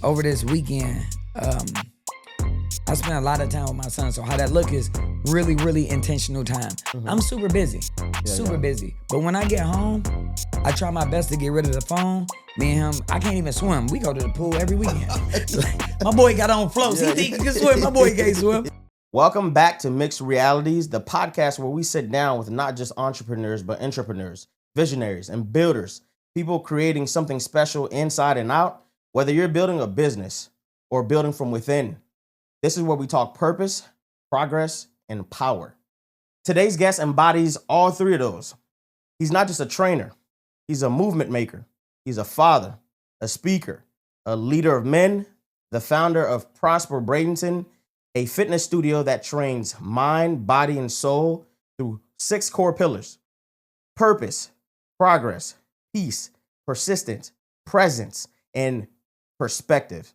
over this weekend, I spent a lot of time with my son. So how that look is really, really intentional time. Mm-hmm. I'm super busy, busy. But when I get home, I try my best to get rid of the phone. Me and him, I can't even swim. We go to the pool every weekend. My boy got on floats. He think he can swim. My boy can't swim. Welcome back to Mixed Realities, the podcast where we sit down with not just entrepreneurs, but entrepreneurs, visionaries, and builders, people creating something special inside and out, whether you're building a business or building from within. This is where we talk purpose, progress, and power. Today's guest embodies all three of those. He's not just a trainer. He's a movement maker. He's a father, a speaker, a leader of men, the founder of Prosper Bradenton, a fitness studio that trains mind, body, and soul through 6 core pillars: purpose, progress, peace, persistence, presence, and perspective.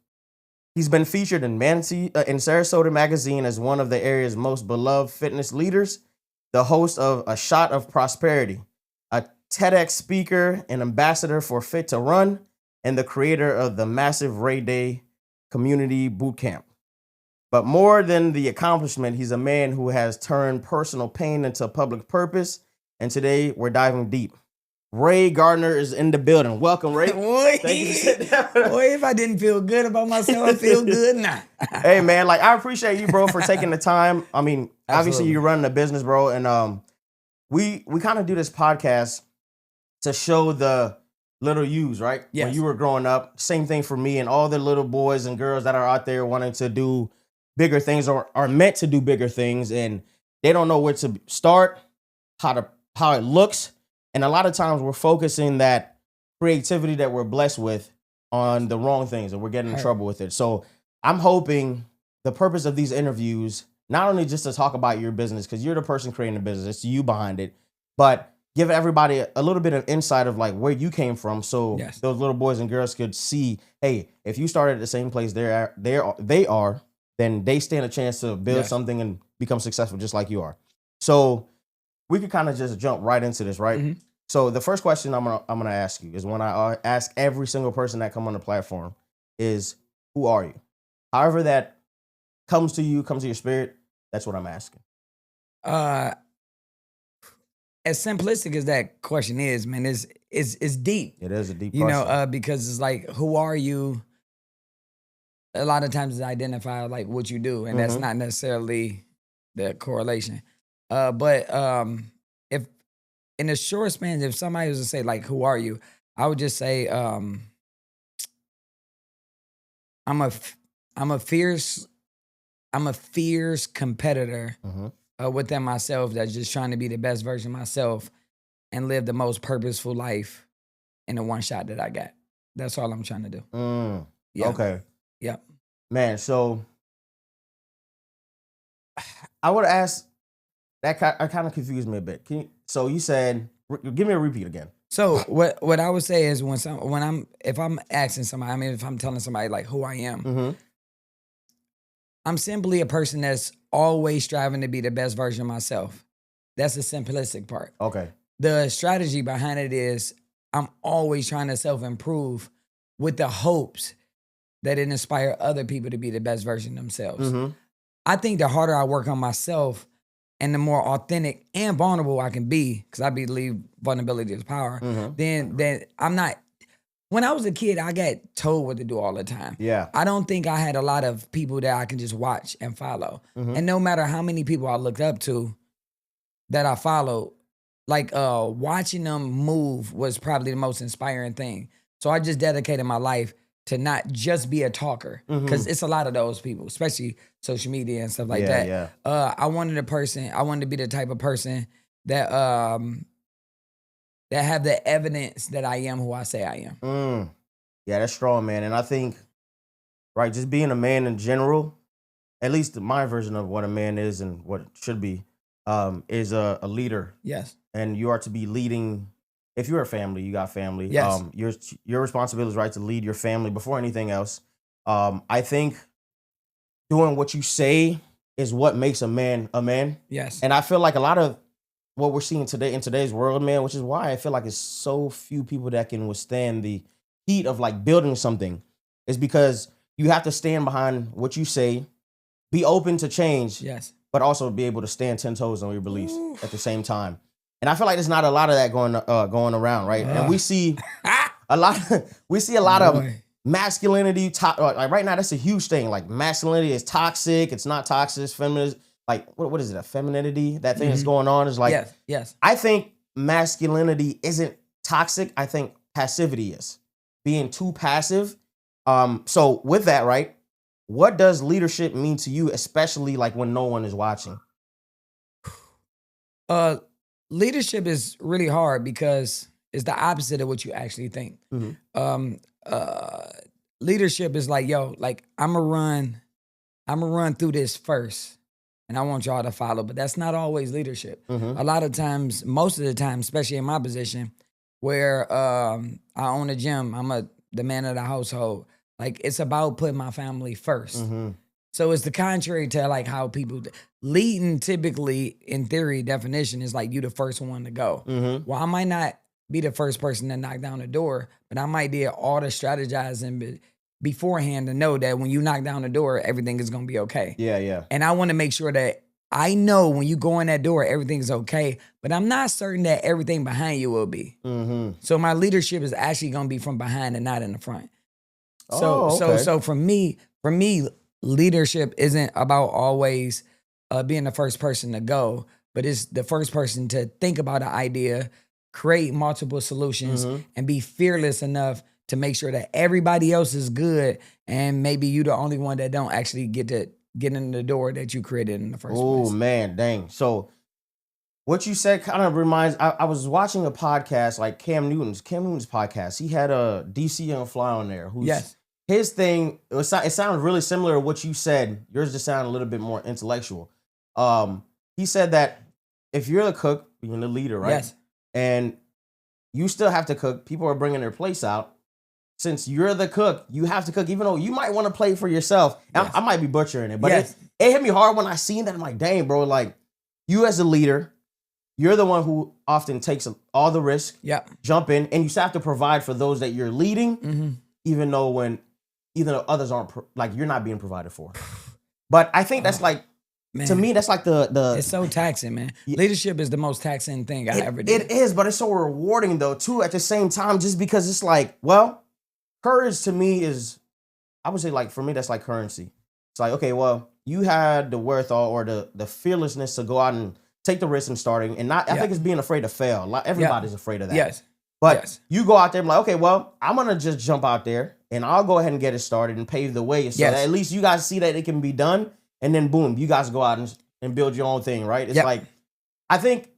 He's been featured in Sarasota Magazine as one of the area's most beloved fitness leaders, the host of A Shot of Prosperity, a TEDx speaker and ambassador for Fit to Run, and the creator of the massive Ray Day Community Bootcamp. But more than the accomplishment, he's a man who has turned personal pain into public purpose. And today we're diving deep. Ray Gardner is in the building. Welcome, Ray. Boy, Thank you for sitting down. Boy, if I didn't feel good about myself, I feel good now. Hey, man, like I appreciate you, bro, for taking the time. I mean, obviously Absolutely. you're running a business, bro. And we kind of do this podcast to show the little yous, right? Yes. When you were growing up. Same thing for me and all the little boys and girls that are out there wanting to do bigger things or are meant to do bigger things, and they don't know where to start, how it looks. And a lot of times we're focusing that creativity that we're blessed with on the wrong things, and we're getting in trouble with it. So I'm hoping the purpose of these interviews, not only just to talk about your business, because you're the person creating the business, it's you behind it, but give everybody a little bit of insight of like where you came from, so those little boys and girls could see, hey, if you started at the same place they are, then they stand a chance to build something and become successful just like you are. So we could kind of just jump right into this, right? Mm-hmm. So the first question I'm gonna ask you is one I ask every single person that come on the platform is, who are you? However that comes to your spirit, that's what I'm asking. As simplistic as that question is, man, it's deep. It is a deep question. Because it's like, who are you? A lot of times it's identify like what you do, and that's not necessarily the correlation. But if in a short span, if somebody was to say like, who are you? I would just say, I'm a fierce competitor within myself that's just trying to be the best version of myself and live the most purposeful life in the one shot that I got. That's all I'm trying to do. Yeah. Okay. Yep. Man, so I would ask, that kind of confused me a bit. So you said, give me a repeat again. So what I would say is if I'm asking somebody, I mean, if I'm telling somebody like who I am, I'm simply a person that's always striving to be the best version of myself. That's the simplistic part. Okay. The strategy behind it is I'm always trying to self-improve with the hopes that it inspire other people to be the best version of themselves. I think the harder I work on myself and the more authentic and vulnerable I can be, because I believe vulnerability is power, then I'm not. When I was a kid, I got told what to do all the time. Yeah. I don't think I had a lot of people that I can just watch and follow. And no matter how many people I looked up to that I followed, like watching them move was probably the most inspiring thing. So I just dedicated my life to not just be a talker, because it's a lot of those people, especially social media and stuff like that. Yeah. I wanted to be the type of person that that have the evidence that I am who I say I am. Yeah, that's strong, man. And I think, right, just being a man in general, at least my version of what a man is and what it should be, is a leader. Yes. And you are to be leading. If you're a family, you got family. Yes. Your responsibility is, right, to lead your family before anything else. I think doing what you say is what makes a man a man. Yes. And I feel like a lot of what we're seeing today in today's world, man, which is why I feel like it's so few people that can withstand the heat of like building something, is because you have to stand behind what you say, be open to change, Yes. but also be able to stand 10 toes on your beliefs at the same time. And I feel like there's not a lot of that going around, right? And we see a lot of masculinity. Like right now, that's a huge thing. Like masculinity is toxic. It's not toxic. Feminist, like what is it? A femininity? That thing that's going on is like. Yes. I think masculinity isn't toxic. I think passivity is being too passive. So with that, right? What does leadership mean to you, especially like when no one is watching? Leadership is really hard because it's the opposite of what you actually think. Leadership is like, yo, like I'm gonna run through this first, and I want y'all to follow. But that's not always leadership. A lot of times, most of the time, especially in my position, where I own a gym, I'm the man of the household. Like it's about putting my family first. So it's the contrary to like how people leading typically in theory definition is like you the first one to go. Well, I might not be the first person to knock down the door, but I might do all the strategizing beforehand to know that when you knock down the door, everything is gonna be okay. Yeah. And I want to make sure that I know when you go in that door, everything's okay, but I'm not certain that everything behind you will be. So my leadership is actually gonna be from behind and not in the front. So for me, leadership isn't about always being the first person to go, but it's the first person to think about an idea, create multiple solutions, and be fearless enough to make sure that everybody else is good, and maybe you the only one that don't actually get in the door that you created in the first place. Oh man, dang. So what you said kind of reminds. I was watching a podcast like Cam Newton's podcast. He had a DC Young Fly on there. His thing, it sounds really similar to what you said. Yours just sounded a little bit more intellectual. He said that if you're the cook, you're the leader, right? Yes. And you still have to cook. People are bringing their plates out. Since you're the cook, you have to cook, even though you might want to play for yourself. Yes. I might be butchering it, but it hit me hard when I seen that. I'm like, dang, bro, like you as a leader, you're the one who often takes all the risk, jump in, and you still have to provide for those that you're leading, even though others aren't, like you're not being provided for. But I think that's like, man, to me, that's like the it's so taxing, man. Leadership is the most taxing thing I ever did. It is, but it's so rewarding though, too, at the same time, just because it's like, well, courage to me is, I would say like, for me, that's like currency. It's like, okay, well, you had the wherewithal or the fearlessness to go out and take the risk in starting, and not, I think it's being afraid to fail. Like, everybody's afraid of that. Yes. But you go out there and like, okay, well, I'm going to just jump out there and I'll go ahead and get it started and pave the way so that at least you guys see that it can be done. And then boom, you guys go out and build your own thing, right? It's like, I think,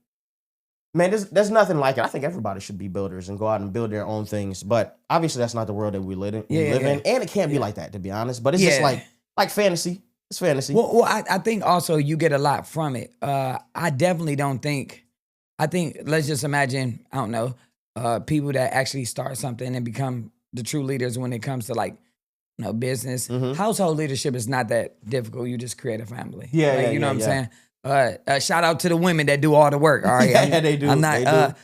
man, there's nothing like it. I think everybody should be builders and go out and build their own things. But obviously that's not the world that we live in. And it can't be like that, to be honest. But it's just like fantasy. It's fantasy. Well, I think also you get a lot from it. I definitely don't think, let's just imagine, I don't know, people that actually start something and become the true leaders when it comes to like, you know, business. Household leadership is not that difficult. You just create a family. You know what I'm saying? Shout out to the women that do all the work. All right, they do. I'm not. They do.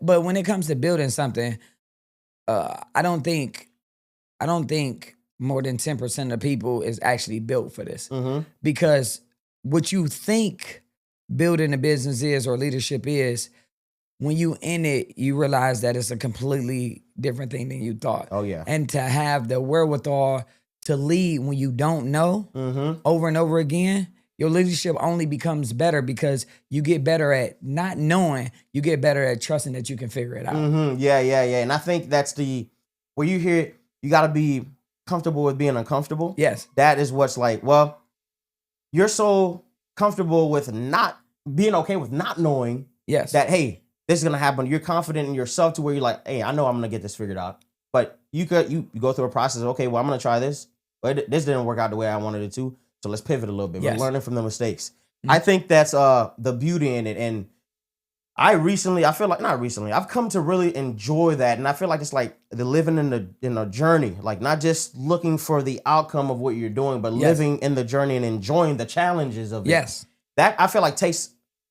But when it comes to building something, I don't think more than 10% of people is actually built for this. Because what you think building a business is or leadership is, when you in it, you realize that it's a completely different thing than you thought. Oh, yeah. And to have the wherewithal to lead when you don't know over and over again, your leadership only becomes better because you get better at not knowing, you get better at trusting that you can figure it out. Yeah. And I think that's where you hear, you got to be comfortable with being uncomfortable. Yes. That is what's like, well, you're so comfortable with not being okay with not knowing that, hey, this is going to happen. You're confident in yourself to where you're like, hey, I know I'm going to get this figured out. But you go through a process of, okay, well, I'm going to try this. But this didn't work out the way I wanted it to. So let's pivot a little bit. We're learning from the mistakes. I think that's the beauty in it. And I've come to really enjoy that. And I feel like it's like the living in the journey, like not just looking for the outcome of what you're doing, but living in the journey and enjoying the challenges of it. Yes. That I feel like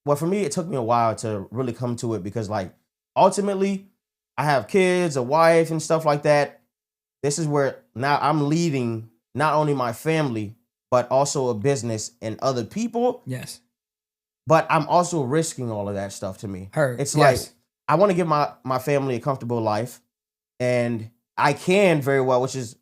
well, for me, it took me a while to really come to it because like ultimately I have kids, a wife and stuff like that. This is where now I'm leading not only my family, but also a business and other people. Yes. But I'm also risking all of that stuff to me. It's Yes. like, I want to give my family a comfortable life. And I can very well, which is,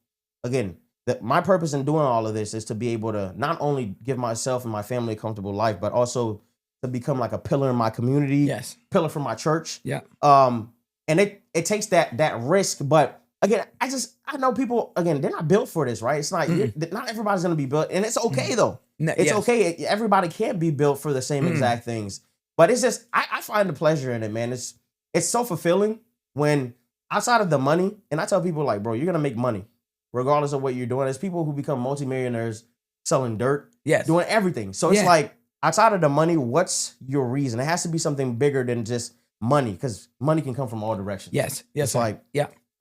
again, my purpose in doing all of this is to be able to not only give myself and my family a comfortable life, but also to become like a pillar in my community, Yes. pillar for my church. Yeah. And it takes that risk. But again, I know people, again, they're not built for this, right? It's not, not everybody's going to be built. And it's okay though. It's okay. Everybody can't be built for the same exact things. But it's just, I find the pleasure in it, man. It's so fulfilling when outside of the money, and I tell people like, bro, you're going to make money regardless of what you're doing. There's people who become multimillionaires selling dirt, doing everything. So it's like, outside of the money, what's your reason? It has to be something bigger than just money, because money can come from all directions. Yes. It's like,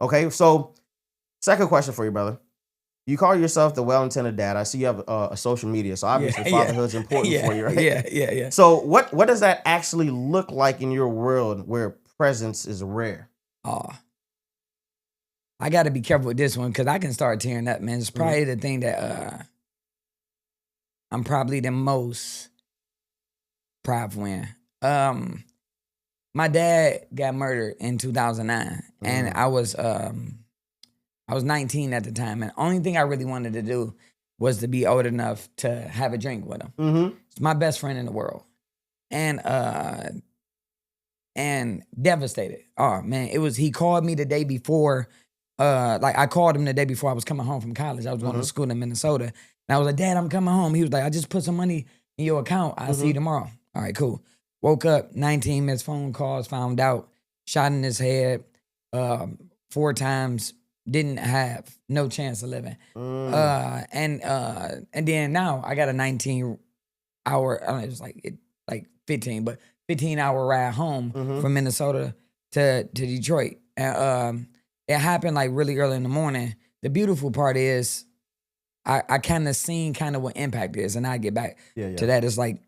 okay. So second question for you, brother. You call yourself the well-intended dad. I see you have a social media, so obviously fatherhood's important for you, right? Yeah. So what does that actually look like in your world where presence is rare? I got to be careful with this one because I can start tearing up, man. It's probably the thing that I'm probably the most proud in. My dad got murdered in 2009, and I was 19 at the time, and the only thing I really wanted to do was to be old enough to have a drink with him. It's my best friend in the world, and devastated. Oh man, he called me the day before. I called him the day before I was coming home from college. I was going to school in Minnesota, and I was like, "Dad, I'm coming home." He was like, "I just put some money in your account. I'll see you tomorrow." All right, cool. Woke up, 19 missed phone calls, found out, shot in his head 4 times. Didn't have no chance of living. And then now I got a 19-hour, I don't know, it was like 15, but 15-hour ride home from Minnesota to Detroit. And it happened like really early in the morning. The beautiful part is I kind of seen kind of what impact is, and I get back to that. It's like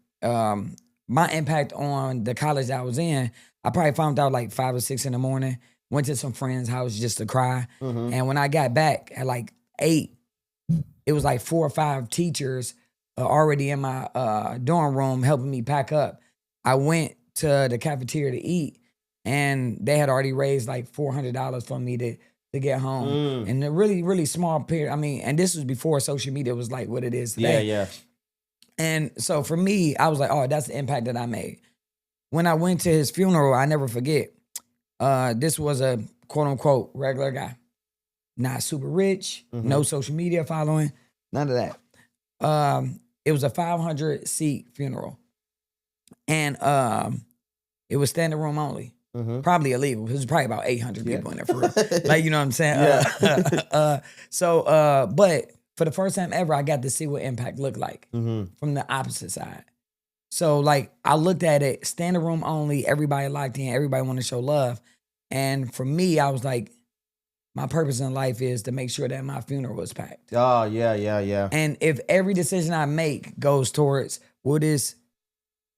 my impact on the college that I was in, I probably found out like 5 or 6 in the morning. Went to some friend's house just to cry. And when I got back at like 8, it was like 4 or 5 teachers already in my dorm room helping me pack up. I went to the cafeteria to eat, and they had already raised like $400 for me to get home. And a really, really small period. I mean, and this was before social media was like what it is today. Yeah. And so for me, I was like, oh, that's the impact that I made. When I went to his funeral, I never forget. This was a quote unquote regular guy, not super rich, no social media following, none of that. It was a 500-seat funeral, and it was standing room only. Probably illegal. It was probably about 800 people in there for real. Like, you know what I'm saying? But for the first time ever, I got to see what impact looked like from the opposite side. So like I looked at it, standing room only, everybody locked in, everybody want to show love. And for me, I was like, my purpose in life is to make sure that my funeral was packed. Oh, yeah. And if every decision I make goes towards, will this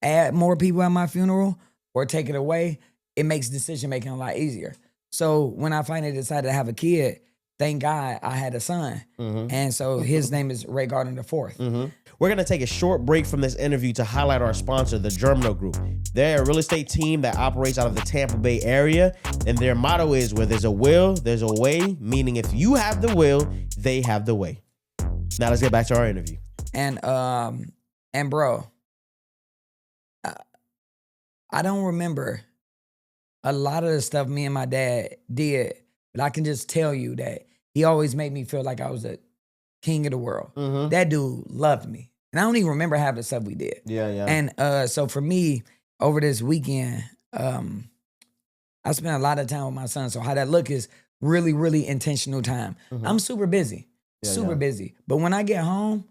add more people at my funeral or take it away, it makes decision making a lot easier. So when I finally decided to have a kid, thank God I had a son. And so his name is Ray Gardner IV. We're going to take a short break from this interview to highlight our sponsor, the Germinal Group. They're a real estate team that operates out of the Tampa Bay area, and their motto is, where there's a will, there's a way, meaning if you have the will, they have the way. Now let's get back to our interview. And bro, I don't remember a lot of the stuff me and my dad did, but I can just tell you that he always made me feel like I was a king of the world. That dude loved me. And I don't even remember half the stuff we did. Yeah. And so for me, over this weekend, I spent a lot of time with my son. So how that look is really, really intentional time. I'm super busy, busy. But when I get home,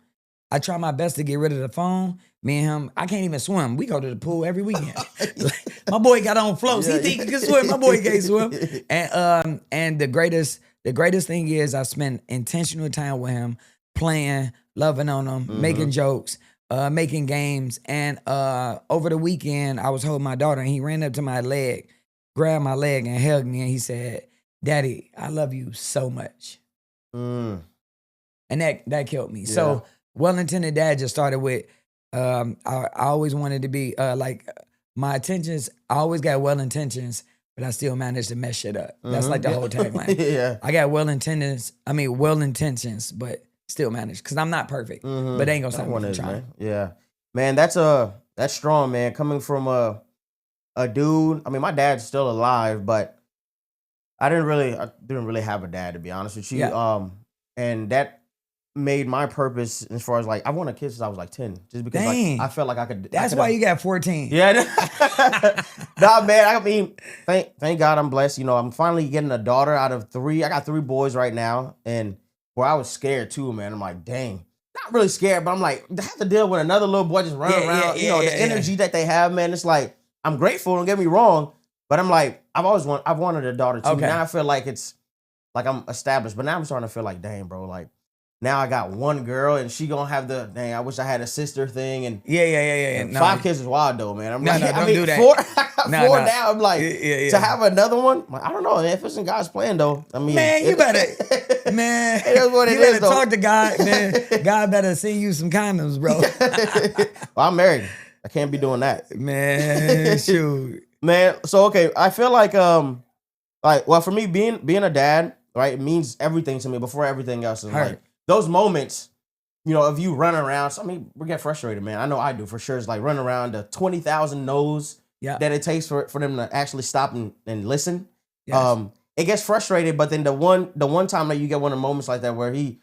I try my best to get rid of the phone. Me and him, I can't even swim. We go to the pool every weekend. My boy got on floats. He think he can swim. My boy can't swim. And the greatest thing is I spend intentional time with him, playing, loving on him, making jokes, making games. And over the weekend, I was holding my daughter, and he ran up to my leg, grabbed my leg, and hugged me. And he said, "Daddy, I love you so much." And that killed me. So well-intended dad just started with, I always wanted to be like my intentions. I always got well intentions, but I still managed to mess shit up. That's like the whole tagline. Yeah. I got well intentions, but still managed because I'm not perfect. But they ain't gonna stop me from trying. Man. Yeah, man, that's strong, man. Coming from a dude. I mean, my dad's still alive, but I didn't really have a dad, to be honest with you. Yeah. And that made my purpose as far as like I wanted kids since I was like 10, just because like I felt like I could. That's why you got 14. Yeah. Nah, man. I mean, thank God I'm blessed. You know, I'm finally getting a daughter out of 3. I got 3 boys right now, and where I was scared too, man. I'm like, dang. Not really scared, but I'm like, I have to deal with another little boy just running around. The energy that they have, man. It's like I'm grateful. Don't get me wrong, but I'm like, I've wanted a daughter too. Okay. Now I feel like it's like I'm established, but now I'm starting to feel like, dang, bro, like. Now I got one girl and she gonna have the dang. I wish I had a sister thing and Yeah. 5 kids is wild though, man. I'm like, don't do that. 4 now. I'm like to have another one. Like, I don't know if it's in God's plan though. I mean, man, you better, man. It is what it you better is, though. talk to God, man. God better send you some condoms, bro. Well, I'm married. I can't be doing that, man. Shoot, man. So okay, I feel like well for me being a dad, right, it means everything to me before everything else. And like those moments, you know, if you run around, so, I mean, we get frustrated, man. I know I do for sure. It's like running around the 20,000 no's that it takes for them to actually stop and listen. Yes. It gets frustrated, but then the one time that you get one of the moments like that where you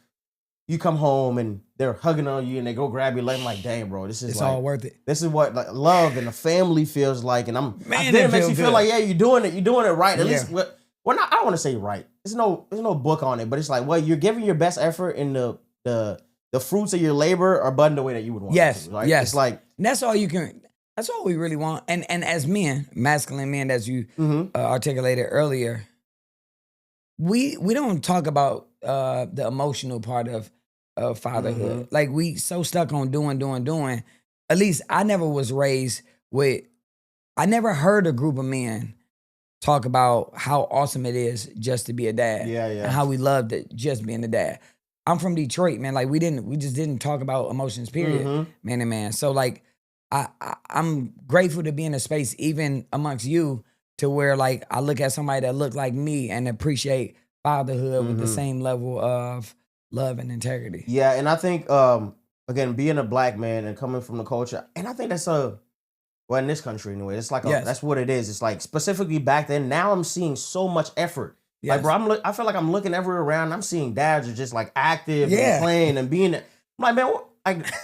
come home and they're hugging on you and they go grab your leg, I'm like, dang, bro, it's like, all worth it. This is what like love and a family feels like, and man, it makes you feel like, yeah, you're doing it right. At least I don't want to say right. There's no book on it, but it's like, well, you're giving your best effort, and the fruits of your labor are budding the way that you would want. Yes, right? yes. It's like that's all you can. That's all we really want. And as men, masculine men, as you articulated earlier, we don't talk about the emotional part of fatherhood. Like we so stuck on doing. At least I never was raised with. I never heard a group of men talk about how awesome it is just to be a dad. Yeah. And how we loved it just being a dad. I'm from Detroit, man. Like we just didn't talk about emotions, period, man to man. So like I'm grateful to be in a space even amongst you to where like I look at somebody that look like me and appreciate fatherhood with the same level of love and integrity. Yeah, and I think again, being a black man and coming from the culture, and I think that's well, in this country anyway, it's like that's what it is. It's like specifically back then. Now I'm seeing so much effort. Yes. Like, bro, I feel like I'm looking everywhere around. I'm seeing dads are just like active and playing and being. I'm like, man,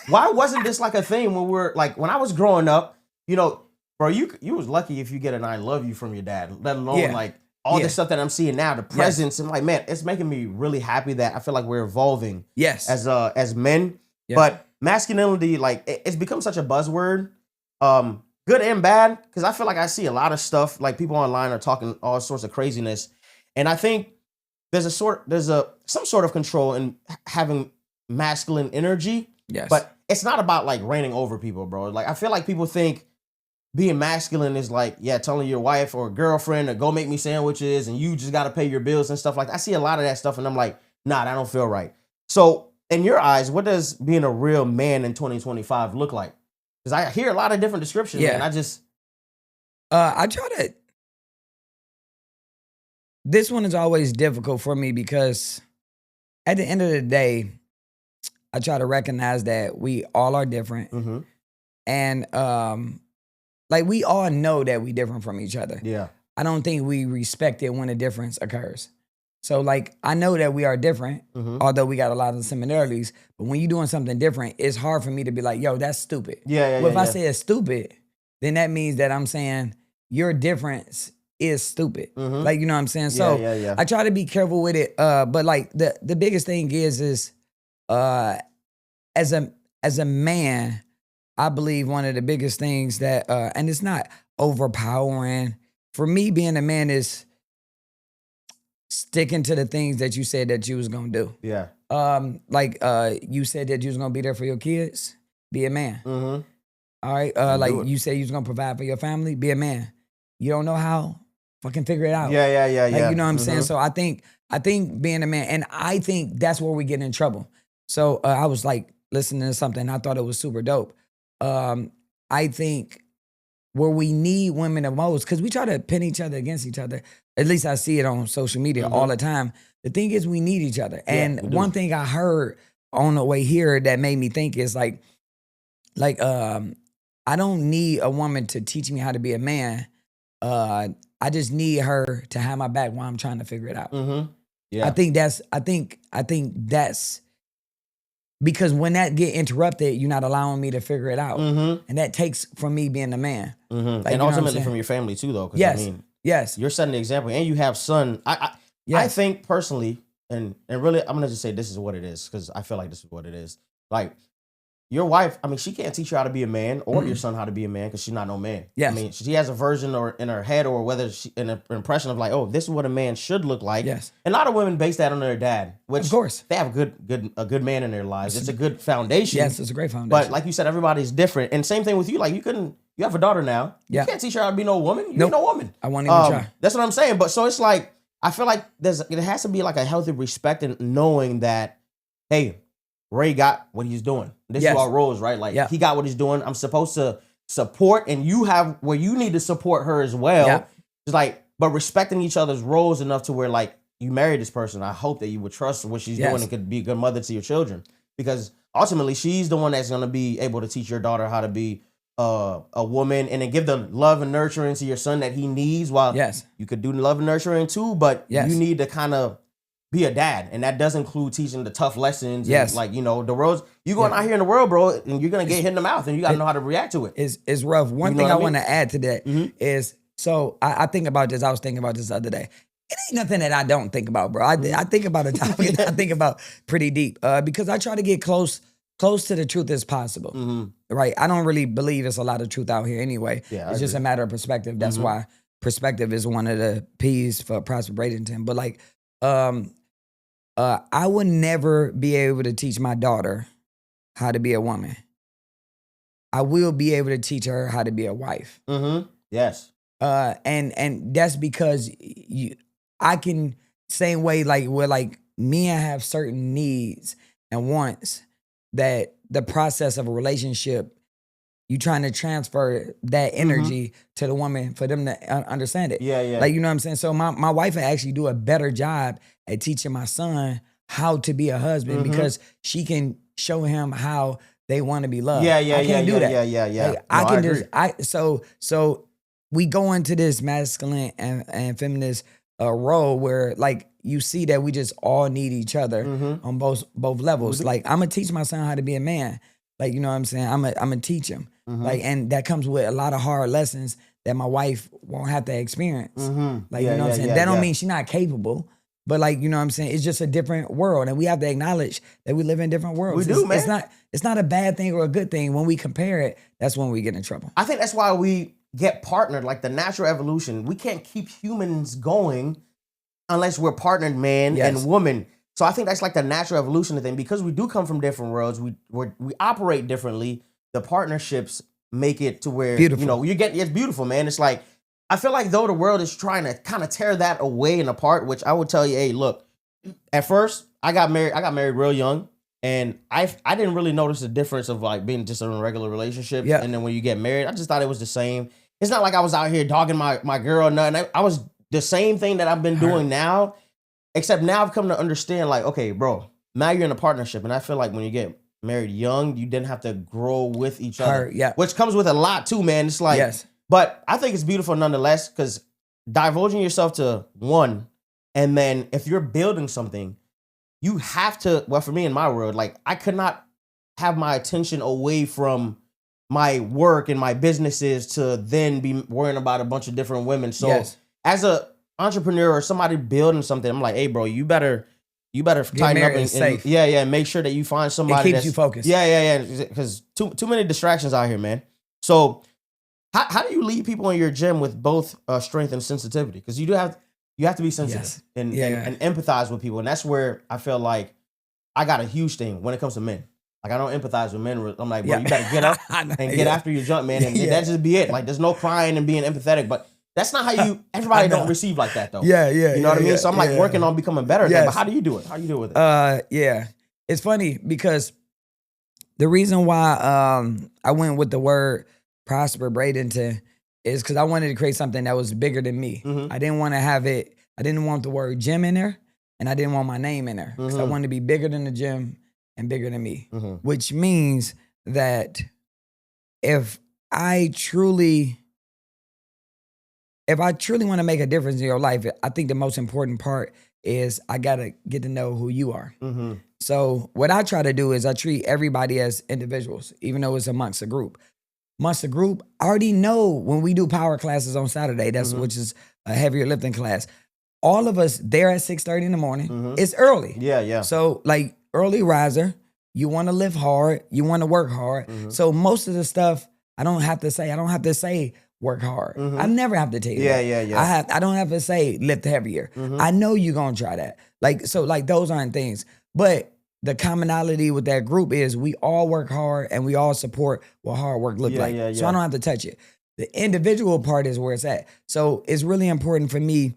why wasn't this like a thing when when I was growing up? You know, bro, you was lucky if you get an "I love you" from your dad. Let alone like all this stuff that I'm seeing now, the presence. I'm like, man, it's making me really happy that I feel like we're evolving. Yes, as men. Yes. But masculinity, like, it's become such a buzzword. Good and bad, because I feel like I see a lot of stuff, like people online are talking all sorts of craziness. And I think there's some sort of control in having masculine energy. Yes. But it's not about like reigning over people, bro. Like I feel like people think being masculine is like, telling your wife or girlfriend to go make me sandwiches and you just got to pay your bills and stuff like that. I see a lot of that stuff and I'm like, nah, that don't feel right. So in your eyes, what does being a real man in 2025 look like? Because I hear a lot of different descriptions, man. I try to. This one is always difficult for me because at the end of the day, I try to recognize that we all are different. And like we all know that we different from each other. Yeah. I don't think we respect it when a difference occurs. So like, I know that we are different, although we got a lot of similarities, but when you're doing something different, it's hard for me to be like, yo, that's stupid. Well, if I say it's stupid, then that means that I'm saying your difference is stupid. Like, you know what I'm saying? So I try to be careful with it. But like the biggest thing is as a man, I believe one of the biggest things that, and it's not overpowering, for me being a man is sticking to the things that you said that you was gonna do. Yeah. You said that you was gonna be there for your kids. Be a man. All right. Like you said you was gonna provide for your family. Be a man. You don't know how? Fucking figure it out. Yeah. You know what I'm saying? So I think being a man, and I think that's where we get in trouble So I was like listening to something. I thought it was super dope. I think where we need women the most, because we try to pin each other against each other. At least I see it on social media all the time. The thing is, we need each other. And one thing I heard on the way here that made me think is like I don't need a woman to teach me how to be a man. I just need her to have my back while I'm trying to figure it out. Yeah. I think that's because when that get interrupted, you're not allowing me to figure it out. And that takes from me being a man. Like, and ultimately from your family too, though. Yes. I mean, yes. you're setting the example, and you have son. I think personally, and really, I'm gonna just say this is what it is, because I feel like this is what it is. Like, your wife, I mean, she can't teach you how to be a man, or your son how to be a man, because she's not no man. Yes. I mean, she has a version or in her head, or whether she an impression of like, oh, this is what a man should look like. Yes. And a lot of women base that on their dad, which Of course. they have a good man in their lives. It's a good foundation. Yes, it's a great foundation. But like you said, everybody's different. And same thing with you. Like, you have a daughter now. You can't teach her how to be no woman. You ain't no woman. I won't even try. That's what I'm saying. But so it's like, I feel like it has to be like a healthy respect and knowing that, hey, Ray got what he's doing. This is our roles, right? Like, he got what he's doing. I'm supposed to support, and you have where you need to support her as well. Yeah. It's like, but respecting each other's roles enough to where, like, you marry this person, I hope that you would trust what she's doing and could be a good mother to your children. Because ultimately, she's the one that's going to be able to teach your daughter how to be a woman, and then give the love and nurturing to your son that he needs. While you could do love and nurturing too, but you need to kind of be a dad, and that does include teaching the tough lessons. And like, the world's, you going out here in the world, bro, and you're gonna get hit in the mouth, and you gotta know how to react to it. It's rough. One thing I want to add to that is, so I think about this. I was thinking about this the other day. It ain't nothing that I don't think about, bro. I think about a topic that I think about pretty deep, because I try to get close to the truth as possible. Right? I don't really believe it's a lot of truth out here anyway. It's just a matter of perspective. That's why perspective is one of the P's for Prosper Bradenton. But like, I would never be able to teach my daughter how to be a woman. I will be able to teach her how to be a wife. Yes. And that's because I can, same way, like, where like me, I have certain needs and wants that the process of a relationship, you trying to transfer that energy to the woman for them to understand it. Like, you know what I'm saying? So my wife will actually do a better job at teaching my son how to be a husband, because she can show him how they want to be loved. I can't do that. Like, so we go into this masculine and feminist role where, like, you see that we just all need each other on both levels. Like, I'm gonna teach my son how to be a man. Like, you know what I'm saying? I'm gonna teach him. Like, and that comes with a lot of hard lessons that my wife won't have to experience. Like, you know what I'm saying? That don't mean she's not capable, but, like, you know what I'm saying? It's just a different world, and we have to acknowledge that we live in different worlds. We do, man. It's not a bad thing or a good thing. When we compare it, that's when we get in trouble. I think that's why we get partnered, like the natural evolution. We can't keep humans going unless we're partnered, man and woman. So I think that's like the natural evolution thing, because we do come from different worlds. We operate differently. The partnerships make it to where, beautiful. It's beautiful, man. It's like, I feel like though the world is trying to kind of tear that away and apart, which I would tell you, hey, look, at first I got married real young, and I didn't really notice the difference of like being just in a regular relationship. And then when you get married, I just thought it was the same. It's not like I was out here dogging my girl or nothing. I was the same thing that I've been doing now, except now I've come to understand, like, okay, bro, now you're in a partnership. And I feel like when you get married young, you didn't have to grow with each other, which comes with a lot too, man. It's like, but I think it's beautiful nonetheless, because divulging yourself to one, and then if you're building something, you have to, well, for me in my world, like, I could not have my attention away from my work and my businesses to then be worrying about a bunch of different women. So as a entrepreneur or somebody building something, I'm like, hey, bro, you better tighten up and make sure that you find somebody that keeps you focused. Because too many distractions out here, man. So how do you lead people in your gym with both strength and sensitivity? Because you have to be sensitive and empathize with people, and that's where I feel like I got a huge thing when it comes to men. Like, I don't empathize with men. I'm like, bro, you better get up and get after your jump, man, and that just be it. Like, there's no crying and being empathetic, but that's not how everybody don't receive like that, though. You know what I mean? So I'm like working on becoming better at that. But how do you do it? How do you deal with it? it's funny because the reason why I went with the word Prosper Bradenton is because I wanted to create something that was bigger than me. I didn't want to have it. I didn't want the word gym in there, and I didn't want my name in there because I wanted to be bigger than the gym and bigger than me, which means that if I truly want to make a difference in your life, I think the most important part is I gotta get to know who you are. So what I try to do is I treat everybody as individuals, even though it's amongst a group. Amongst a group, I already know when we do power classes on Saturday, which is a heavier lifting class. All of us there at 6:30 in the morning. It's early. Yeah. So like early riser, you want to lift hard, you want to work hard. So most of the stuff I don't have to say work hard. I never have to tell you that. Yeah. I don't have to say lift heavier. I know you're gonna try that. Like those aren't things. But the commonality with that group is we all work hard and we all support what hard work looks like. So I don't have to touch it. The individual part is where it's at. So it's really important for me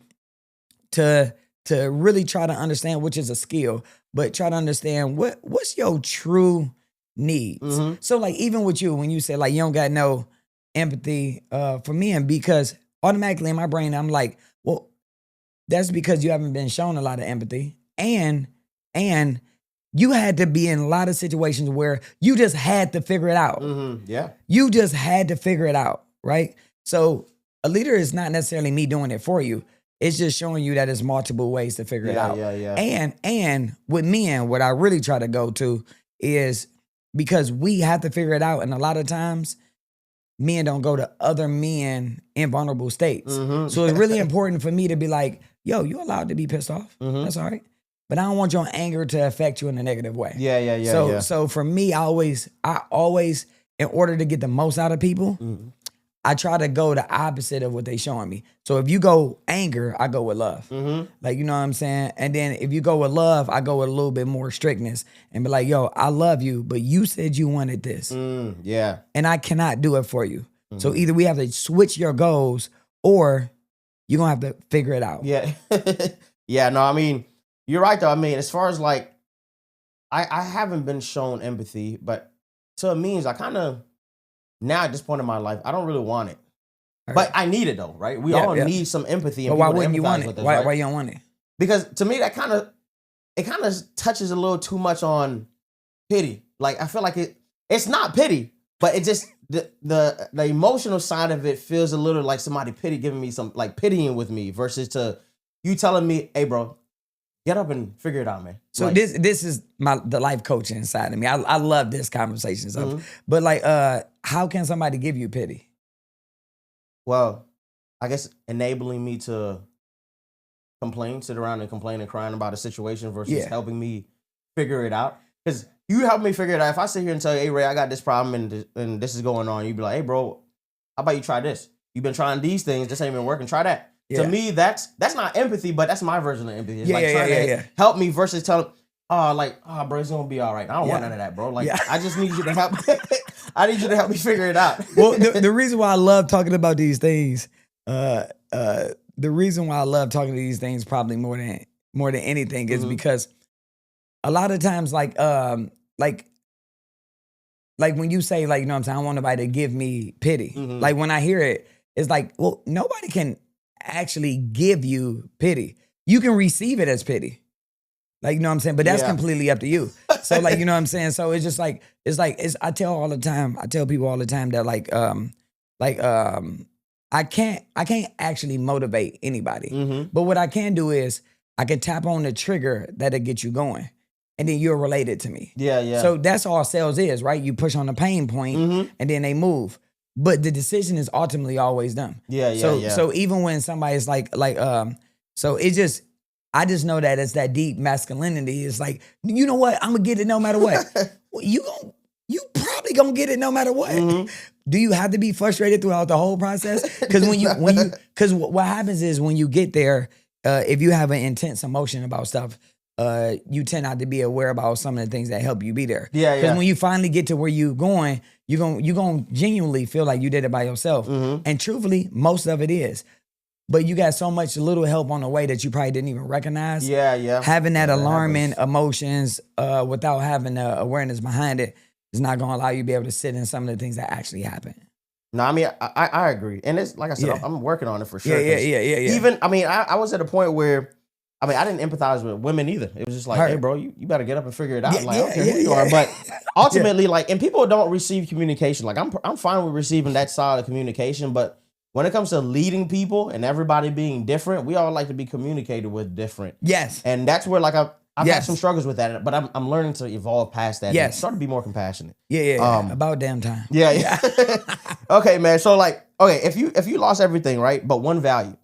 to really try to understand, which is a skill, but try to understand what's your true needs. So like even with you, when you say like you don't got no empathy for me, and because automatically in my brain I'm like, well, that's because you haven't been shown a lot of empathy, and you had to be in a lot of situations where you just had to figure it out. You just had to figure it out, right? So a leader is not necessarily me doing it for you. It's just showing you that there's multiple ways to figure it out. And with men, what I really try to go to is because we have to figure it out, and a lot of times men don't go to other men in vulnerable states. So it's really important for me to be like, yo, you're allowed to be pissed off. That's all right. But I don't want your anger to affect you in a negative way. So for me, I always, in order to get the most out of people, I try to go the opposite of what they showing me. So if you go anger, I go with love. Like, you know what I'm saying? And then if you go with love, I go with a little bit more strictness and be like, yo, I love you, but you said you wanted this. And I cannot do it for you. So either we have to switch your goals or you're going to have to figure it out. No, I mean, you're right though. I mean, as far as like, I haven't been shown empathy, but to me, I kind of, now at this point in my life, I don't really want it. But I need it though, right? We all need some empathy. And but why wouldn't you want it? Why you don't want it? Because to me, it kind of touches a little too much on pity. Like I feel like it's not pity, but it just the emotional side of it feels a little like somebody giving me some like pitying with me versus to you telling me, hey bro, get up and figure it out, man. So like, this is the life coaching side of me. I love this conversation stuff. But like, how can somebody give you pity? Well, I guess enabling me to sit around and complain and crying about a situation versus helping me figure it out. Because you help me figure it out. If I sit here and tell you, hey Ray, I got this problem and this is going on, you'd be like, hey bro, how about you try this? You've been trying these things, this ain't been working, try that. To me, that's not empathy, but that's my version of empathy. It's like trying to help me versus telling, bro, it's gonna be all right. I don't want none of that, bro. Like, I just need you to help. I need you to help me figure it out. Well, the reason why I love talking about these things, probably more than anything is because a lot of times, like when you say, like, you know what I'm saying, I don't want nobody to give me pity. Like when I hear it, it's like, well, nobody can actually give you pity. You can receive it as pity. Like, you know what I'm saying? But that's completely up to you. So like, you know what I'm saying? So it's just like, I tell people all the time that I can't actually motivate anybody. But what I can do is I can tap on the trigger that'll get you going. And then you're related to me. So that's all sales is, right? You push on the pain point and then they move. But the decision is ultimately always done. So even when somebody's so it just, I just know that it's that deep masculinity. It's like, you know what? I'm gonna get it no matter what. Well, you probably gonna get it no matter what. Do you have to be frustrated throughout the whole process? Because because what happens is when you get there, if you have an intense emotion about stuff, you tend not to be aware about some of the things that help you be there. Because when you finally get to where you're going, you're going to genuinely feel like you did it by yourself. And truthfully, most of it is. but you got so much little help on the way that you probably didn't even recognize. Yeah. Having that alarming happens. emotions without having the awareness behind it is not going to allow you to be able to sit in some of the things that actually happen. No, I mean, I agree. And it's like I said, Yeah. I'm working on it for sure. Yeah. Even, I mean, I was at a point where, I mean, I didn't empathize with women either. It was just like, hey, bro, you better get up and figure it out. Like, I don't care who you are. But ultimately, like, and people don't receive communication. Like, I'm fine with receiving that side of communication. But when it comes to leading people and everybody being different, we all like to be communicated with different. Yes. And that's where, like, I've had some struggles with that, but I'm learning to evolve past that. Yes. And start to be more compassionate. Yeah. About damn time. Yeah. Okay, man. So, like, okay, if you lost everything, right, but one value,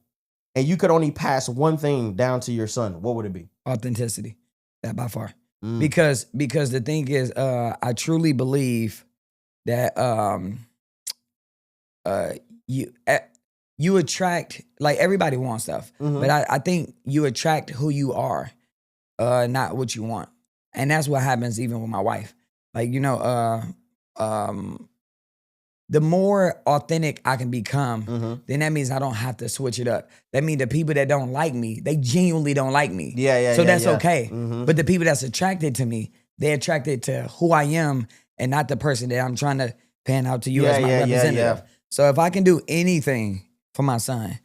and you could only pass one thing down to your son, what would it be? Authenticity. That by far. Because the thing is, I truly believe that you attract, like, everybody wants stuff, but I think you attract who you are, not what you want. And that's what happens even with my wife. Like, you know, the more authentic I can become, then that means I don't have to switch it up. That means the people that don't like me, they genuinely don't like me. So that's okay. But the people that's attracted to me, they're attracted to who I am and not the person that I'm trying to pan out to you as my representative. So if I can do anything for my son,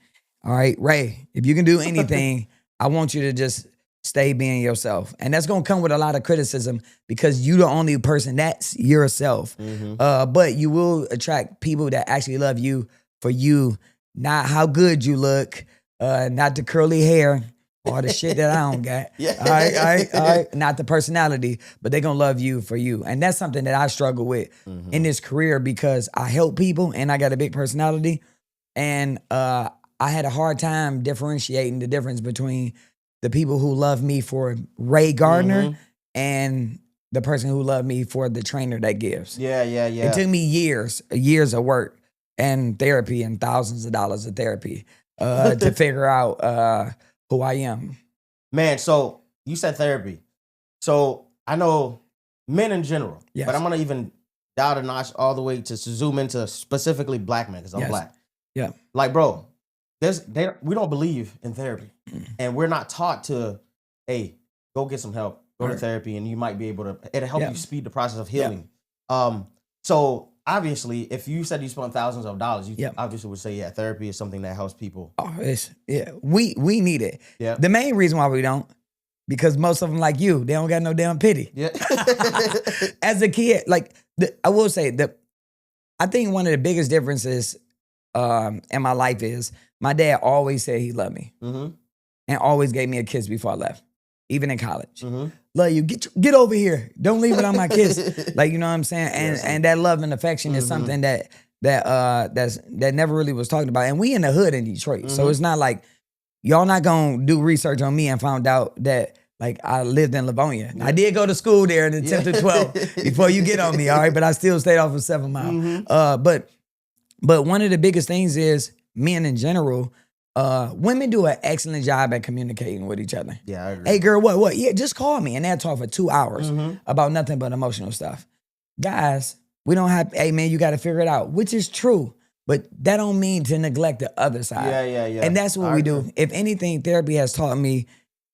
all right, Ray, if you can do anything, I want you to just stay being yourself. And that's going to come with a lot of criticism because you the only person that's yourself. But you will attract people that actually love you for you, not how good you look, not the curly hair or the shit that I don't got. All right. Not the personality, but they're going to love you for you. And that's something that I struggle with in this career because I help people and I got a big personality. And I had a hard time differentiating the difference between the people who love me for Ray Gardner and the person who loved me for the trainer that gives. Yeah. It took me years of work and therapy and thousands of dollars of therapy to figure out who I am. Man, so you said therapy. So I know men in general, but I'm going to even dial the notch all the way to zoom into specifically black men because I'm black. Yeah. Like, bro, we don't believe in therapy. And we're not taught to, hey, go get some help, go to therapy, and you might be able to, it'll help you speed the process of healing. So obviously, if you said you spent thousands of dollars, you obviously would say, therapy is something that helps people. We need it. Yeah. The main reason why we don't, because most of them like you, they don't got no damn pity. Yeah. As a kid, like, I will say I think one of the biggest differences in my life is my dad always said he loved me and always gave me a kiss before I left, even in college. Love you, get over here. Don't leave without my kiss. Like, you know what I'm saying? And that love and affection is something that never really was talked about. And we in the hood in Detroit. So it's not like y'all not gonna do research on me and found out that like I lived in Livonia. I did go to school there in the 10th to 12th before you get on me, all right? But I still stayed off of 7 Mile. But one of the biggest things is men in general, women do an excellent job at communicating with each other. Yeah, I agree. Hey, girl, what? Yeah, just call me. And they'll talk for 2 hours about nothing but emotional stuff. Guys, we don't have, hey, man, you got to figure it out, which is true. But that don't mean to neglect the other side. Yeah. And that's what we do. If anything, therapy has taught me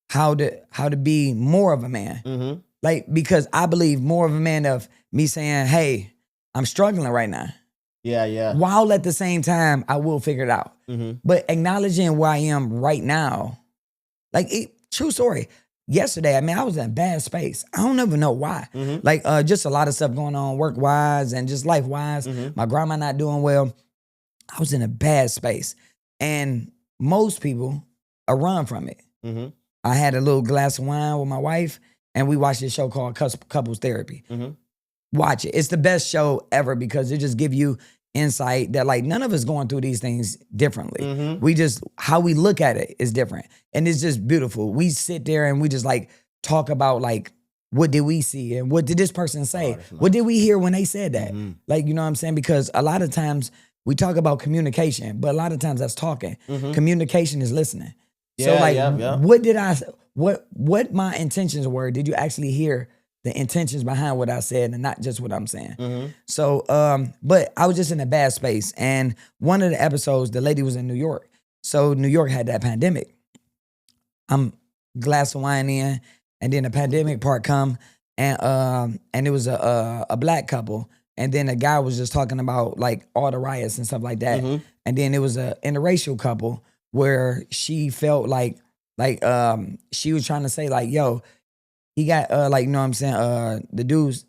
how to be more of a man. Like, because I believe more of a man of me saying, hey, I'm struggling right now. Yeah. While at the same time, I will figure it out. But acknowledging where I am right now, like, true story. Yesterday, I mean, I was in a bad space. I don't ever know why. Like, just a lot of stuff going on work-wise and just life-wise. My grandma not doing well. I was in a bad space. And most people run from it. I had a little glass of wine with my wife, and we watched this show called Couples Therapy. Watch it. It's the best show ever because it just give you insight that, like, none of us going through these things differently. We just, how we look at it is different. And it's just beautiful. We sit there and we just, like, talk about, like, what did we see and what did this person say? What did we hear when they said that? Like, you know what I'm saying? Because a lot of times we talk about communication, but a lot of times that's talking. Communication is listening. So, like, what did what my intentions were? Did you actually hear the intentions behind what I said and not just what I'm saying? So, but I was just in a bad space. And one of the episodes, the lady was in New York So New York had that pandemic. I'm glass of wine in, and then the pandemic part come, and it was a black couple, and then a guy was just talking about like all the riots and stuff like that, and then it was a interracial couple where she felt like she was trying to say like, yo, he got like, you know what I'm saying, the dudes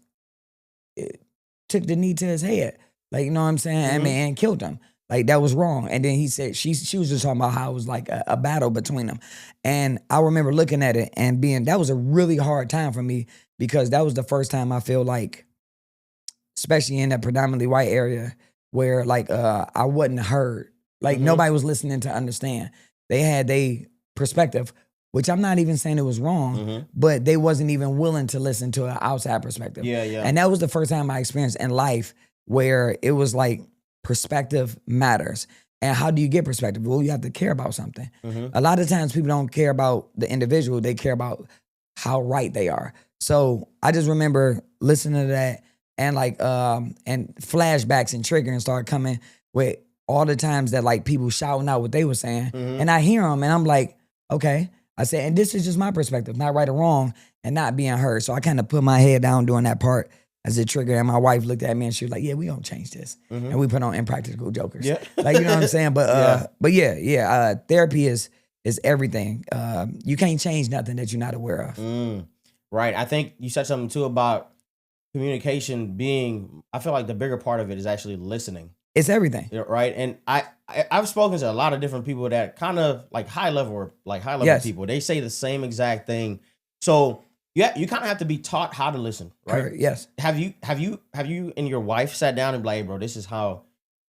took the knee to his head, like, you know what I'm saying, and killed him. Like, that was wrong. And then he said, she was just talking about how it was like a battle between them. And I remember looking at it and that was a really hard time for me, because that was the first time I feel like, especially in that predominantly white area, where like I wasn't heard. Like nobody was listening to understand. They had their perspective, which I'm not even saying it was wrong, but they wasn't even willing to listen to an outside perspective. Yeah. And that was the first time I experienced in life where it was like, perspective matters. And how do you get perspective? Well, you have to care about something. A lot of times people don't care about the individual, they care about how right they are. So I just remember listening to that, and like and flashbacks and triggering started coming with all the times that like people shouting out what they were saying. And I hear them and I'm like, okay. I said, and this is just my perspective, not right or wrong, and not being heard. So I kind of put my head down during that part as a trigger, and my wife looked at me and she was like, yeah, we gonna change this. And we put on Impractical Jokers. Yeah. Like, you know what I'm saying? But therapy is everything. You can't change nothing that you're not aware of. Right. I think you said something too about communication being, I feel like the bigger part of it is actually listening. It's everything. Right. And I've spoken to a lot of different people that kind of like high level people. They say the same exact thing. So yeah, you kind of have to be taught how to listen, right? Yes. Have you and your wife sat down and be like, hey, bro, this is how,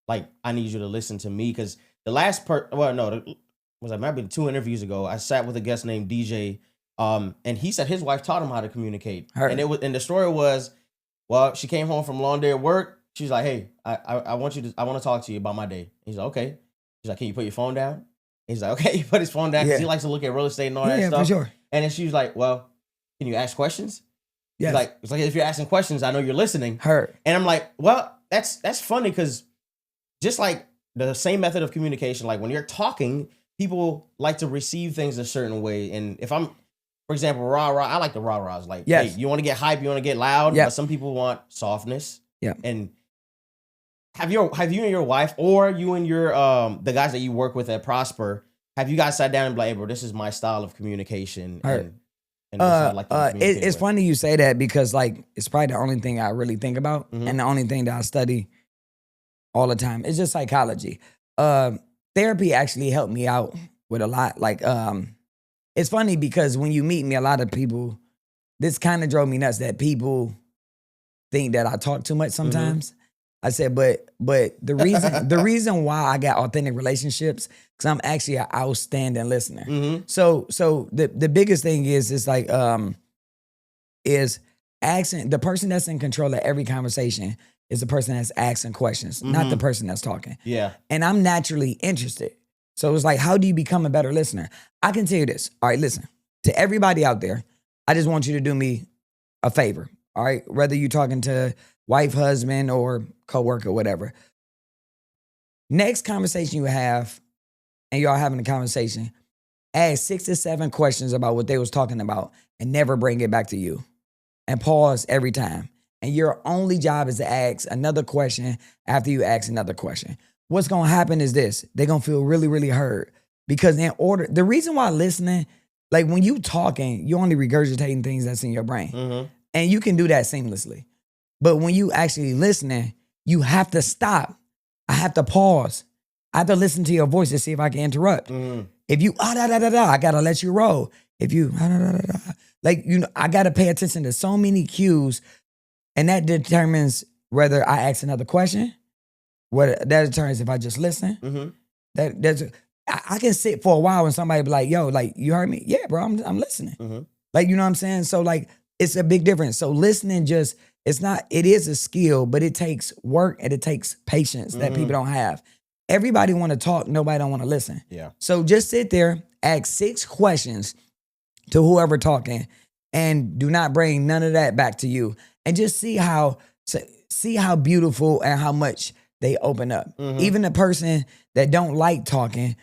like, I need you to listen to me? Because the last maybe 2 interviews ago, I sat with a guest named DJ, and he said his wife taught him how to communicate. And the story was, well, she came home from a long day at work. She's like, hey, I want to talk to you about my day. He's like, okay. She's like, can you put your phone down? He's like, okay. He put his phone down because he likes to look at real estate and all that stuff. For sure. And then she was like, well, can you ask questions? Yes. It's like if you're asking questions, I know you're listening. Heard. And I'm like, well, that's funny, because just like the same method of communication, like when you're talking, people like to receive things a certain way. And if I'm, for example, rah-rah, I like the rah-rahs. Like, hey, you want to get hype, you want to get loud, but some people want softness. Yeah. And have you and your wife, or you and your the guys that you work with at Prosper, have you guys sat down and be like, hey, bro, this is my style of communication? It's funny you say that, because like it's probably the only thing I really think about, and the only thing that I study all the time. It's just psychology. Therapy actually helped me out with a lot. Like it's funny because when you meet me, a lot of people, this kind of drove me nuts that people think that I talk too much sometimes. I said, but the reason why I got authentic relationships, because I'm actually an outstanding listener. So the biggest thing is like is asking. The person that's in control of every conversation is the person that's asking questions, not the person that's talking. Yeah. And I'm naturally interested. So it's like, how do you become a better listener? I can tell you this. All right, listen, to everybody out there, I just want you to do me a favor. All right, whether you're talking to wife, husband, or coworker, whatever. Next conversation you have, and y'all having a conversation, ask 6 to 7 questions about what they was talking about, and never bring it back to you. And pause every time. And your only job is to ask another question after you ask another question. What's gonna happen is this: they're gonna feel really, really heard. Because the reason why listening, like when you talking, you only regurgitating things that's in your brain. And you can do that seamlessly. But when you actually listening, you have to stop. I have to pause. I have to listen to your voice to see if I can interrupt. If you, I gotta let you roll. If you, like, you know, I gotta pay attention to so many cues, and that determines whether I ask another question, whether that determines if I just listen. I can sit for a while and somebody be like, yo, like, you heard me? Yeah, bro, I'm listening. Like, you know what I'm saying? So like, it's a big difference. So listening it is a skill, but it takes work and it takes patience that people don't have. Everybody want to talk, nobody don't want to listen. Yeah. So just sit there, ask 6 questions to whoever talking, and do not bring none of that back to you. And just see how beautiful and how much they open up. Even the person that don't like talking,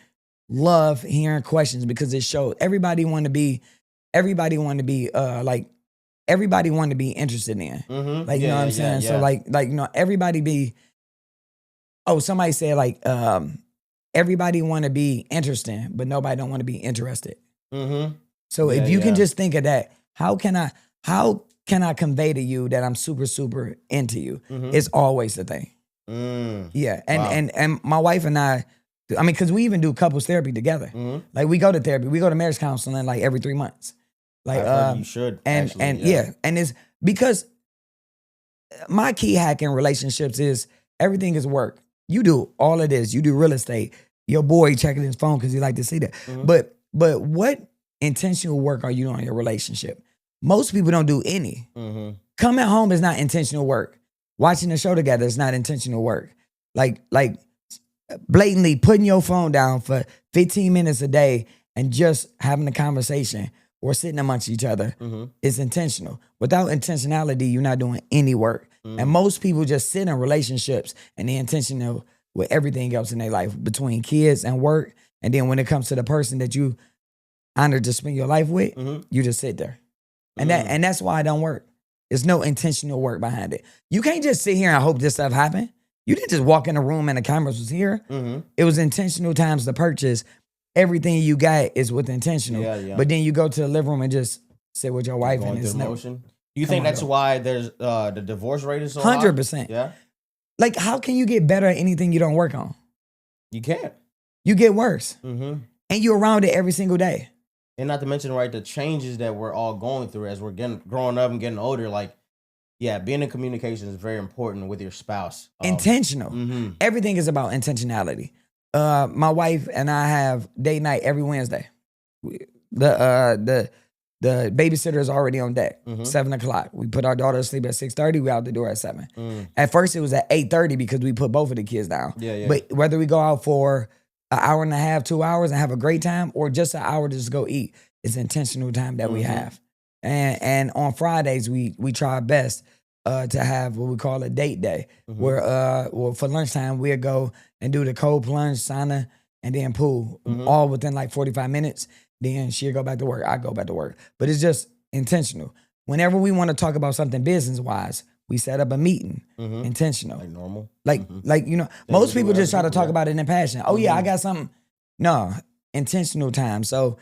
love hearing questions because it showed everybody want to be interested in. Like, you know what I'm saying? So like, you know, everybody be, somebody said like, everybody want to be interesting, but nobody don't want to be interested. So if you can just think of that, how can I convey to you that I'm super, super into you? It's always the thing. Yeah. And my wife and I mean, cause we even do couples therapy together. Like we go to therapy, we go to marriage counseling like every 3 months. Like, you should. And it's because my key hack in relationships is everything is work. You do all of this. You do real estate. Your boy checking his phone because he like to see that. But what intentional work are you doing in your relationship? Most people don't do any. Coming home is not intentional work. Watching the show together is not intentional work. Like blatantly putting your phone down for 15 minutes a day and just having a conversation or sitting amongst each other is intentional. Without intentionality, you're not doing any work. And most people just sit in relationships and they're intentional with everything else in their life between kids and work. And then when it comes to the person that you honored to spend your life with, you just sit there. And that's why it don't work. There's no intentional work behind it. You can't just sit here and hope this stuff happen. You didn't just walk in a room and the cameras was here. It was intentional times to purchase. Everything you got is with intentional. But then you go to the living room and just sit with your wife and it's no. Do you think that's why there's the divorce rate is so 100%. high? Yeah. Like, how can you get better at anything you don't work on? You can't. You get worse. And you're around it every single day. And not to mention, right, the changes that we're all going through as we're growing up and getting older. Like, being in communication is very important with your spouse. Intentional. Everything is about intentionality. My wife and I have date night every Wednesday. The babysitter is already on deck, 7:00. We put our daughter to sleep at 6:30. We out the door at 7. At first, it was at 8:30 because we put both of the kids down. But whether we go out for an hour and a half, 2 hours, and have a great time, or just an hour to just go eat, it's intentional time that we have. And on Fridays, we try our best to have what we call a date day, where for lunchtime we'll go and do the cold plunge, sauna, and then pool, all within like 45 minutes. Then she'll go back to work. I go back to work. But it's just intentional. Whenever we want to talk about something business-wise, we set up a meeting, intentional. Like normal? Like you know, most people just try to talk about it in passion. Oh, yeah, I got something. No, intentional time. So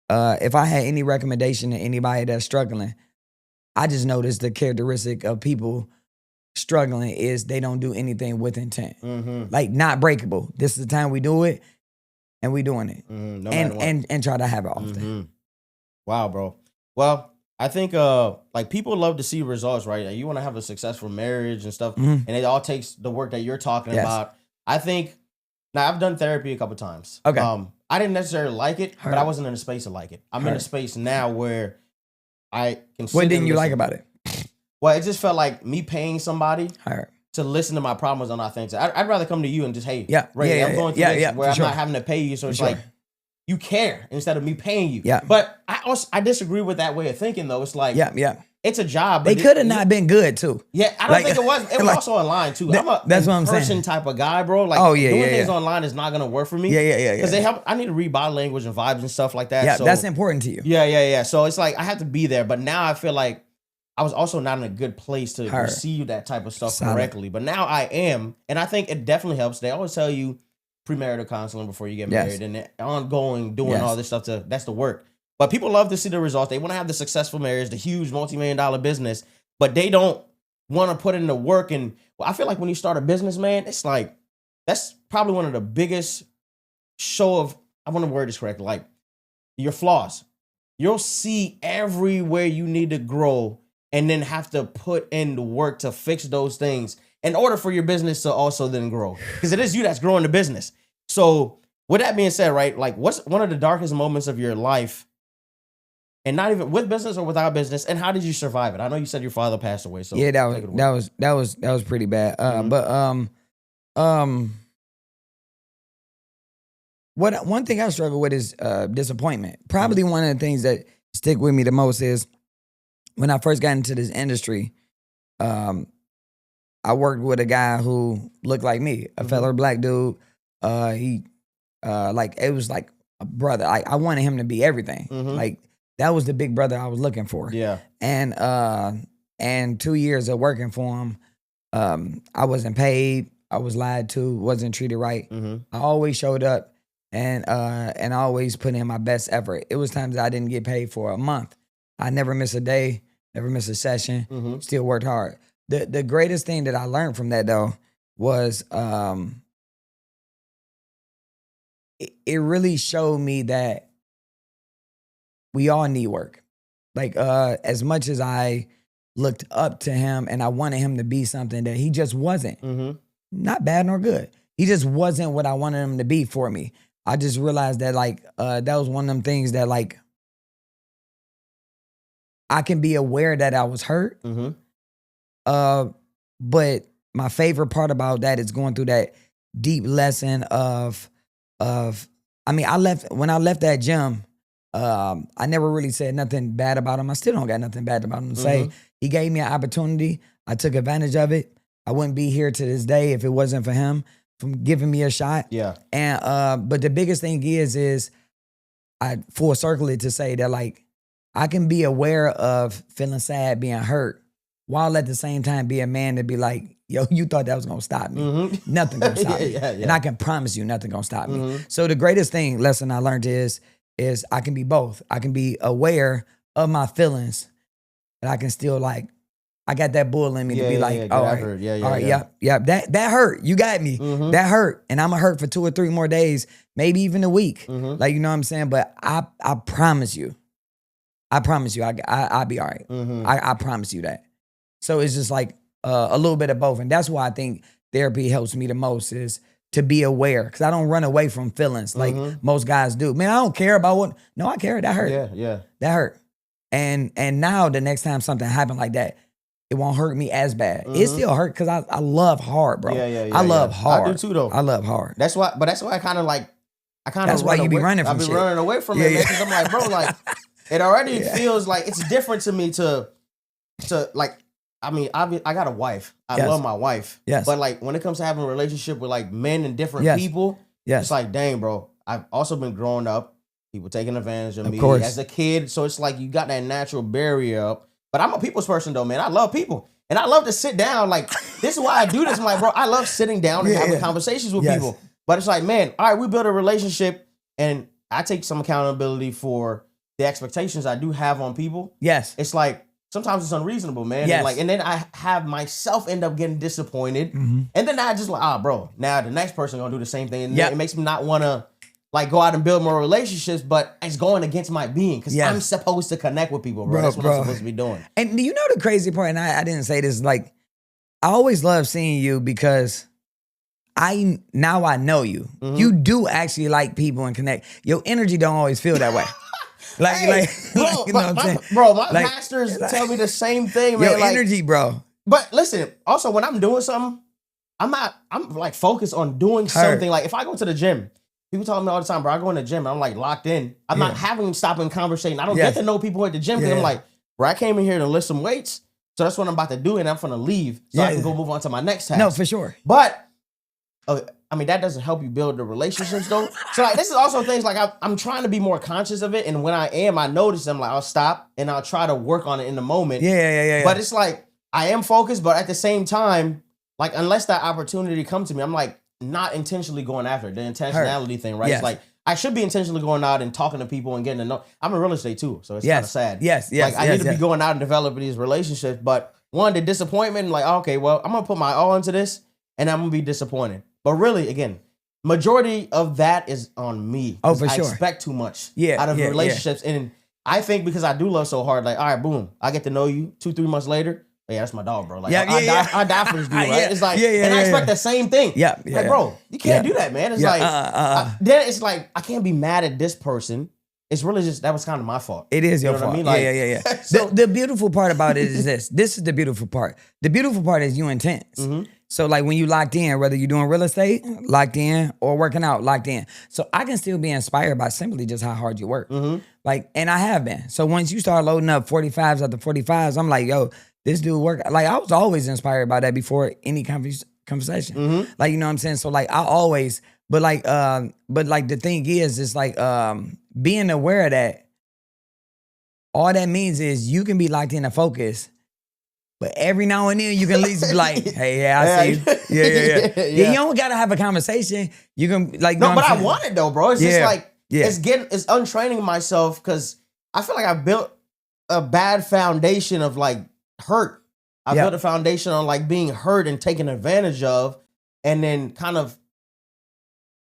if I had any recommendation to anybody that's struggling, I just noticed the characteristic of people struggling is they don't do anything with intent. Like, not breakable. This is the time we do it, and we doing it. No and try to have it often. Wow, bro. Well, I think like people love to see results, right? Like, you want to have a successful marriage and stuff, and it all takes the work that you're talking about. I think, now I've done therapy a couple times. Okay. I didn't necessarily like it, but I wasn't in a space to like it. I'm in a space now where I can. What didn't you like about it? Well, it just felt like me paying somebody to listen to my problems on authentic. I'd rather come to you and just, hey, Ray, I'm going through this where I'm not having to pay you. So it's like, you care instead of me paying you. But I disagree with that way of thinking, though. It's like, it's a job. They could have not been good, too. Yeah, I don't think it was. It was also online, too. I'm a in-person type of guy, bro. Like, doing things online is not going to work for me. Because they help. I need to read body language and vibes and stuff like that. Yeah, so, that's important to you. Yeah. So it's like, I have to be there. But now I feel like I was also not in a good place to receive that type of stuff correctly. But now I am. And I think it definitely helps. They always tell you premarital counseling before you get married, and the ongoing doing all this stuff. That's the work. But people love to see the results. They want to have the successful marriage, the huge multi-million-dollar business, but they don't want to put in the work. And I feel like when you start a business, man, it's like, that's probably one of the biggest show of, I want to word this correctly, like your flaws. You'll see everywhere you need to grow and then have to put in the work to fix those things in order for your business to also then grow. Because it is you that's growing the business. So with that being said, right, like, what's one of the darkest moments of your life, and not even with business or without business, and how did you survive it? I know you said your father passed away, so yeah, that was pretty bad. But one thing I struggle with is disappointment. Probably one of the things that stick with me the most is when I first got into this industry. I worked with a guy who looked like me, a fellow black dude. He like, it was like a brother. I wanted him to be everything. Like that was the big brother I was looking for. Yeah. And 2 years of working for him, I wasn't paid. I was lied to. Wasn't treated right. I always showed up, and I always put in my best effort. It was times I didn't get paid for a month. I never missed a day. Never missed a session. Still worked hard. The greatest thing that I learned from that though was it really showed me that we all need work. Like as much as I looked up to him and I wanted him to be something that he just wasn't. Not bad nor good. He just wasn't what I wanted him to be for me. I just realized that like that was one of them things that like I can be aware that I was hurt. But my favorite part about that is going through that deep lesson of I mean, when I left that gym, I never really said nothing bad about him. I still don't got nothing bad about him to say. He gave me an opportunity. I took advantage of it. I wouldn't be here to this day if it wasn't for him from giving me a shot. Yeah. And but the biggest thing is I full circle it to say that like I can be aware of feeling sad, being hurt, while at the same time be a man to be like, yo, you thought that was gonna stop me. Nothing gonna stop me. And I can promise you nothing gonna stop me. So the greatest lesson I learned is I can be both. I can be aware of my feelings, but I can still like, I got that bull in me to be like, all right, that hurt. You got me. That hurt. And I'm gonna hurt for 2 or 3 more days, maybe even a week. Like, you know what I'm saying? But I promise you, I'll be all right. I promise you that. So it's just like a little bit of both. And that's why I think therapy helps me the most is to be aware. Because I don't run away from feelings like most guys do. Man, I don't care about what. No, I care. That hurt. Yeah. That hurt. And now the next time something happened like that, it won't hurt me as bad. It still hurt because I love hard, bro. I love hard. I do too, though. I love hard. That's why I kind of like, that's why you be running from shit. I be running away from it, man, because I'm like, bro, like, it already feels like it's different to me to like, I mean, I got a wife. I love my wife. But like when it comes to having a relationship with like men and different people, it's like, dang, bro, I've also been growing up, people taking advantage of me as a kid. So it's like you got that natural barrier up. But I'm a people's person though, man. I love people. And I love to sit down. Like, this is why I do this. I'm like, bro, I love sitting down and having conversations with people. But it's like, man, all right, we build a relationship and I take some accountability for the expectations I do have on people. It's like, sometimes it's unreasonable, man. And then I have myself end up getting disappointed. And then I just like, bro, now the next person gonna do the same thing. And it makes me not wanna like go out and build more relationships, but it's going against my being because I'm supposed to connect with people, bro. That's what I'm supposed to be doing. And you know the crazy part, and I didn't say this, like, I always love seeing you because now I know you. You do actually like people and connect. Your energy don't always feel that way. Bro, you know what I'm saying? Bro, my masters tell me the same thing, man. Your energy, bro. But listen, also when I'm doing something, I'm like focused on doing something. Like if I go to the gym, people tell me all the time, bro, I go in the gym and I'm like locked in. I'm not having them stop and conversate. I don't get to know people at the gym because I'm like, bro, I came in here to lift some weights. So that's what I'm about to do. And I'm going to leave so I can go move on to my next task. No, for sure. But I mean, that doesn't help you build the relationships though. So like, this is also things like I'm trying to be more conscious of it. And when I am, I notice them, like I'll stop and I'll try to work on it in the moment. But it's like, I am focused, but at the same time, like unless that opportunity comes to me, I'm like not intentionally going after it. The intentionality thing, right? It's like, I should be intentionally going out and talking to people and getting to know. I'm in real estate too, so it's kind of sad. Like I need to be going out and developing these relationships, but one, the disappointment, like, okay, well, I'm gonna put my all into this and I'm gonna be disappointed. But really, again, majority of that is on me. Oh, for sure. I expect too much out of relationships. And I think because I do love so hard, like, all right, boom, I get to know you 2-3 months later. Yeah, that's my dog, bro. Like, I die for this dude, right? It's like, and I expect the same thing. Like, bro, you can't do that, man. It's like, then it's like, I can't be mad at this person. It's really just, that was kind of my fault. It is your fault. I mean? Like, So, the beautiful part about it is this. This is the beautiful part. The beautiful part is you intense. So like when you locked in, whether you're doing real estate, locked in, or working out, locked in. So I can still be inspired by simply just how hard you work. Like, and I have been. So once you start loading up 45s after 45s, I'm like, yo, this dude work. Like I was always inspired by that before any conversation. Like, you know what I'm saying? So like I always But like the thing is, it's like being aware of that. All that means is you can be locked in a focus, but every now and then you can at least be like, "Hey, yeah, I see you. Yeah. You don't gotta have a conversation. You can like no, but I want it though, bro. It's just like it's untraining myself because I feel like I built a bad foundation of like hurt. I built a foundation on like being hurt and taken advantage of, and then kind of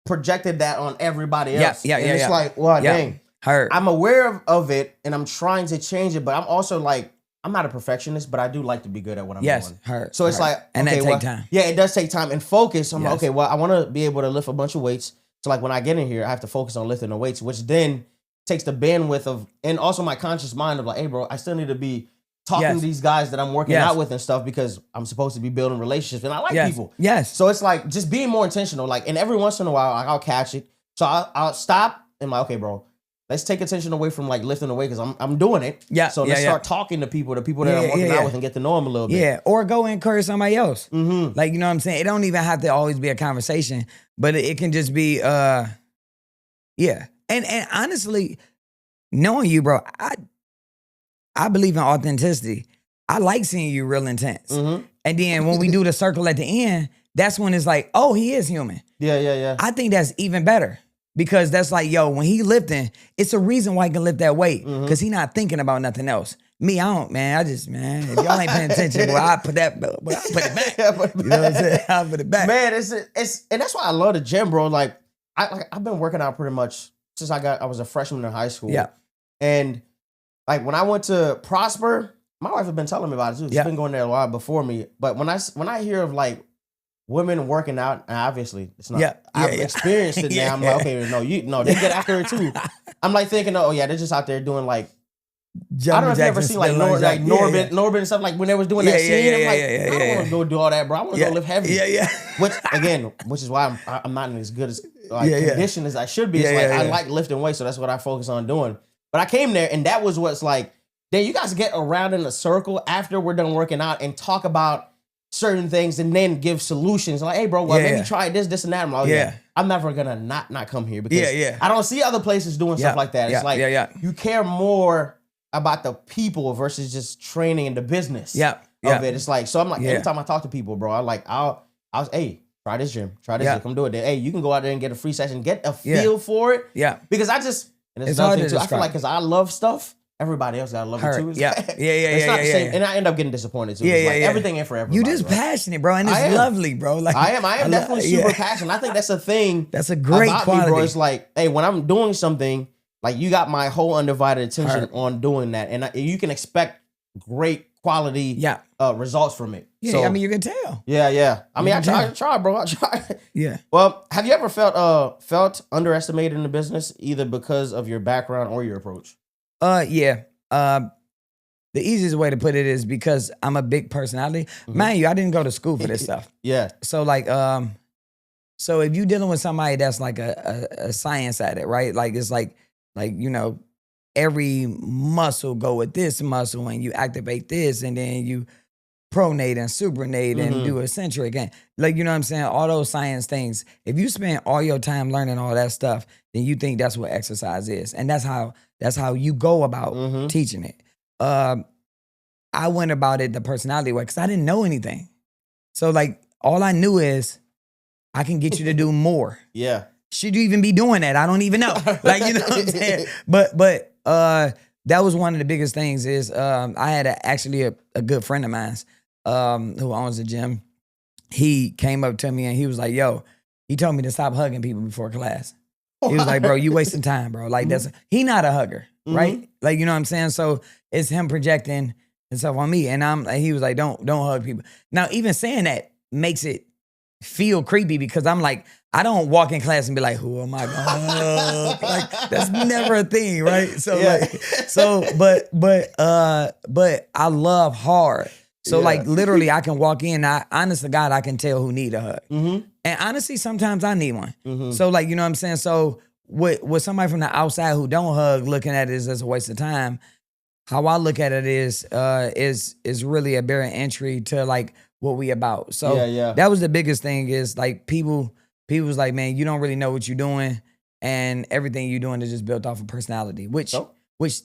projected that on everybody else. It's like, well, dang. Hurt. I'm aware of it and I'm trying to change it, but I'm also like, I'm not a perfectionist, but I do like to be good at what I'm doing. Hurt. So it's like, and okay, that take time. Yeah, it does take time and focus. I'm like, okay, well, I want to be able to lift a bunch of weights. So like when I get in here, I have to focus on lifting the weights, which then takes the bandwidth of, and also my conscious mind of like, hey, bro, I still need to be talking to these guys that I'm working out with and stuff because I'm supposed to be building relationships and I like people. So it's like just being more intentional. Like, and every once in a while, like, I'll catch it. So I'll stop and like, okay, bro, let's take attention away from like lifting the weight because I'm doing it. So let's start talking to people that I'm working out with and get to know them a little bit. Yeah, or go encourage somebody else. Like, you know what I'm saying? It don't even have to always be a conversation, but it can just be, And honestly, knowing you, bro, I believe in authenticity. I like seeing you real intense. And then when we do the circle at the end, that's when it's like, oh, he is human. Yeah. I think that's even better. Because that's like, yo, when he lifting, it's a reason why he can lift that weight. Because he not thinking about nothing else. Me, I don't, man. If y'all ain't paying attention, boy, I put it back. You know what I'm saying? I put it back. Man, it's and that's why I love the gym, bro. Like, I've been working out pretty much since I was a freshman in high school. Yeah. And like when I went to Prosper, my wife has been telling me about it too. She's been going there a lot before me. But when I hear of like women working out, and obviously it's not. I've experienced it now. I'm like, okay, no, they get after it too. I'm like thinking, oh yeah, they're just out there doing like. I don't know if you ever seen like Norbit and stuff like when they was doing that scene. I'm like, I don't want to go do all that, bro. I want to go lift heavy. Which is why I'm not in as good as condition as I should be. It's like I like lifting weights, so that's what I focus on doing. But I came there and that was what's like. Then you guys get around in a circle after we're done working out and talk about certain things and then give solutions. Like, hey, bro, well, maybe try this, and that. I'm like, I'm never gonna not come here because I don't see other places doing stuff like that. It's like you care more about the people versus just training in the business of it. It's like, so I'm like, every time I talk to people, bro, I was, hey, try this gym, come do it. Hey, you can go out there and get a free session, get a feel for it. Yeah. Because it's hard to describe. I feel like because I love stuff, everybody else gotta love it too. It's not the same. And I end up getting disappointed too. Everything ain't for everybody. You just passionate, bro, and it's lovely, bro. Like I am definitely super passionate. I think that's a thing. That's a great quality. Me, bro. It's like, hey, when I'm doing something, like you got my whole undivided attention on doing that, and you can expect great quality results from it. Yeah, so, I mean, you can tell. Yeah. I mean, I try, bro. I try. Yeah. Well, have you ever felt underestimated in the business, either because of your background or your approach? Yeah. The easiest way to put it is because I'm a big personality. Mind you, I didn't go to school for this stuff. So like, so if you're dealing with somebody that's like a science at it, right? Like it's like, you know, every muscle go with this muscle and you activate this and then you pronate and supinate and do eccentric and like, you know what I'm saying? All those science things. If you spend all your time learning all that stuff, then you think that's what exercise is. And that's how you go about teaching it. I went about it the personality way because I didn't know anything. So like all I knew is I can get you to do more. Should you even be doing that? I don't even know. Like, you know what I'm saying? But that was one of the biggest things is I had actually a good friend of mine who owns a gym. He came up to me and he was like, yo, he told me to stop hugging people before class. He was like, bro, you wasting time, bro. Like he not a hugger, right? Like, you know what I'm saying? So it's him projecting himself on me. And he was like, don't hug people. Now, even saying that makes it feel creepy because I'm like, I don't walk in class and be like, who am I gonna hug? Like, that's never a thing, right? So but I love hard. So like literally I can walk in, honest to God, I can tell who need a hug. And honestly, sometimes I need one. So like, you know what I'm saying? So with somebody from the outside who don't hug, looking at it as a waste of time, how I look at it is really a barrier entry to like what we about. So that was the biggest thing is like people People was like, man, you don't really know what you're doing, and everything you're doing is just built off of personality, which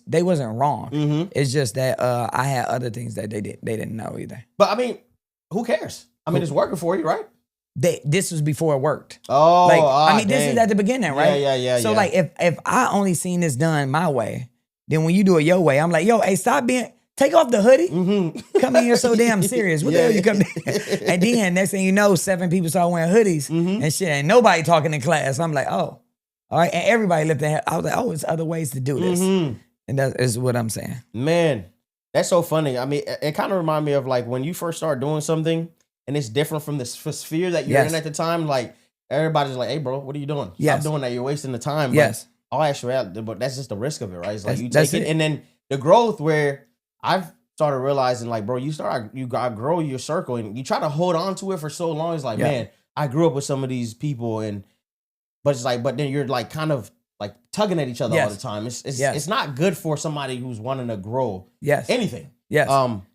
they wasn't wrong. Mm-hmm. It's just that I had other things that they didn't know either. But I mean, who cares? I mean, it's working for you, right? This was before it worked. Oh, like this is at the beginning, right? Yeah. So like, if I only seen this done my way, then when you do it your way, I'm like, yo, hey, take off the hoodie. Mm-hmm. Come in here so damn serious. What the hell you come in? And then next thing you know, 7 people start wearing hoodies and shit. Ain't nobody talking in class. I'm like, oh, all right. And everybody lifted their head. I was like, oh, it's other ways to do this. And that is what I'm saying. Man, that's so funny. I mean, it kind of reminds me of like when you first start doing something and it's different from the sphere that you're in at the time. Like everybody's like, hey, bro, what are you doing? Stop doing that. You're wasting the time. Yes. But actually, but that's just the risk of it, right? It's like you take it. And then the growth where I've started realizing like, bro, you gotta grow your circle and you try to hold on to it for so long. It's like, man, I grew up with some of these people but it's like, but then you're like kind of like tugging at each other all the time. It's not good for somebody who's wanting to grow anything. Yes.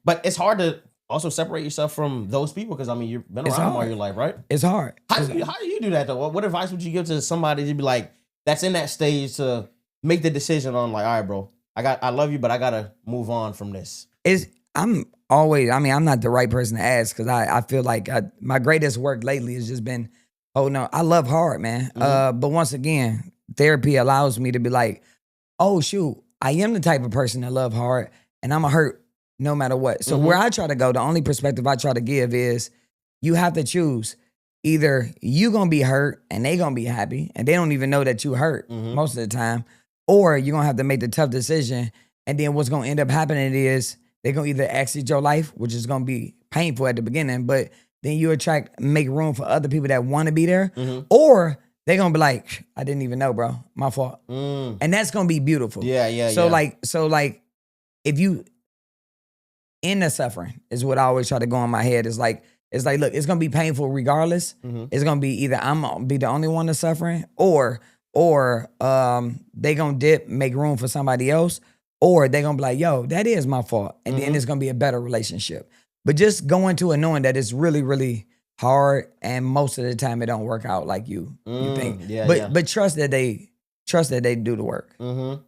But it's hard to also separate yourself from those people because I mean you've been around them all your life, right? It's hard. How do you do that though? What advice would you give to somebody to be like that's in that stage to make the decision on like, all right, bro, I love you, but I gotta move on from this? I'm not the right person to ask because I feel like my greatest work lately has just been, I love hard, man. But once again, therapy allows me to be like, oh shoot, I am the type of person that love hard and I'm gonna hurt no matter what. So where I try to go, the only perspective I try to give is you have to choose. Either you gonna be hurt and they gonna be happy and they don't even know that you hurt most of the time, or you're gonna have to make the tough decision and then what's gonna end up happening is they're gonna either exit your life, which is gonna be painful at the beginning, but then you make room for other people that wanna be there, or they're gonna be like, I didn't even know, bro, my fault. And that's gonna be beautiful. So like, if you in the suffering is what I always try to go in my head. It's like, look, it's gonna be painful regardless. It's gonna be either I'm gonna be the only one that's suffering, or they gonna dip, make room for somebody else, or they gonna be like, yo, that is my fault. And then it's gonna be a better relationship. But just go into it knowing that it's really, really hard, and most of the time it don't work out like you think. But trust that they do the work. And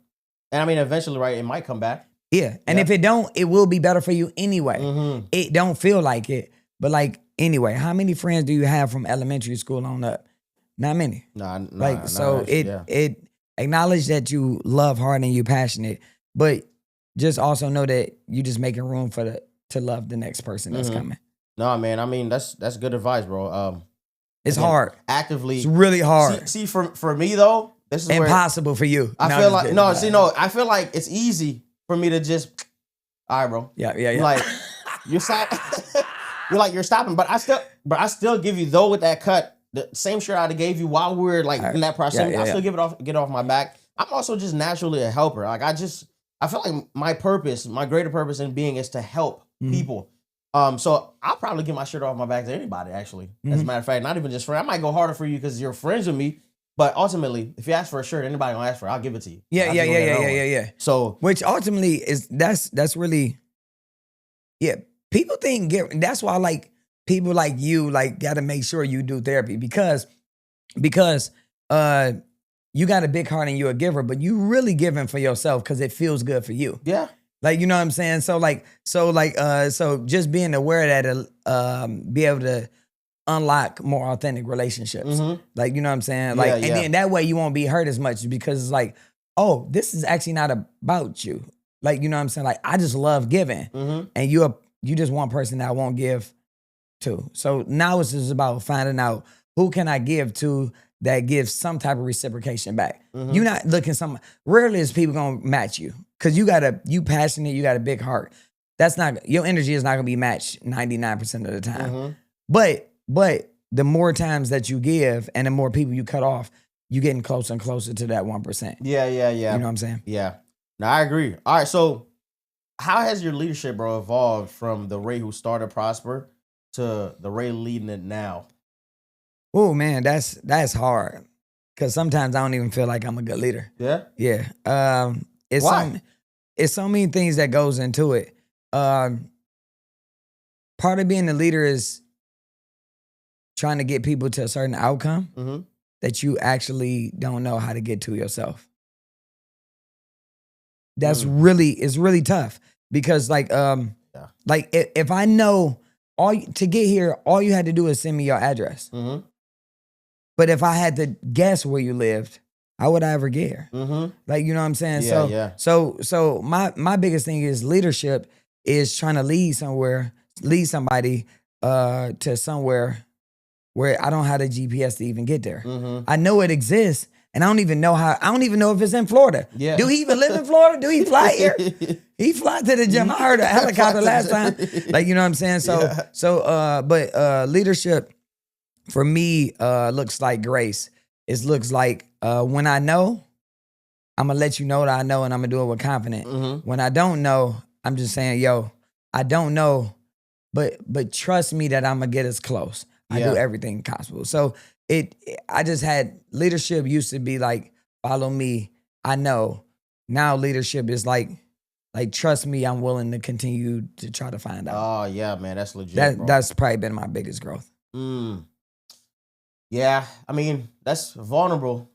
I mean, eventually, right, it might come back. Yeah. And if it don't, it will be better for you anyway. It don't feel like it. But like, anyway, how many friends do you have from elementary school on up? Not many. It acknowledge that you love hard and you passionate, but just also know that you just making room to love the next person that's coming. No, man. I mean, that's good advice, bro. It's hard. Actively. It's really hard. See, for me though, this is impossible for you. I feel like I feel like it's easy for me to just, all right, bro. Yeah. Like you're you're stopping, but I still give you though with that cut the same shirt I gave you while we were like in that process. I still get off my back. I'm also just naturally a helper. Like I feel like my greater purpose in being is to help people. So I'll probably get my shirt off my back to anybody, actually. As a matter of fact, not even just friends. I might go harder for you because you're friends with me. But ultimately, if you ask for a shirt, anybody gonna ask for it, I'll give it to you. Yeah. So which ultimately is that's really, people think that's why like people like you like gotta make sure you do therapy because you got a big heart and you're a giver, but you really giving for yourself because it feels good for you. Yeah. Like, you know what I'm saying? So just being aware that be able to unlock more authentic relationships. Like, you know what I'm saying? Like, and then that way you won't be hurt as much because it's like, oh, this is actually not about you. Like, you know what I'm saying? Like, I just love giving. And you just one person that I won't give to. So now it's just about finding out who can I give to that gives some type of reciprocation back. You're not looking rarely is people gonna match you. Cause you passionate, you got a big heart. Your energy is not gonna be matched 99% of the time. But the more times that you give and the more people you cut off, you getting closer and closer to that 1%. Yeah. You know what I'm saying? Yeah. No, I agree. All right. So how has your leadership, bro, evolved from the Ray who started Prosper to the Ray leading it now? Oh man, that's hard. Cause sometimes I don't even feel like I'm a good leader. Yeah? Yeah. Why? It's so many things that goes into it. Part of being a leader is trying to get people to a certain outcome Mm-hmm. that you actually don't know how to get to yourself. That's it's really tough because like if I know to get here, all you had to do is send me your address. Mm-hmm. But if I had to guess where you lived, how would I ever get here? Mm-hmm. Like, you know what I'm saying? Yeah, So my biggest thing is leadership is trying to lead somebody to somewhere where I don't have the GPS to even get there. Mm-hmm. I know it exists, and I don't even know if it's in Florida. Yeah. Do he even live in Florida? Do he fly here? He fly to the gym. I heard a helicopter last time. Like, you know what I'm saying? But leadership for me looks like grace. It looks like when I know, I'm gonna let you know that I know, and I'm gonna do it with confidence. Mm-hmm. When I don't know, I'm just saying, yo, I don't know, but trust me that I'm gonna get us close. I do everything possible. So I just had leadership used to be like, follow me. I know. Now leadership is like trust me. I'm willing to continue to try to find out. Oh yeah, man, that's legit. Bro. That's probably been my biggest growth. Yeah, I mean that's vulnerable.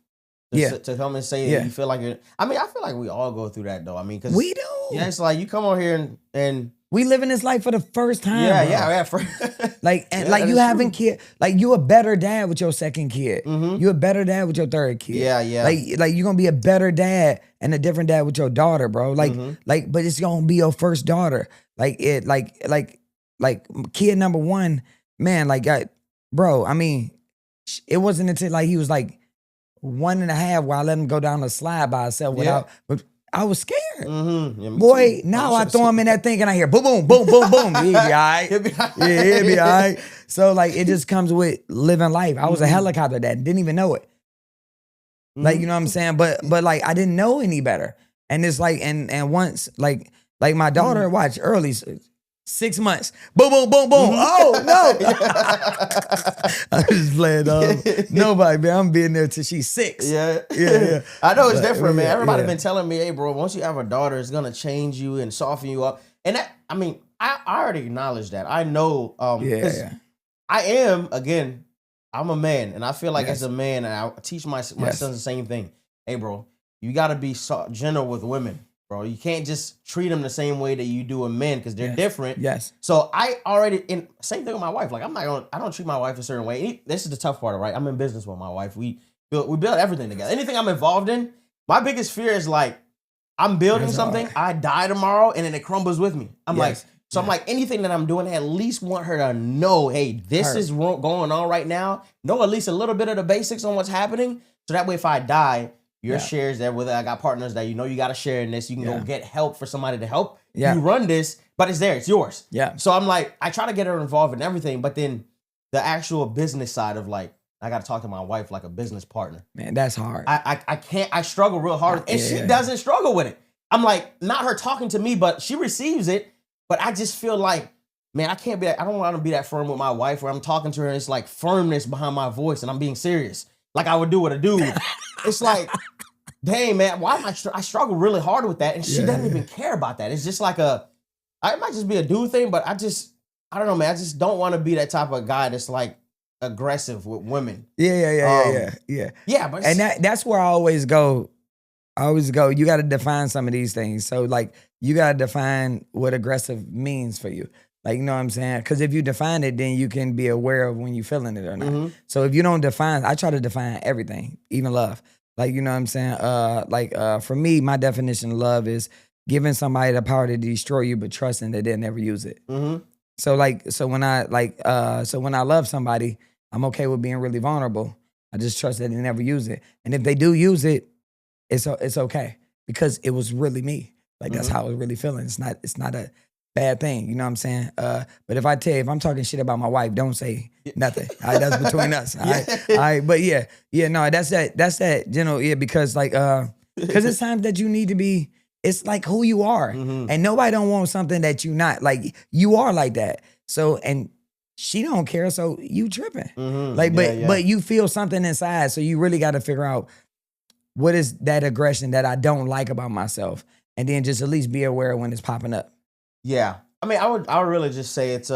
To come and say that you feel like you're. I mean, I feel like we all go through that though. I mean, because we do. Yeah, it's like you come on here and we living this life for the first time. Yeah. You having kid. Like you a better dad with your second kid. Mm-hmm. You a better dad with your third kid. Yeah. Like you gonna be a better dad and a different dad with your daughter, bro. But it's gonna be your first daughter. Like kid number one, man. Bro. I mean, it wasn't until like he was like 1.5 where I let him go down the slide by himself without. But I was scared. Mm-hmm. Yeah, boy, now I throw him in that thing and I hear boom, boom, boom, boom, boom. He'll be all right. He'll be all right. So like it just comes with living life. I was a helicopter dad, didn't even know it. Like, you know what I'm saying? But like I didn't know any better. And it's like, and once like my daughter watched early, 6 months. Boom, boom, boom, boom. Oh, no. I just playing nobody, man. I'm being there till she's 6. Yeah. I know it's different, man. Everybody been telling me, hey, bro, once you have a daughter, it's going to change you and soften you up. And that, I mean, I already acknowledge that. I know. I am, again, I'm a man. And I feel like as a man, and I teach my sons the same thing. Hey, bro, you got to be gentle with women. Bro, you can't just treat them the same way that you do with men because they're different. Yes. So I already, same thing with my wife. Like I don't treat my wife a certain way. This is the tough part, right? I'm in business with my wife. We build everything together. Anything I'm involved in, my biggest fear is like, I'm building something, I die tomorrow, and then it crumbles with me. I'm like, anything that I'm doing, I at least want her to know, hey, this is going on right now. Know at least a little bit of the basics on what's happening. So that way, if I die, your shares there, whether I got partners that you got to share in this, you can go get help for somebody to help you run this, but it's there, it's yours. Yeah. So I'm like, I try to get her involved in everything, but then the actual business side of like, I got to talk to my wife like a business partner. Man, that's hard. I can't, I struggle real hard, and she doesn't struggle with it. I'm like, not her talking to me, but she receives it, but I just feel like, man, I don't want to be that firm with my wife where I'm talking to her and it's like firmness behind my voice and I'm being serious. Like I would do with a dude. It's like, dang, man, why am I struggle really hard with that, and she doesn't even care about that. It's just like it might just be a dude thing, but I don't know, man. I just don't want to be that type of guy that's like aggressive with women. Yeah. But that's where I always go. You got to define some of these things. So like, you got to define what aggressive means for you. Like, you know what I'm saying? Because if you define it, then you can be aware of when you're feeling it or not. Mm-hmm. So if you don't define, I try to define everything, even love. Like, you know what I'm saying? For me, my definition of love is giving somebody the power to destroy you, but trusting that they'll never use it. Mm-hmm. So when I love somebody, I'm okay with being really vulnerable. I just trust that they never use it. And if they do use it, it's okay because it was really me. Like that's how I was really feeling. It's not a bad thing, you know what I'm saying? But if I'm talking shit about my wife, don't say nothing. All right, that's between us. All right. But no, that's that, because because it's times that you need to be, it's like who you are. And nobody don't want something that you not, like you are like that. So, and she don't care, so you tripping. But you feel something inside, so you really got to figure out what is that aggression that I don't like about myself, and then just at least be aware when it's popping up. Yeah. I mean, I would really just say it's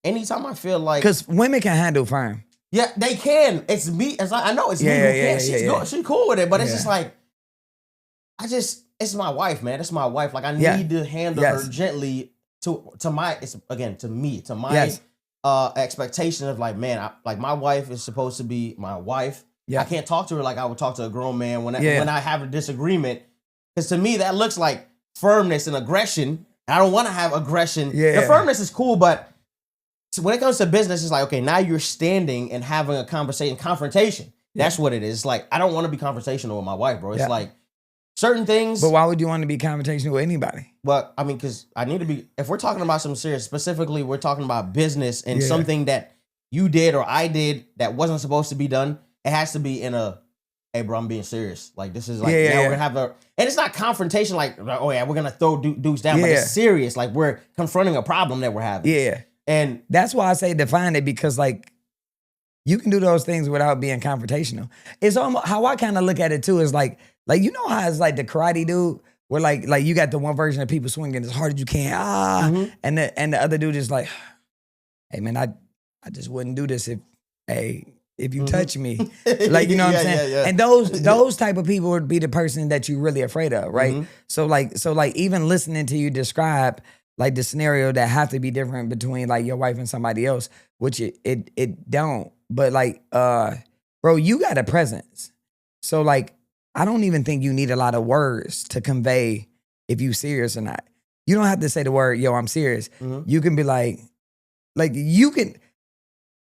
anytime I feel like, because women can handle firm. Yeah, they can. It's me. It's like, I know it's me who can't. She's cool with it, but it's just like, it's my wife, man. It's my wife. Like I need to handle her gently to my expectation of like, man, like my wife is supposed to be my wife. Yeah. I can't talk to her like I would talk to a grown man when I have a disagreement. Because to me, that looks like firmness and aggression. I don't want to have aggression. Yeah. The firmness is cool, but when it comes to business, it's like, okay, now you're standing and having a confrontation. That's what it is. It's like, I don't want to be confrontational with my wife, bro. It's like certain things. But why would you want to be confrontational with anybody? Well, I mean, because I need to be, if we're talking about something serious, specifically, we're talking about business and something that you did or I did that wasn't supposed to be done. It has to be in a, hey, bro, I'm being serious. Like, this is like, we're going to have and it's not confrontation like, oh, yeah, we're going to throw dudes down, but it's serious. Like, we're confronting a problem that we're having. Yeah. And that's why I say define it, because like you can do those things without being confrontational. It's almost how I kind of look at it too is like you know how it's like the karate dude where like you got the one version of people swinging as hard as you can, and the other dude is like, hey man, I just wouldn't do this if you touch me, like, you know what I'm saying? Yeah. And those type of people would be the person that you're really afraid of, right? So like even listening to you describe like the scenario that have to be different between like your wife and somebody else, which it don't. But like, bro, you got a presence. So like, I don't even think you need a lot of words to convey if you serious or not. You don't have to say the word, yo, I'm serious. You can be like you can,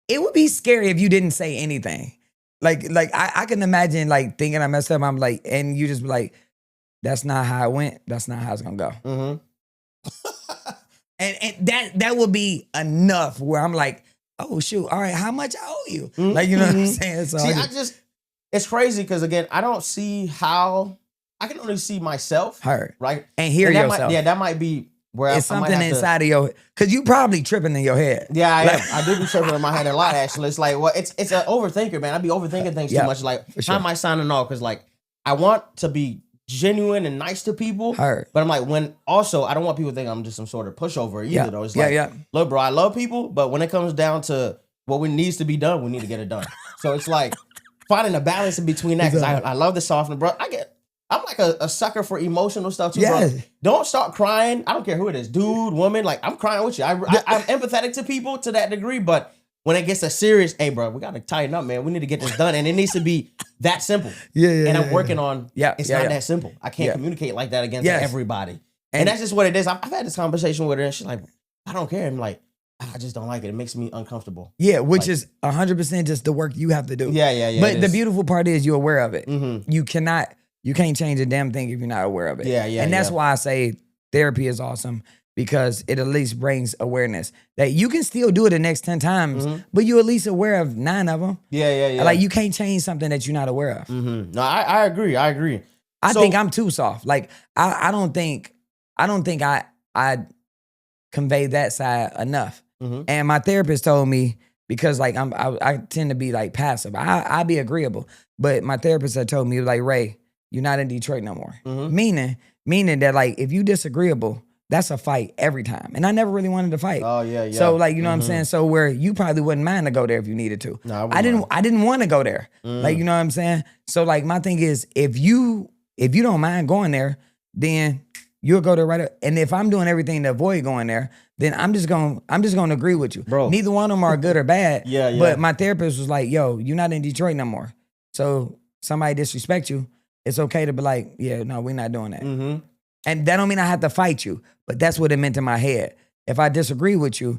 it would be scary if you didn't say anything. Like I can imagine like thinking I messed up. I'm like, and you just be like, that's not how it went. That's not how it's gonna go. And that would be enough where I'm like, oh shoot, all right, how much I owe you? Like, you know what I'm saying? So it's crazy because again, I don't see how, I can only see myself. Right? And hear and yourself. That might be where it's something inside of your, because you probably tripping in your head. Yeah, I am. I do be tripping in my head a lot actually. It's like, well, it's an overthinker, man. I be overthinking things too much. Like, how am I signing off? Because like, I want to be genuine and nice to people, but I'm like, when also I don't want people to think I'm just some sort of pushover either. Though it's like, look, bro, I love people, but when it comes down to what needs to be done, we need to get it done. So it's like finding a balance in between that, because I love the softness, bro. I'm like a sucker for emotional stuff too, bro. Don't start crying. I don't care who it is, dude, woman. Like, I'm crying with you. I'm empathetic to people to that degree, but when it gets a serious, hey, bro, we got to tighten up, man. We need to get this done. And it needs to be that simple. And I'm working on, it's not that simple. I can't communicate like that against everybody. And that's just what it is. I've had this conversation with her and she's like, I don't care. I'm like, I just don't like it. It makes me uncomfortable. Yeah, which is 100% just the work you have to do. Yeah. But the beautiful part is you're aware of it. You can't change a damn thing if you're not aware of it. And that's why I say therapy is awesome. Because it at least brings awareness that you can still do it the next 10 times, but you're at least aware of 9 of them. Yeah. Like, you can't change something that you're not aware of. No, I agree. I think I'm too soft. Like, I don't think I convey that side enough. And my therapist told me, because like I tend to be like passive. I be agreeable, but my therapist had told me, like, Ray, you're not in Detroit no more. Meaning that like, if you disagreeable, that's a fight every time. And I never really wanted to fight. Oh, yeah. So like, you know what I'm saying? So where you probably wouldn't mind to go there if you needed to. No, I didn't want to go there. Like, you know what I'm saying? So like, my thing is, if you don't mind going there, then you'll go there right up. And if I'm doing everything to avoid going there, then I'm just gonna agree with you. Bro. Neither one of them are good or bad. But my therapist was like, yo, you're not in Detroit no more. So somebody disrespect you, it's okay to be like, yeah, no, we're not doing that. And that don't mean I have to fight you, but that's what it meant in my head. If I disagree with you,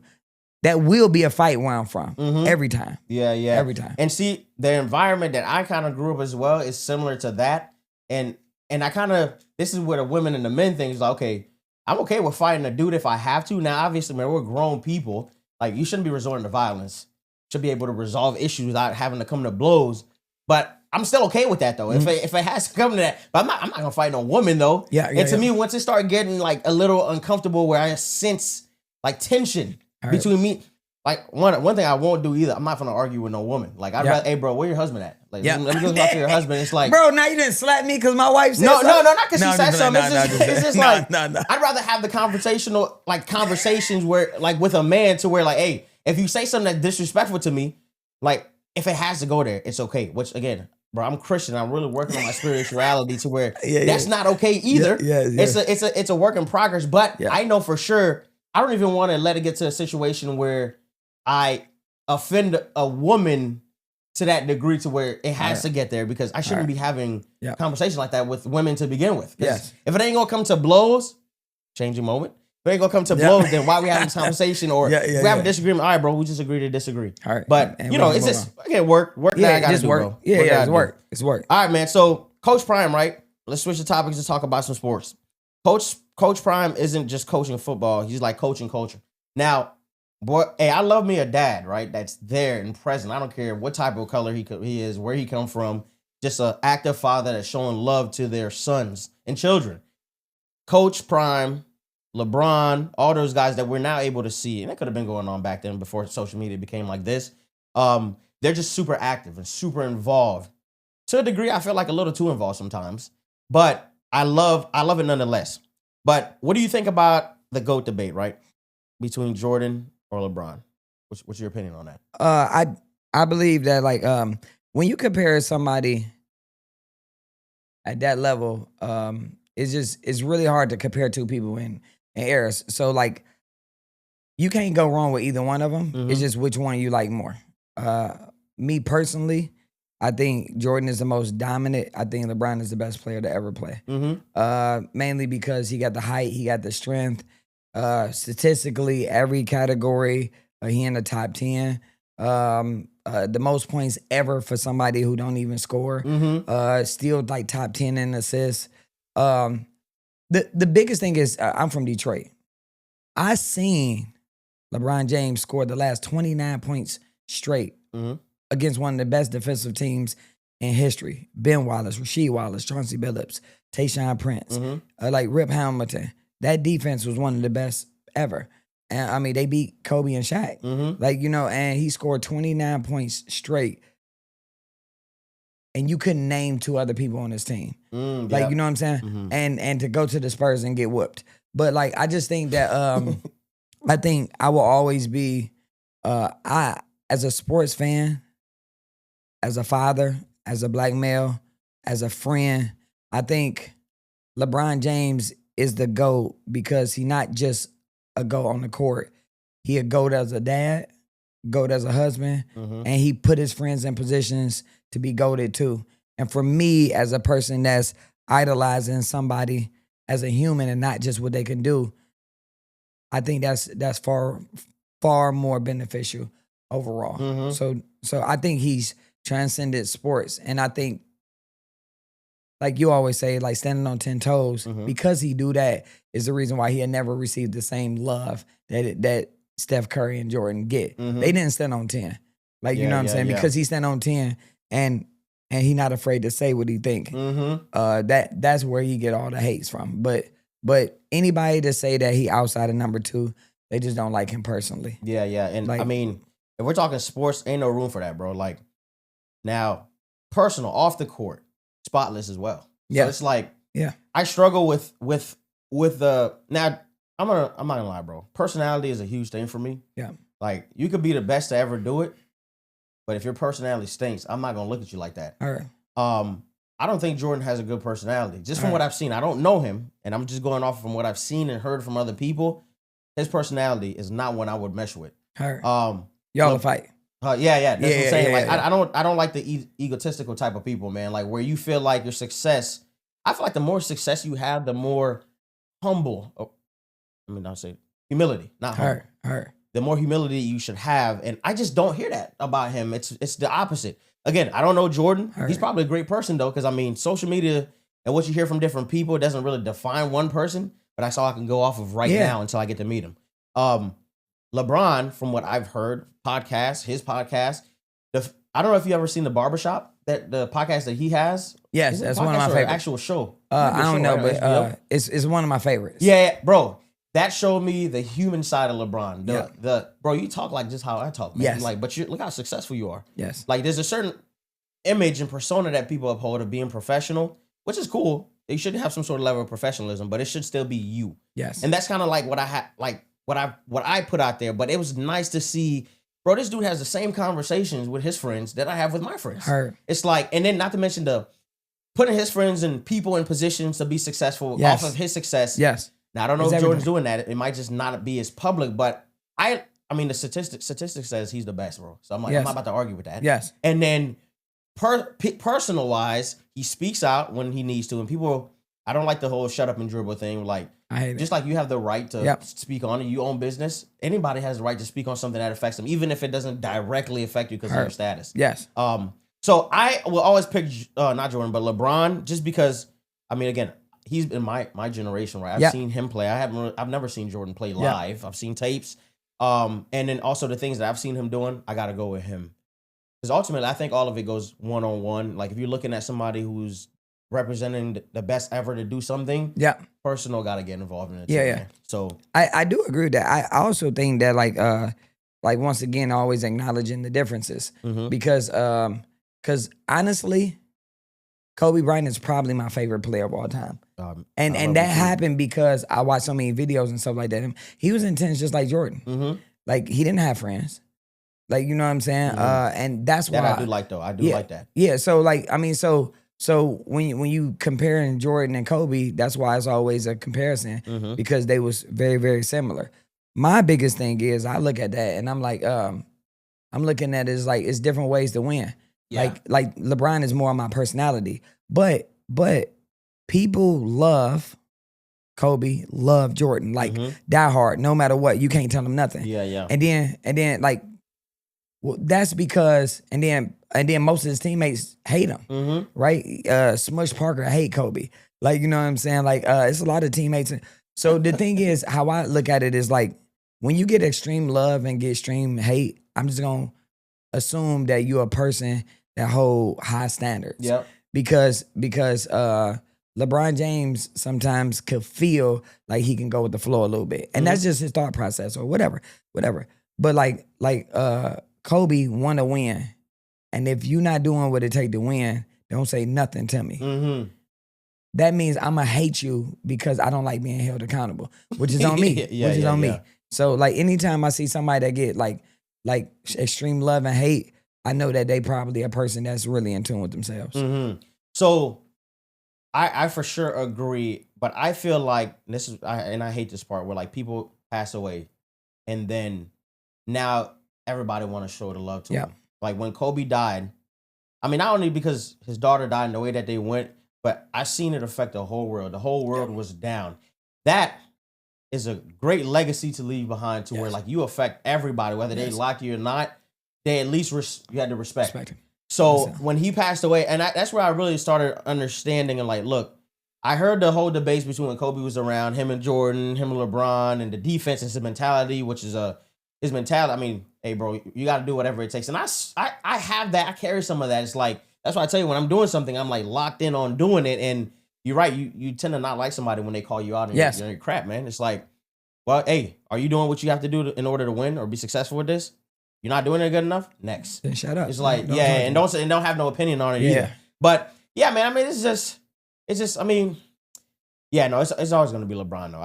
that will be a fight where I'm from every time. Yeah. Every time. And see, the environment that I kind of grew up as well is similar to that. And I kind of, this is where the women and the men thing is like, okay, I'm okay with fighting a dude if I have to. Now, obviously, man, we're grown people. Like, you shouldn't be resorting to violence. You should be able to resolve issues without having to come to blows. But I'm still okay with that though. If it has to come to that, but I'm not gonna fight no woman though. And to me, once it started getting like a little uncomfortable, where I sense like tension between me, like one thing I won't do either. I'm not gonna argue with no woman. Like, I'd rather, hey bro, where your husband at? Like, let me go talk to your husband. It's like, bro, now you didn't slap me because my wife said something. No, not because she said something. It's just like, I'd rather have the conversations where like with a man to where like, hey, if you say something that's disrespectful to me, like if it has to go there, it's okay. Which again, bro, I'm Christian. I'm really working on my spirituality to where that's not okay either. It's a work in progress. But I know for sure I don't even want to let it get to a situation where I offend a woman to that degree to where it has to get there, because I shouldn't be having conversation like that with women to begin with. If it ain't gonna come to blows, changing moment. If it ain't gonna come to blows, then why we having this conversation? Or if we have a disagreement, all right, bro, we just agree to disagree. All right. But and it's just again work that I gotta do, bro. It's work. It's work. All right, man. So Coach Prime, right? Let's switch the topics and talk about some sports. Coach Prime isn't just coaching football, he's like coaching culture. Now, boy, hey, I love me a dad, right? That's there and present. I don't care what type of color he is, where he come from. Just an active father that's showing love to their sons and children. Coach Prime, LeBron, all those guys that we're now able to see, and it could have been going on back then before social media became like this. They're just super active and super involved. To a degree, I feel like a little too involved sometimes, but I love it nonetheless. But what do you think about the GOAT debate, right? Between Jordan or LeBron? What's your opinion on that? I believe that when you compare somebody at that level, it's really hard to compare two people in eras. So you can't go wrong with either one of them. Mm-hmm. It's just which one you like more. Me personally, I think Jordan is the most dominant. I think LeBron is the best player to ever play. Mm-hmm. Mainly because he got the height, he got the strength. Statistically, every category, he in the top 10. The most points ever for somebody who don't even score. Mm-hmm. Still top 10 in assists. The biggest thing is I'm from Detroit. I seen LeBron James score the last 29 points straight against one of the best defensive teams in history. Ben Wallace, Rasheed Wallace, Chauncey Billups, Tayshaun Prince, Rip Hamilton. That defense was one of the best ever. And I mean, they beat Kobe and Shaq. And he scored 29 points straight. And you couldn't name two other people on his team. You know what I'm saying? Mm-hmm. And to go to the Spurs and get whooped. But I just think that I think I will always be I as a sports fan, as a father, as a black male, as a friend, I think LeBron James is the GOAT because he not just a GOAT on the court. He a GOAT as a dad, GOAT as a husband, and he put his friends in positions to be GOATed too. And for me, as a person that's idolizing somebody as a human and not just what they can do, I think that's far more beneficial overall. So I think he's transcended sports, and I think, like you always say, standing on 10 toes, because he do that is the reason why he had never received the same love that Steph Curry and Jordan get. They didn't stand on 10. You know what I'm saying? Because he stand on 10 and he not afraid to say what he think. That's where he get all the hates from. But anybody to say that he outside of number 2, they just don't like him personally. Yeah. And I mean, if we're talking sports, ain't no room for that, bro. Now, personal, off the court, spotless as well. So it's I struggle with the now. I'm not gonna lie, bro. Personality is a huge thing for me. Yeah. You could be the best to ever do it, but if your personality stinks, I'm not gonna look at you like that. All right. I don't think Jordan has a good personality. Just from what I've seen, I don't know him, and I'm just going off from what I've seen and heard from other people. His personality is not one I would mesh with. All right. Y'all will fight. That's what I'm saying. I don't like the egotistical type of people, man. Where you feel like your success. I feel like the more success you have, the more humble. I'll say humility, not humble. The more humility you should have, and I just don't hear that about him. It's the opposite. Again, I don't know Jordan. He's probably a great person though, because social media and what you hear from different people doesn't really define one person. But that's all I can go off of now until I get to meet him. LeBron, from what I've heard, his podcast. I don't know if you ever seen The Barbershop, the podcast that he has. Yes, that's one of my favorites. Actual show. I don't know, but it's one of my favorites. Yeah, bro. That showed me the human side of LeBron. Bro, you talk like just how I talk, man. Yes. But look how successful you are. Yes. There's a certain image and persona that people uphold of being professional, which is cool. You should have some sort of level of professionalism, but it should still be you. Yes. And that's kind of what I what I put out there, but it was nice to see, bro, this dude has the same conversations with his friends that I have with my friends. Heard. It's like, and then not to mention the putting his friends and people in positions to be successful Yes. off of his success. Yes. Now I don't know It's if Jordan's everything. doing that. It might just not be as public, but I mean the statistic says he's the best, bro. So I'm like, Yes. I'm not about to argue with that. Yes. And then personal wise, he speaks out when he needs to, and people. I don't like the whole shut up and dribble thing. Like, I hate just it. like you have the right to speak on it, you own business. Anybody has the right to speak on something that affects them, even if it doesn't directly affect you because of your status. Yes. So I will always pick not Jordan, but LeBron, just because. I mean, again, he's in my generation, right? I've seen him play. I've never seen Jordan play live. I've seen tapes. And then also the things that I've seen him doing, I got to go with him. Because ultimately, I think all of it goes one-on-one. Like, if you're looking at somebody who's representing the best ever to do something, personal got to get involved in it. Yeah, too, yeah. man. So I do agree with that. I also think that like once again, always acknowledging the differences because honestly, Kobe Bryant is probably my favorite player of all time. And that happened because I watched so many videos and stuff like that. He was intense just like Jordan. Like, he didn't have friends. Like, you know what I'm saying? And that's why that I do like, though. I do like that. Yeah. So like, I mean, so when you comparing Jordan and Kobe, that's why it's always a comparison because they was very, very similar. My biggest thing is I look at that and I'm like, I'm looking at it as like it's different ways to win. Yeah. Like LeBron is more of my personality, but people love Kobe, love Jordan, like die hard, no matter what. You can't tell them nothing. Yeah. And then like, well, that's because and then most of his teammates hate him, right? Smush Parker hate Kobe, like, you know what I'm saying? Like, it's a lot of teammates. So the thing is, how I look at it is like when you get extreme love and get extreme hate, I'm just gonna assume that you're a person that hold high standards. Yep. Because LeBron James sometimes could feel like he can go with the flow a little bit, and that's just his thought process or whatever. But like Kobe want to win, and if you're not doing what it take to win, don't say nothing to me. That means I'm gonna hate you because I don't like being held accountable, which is on me. Me. So like anytime I see somebody that get like extreme love and hate, I know that they probably a person that's really in tune with themselves. So I for sure agree, but I feel like I hate this part where like people pass away, and then now everybody want to show the love to him. Like when Kobe died, I mean, not only because his daughter died in the way that they went, but I seen it affect the whole world. The whole world was down. That is a great legacy to leave behind to where like you affect everybody, whether they like you or not, they at least you had to respect him. So when he passed away, and that's where I really started understanding and like, look, I heard the whole debates between when Kobe was around, him and Jordan, him and LeBron, and the defense and his mentality, which is his mentality. I mean, hey, bro, you got to do whatever it takes. And I have that. I carry some of that. It's like, that's why I tell you when I'm doing something, I'm like locked in on doing it. And you're right. You tend to not like somebody when they call you out on your crap, man. It's like, well, hey, are you doing what you have to do in order to win or be successful with this? You're not doing it good enough? Next. Then shut up. It's like, and don't have no opinion on it either. But yeah, man, I mean, it's just, I mean, yeah, no, it's always going to be LeBron, though.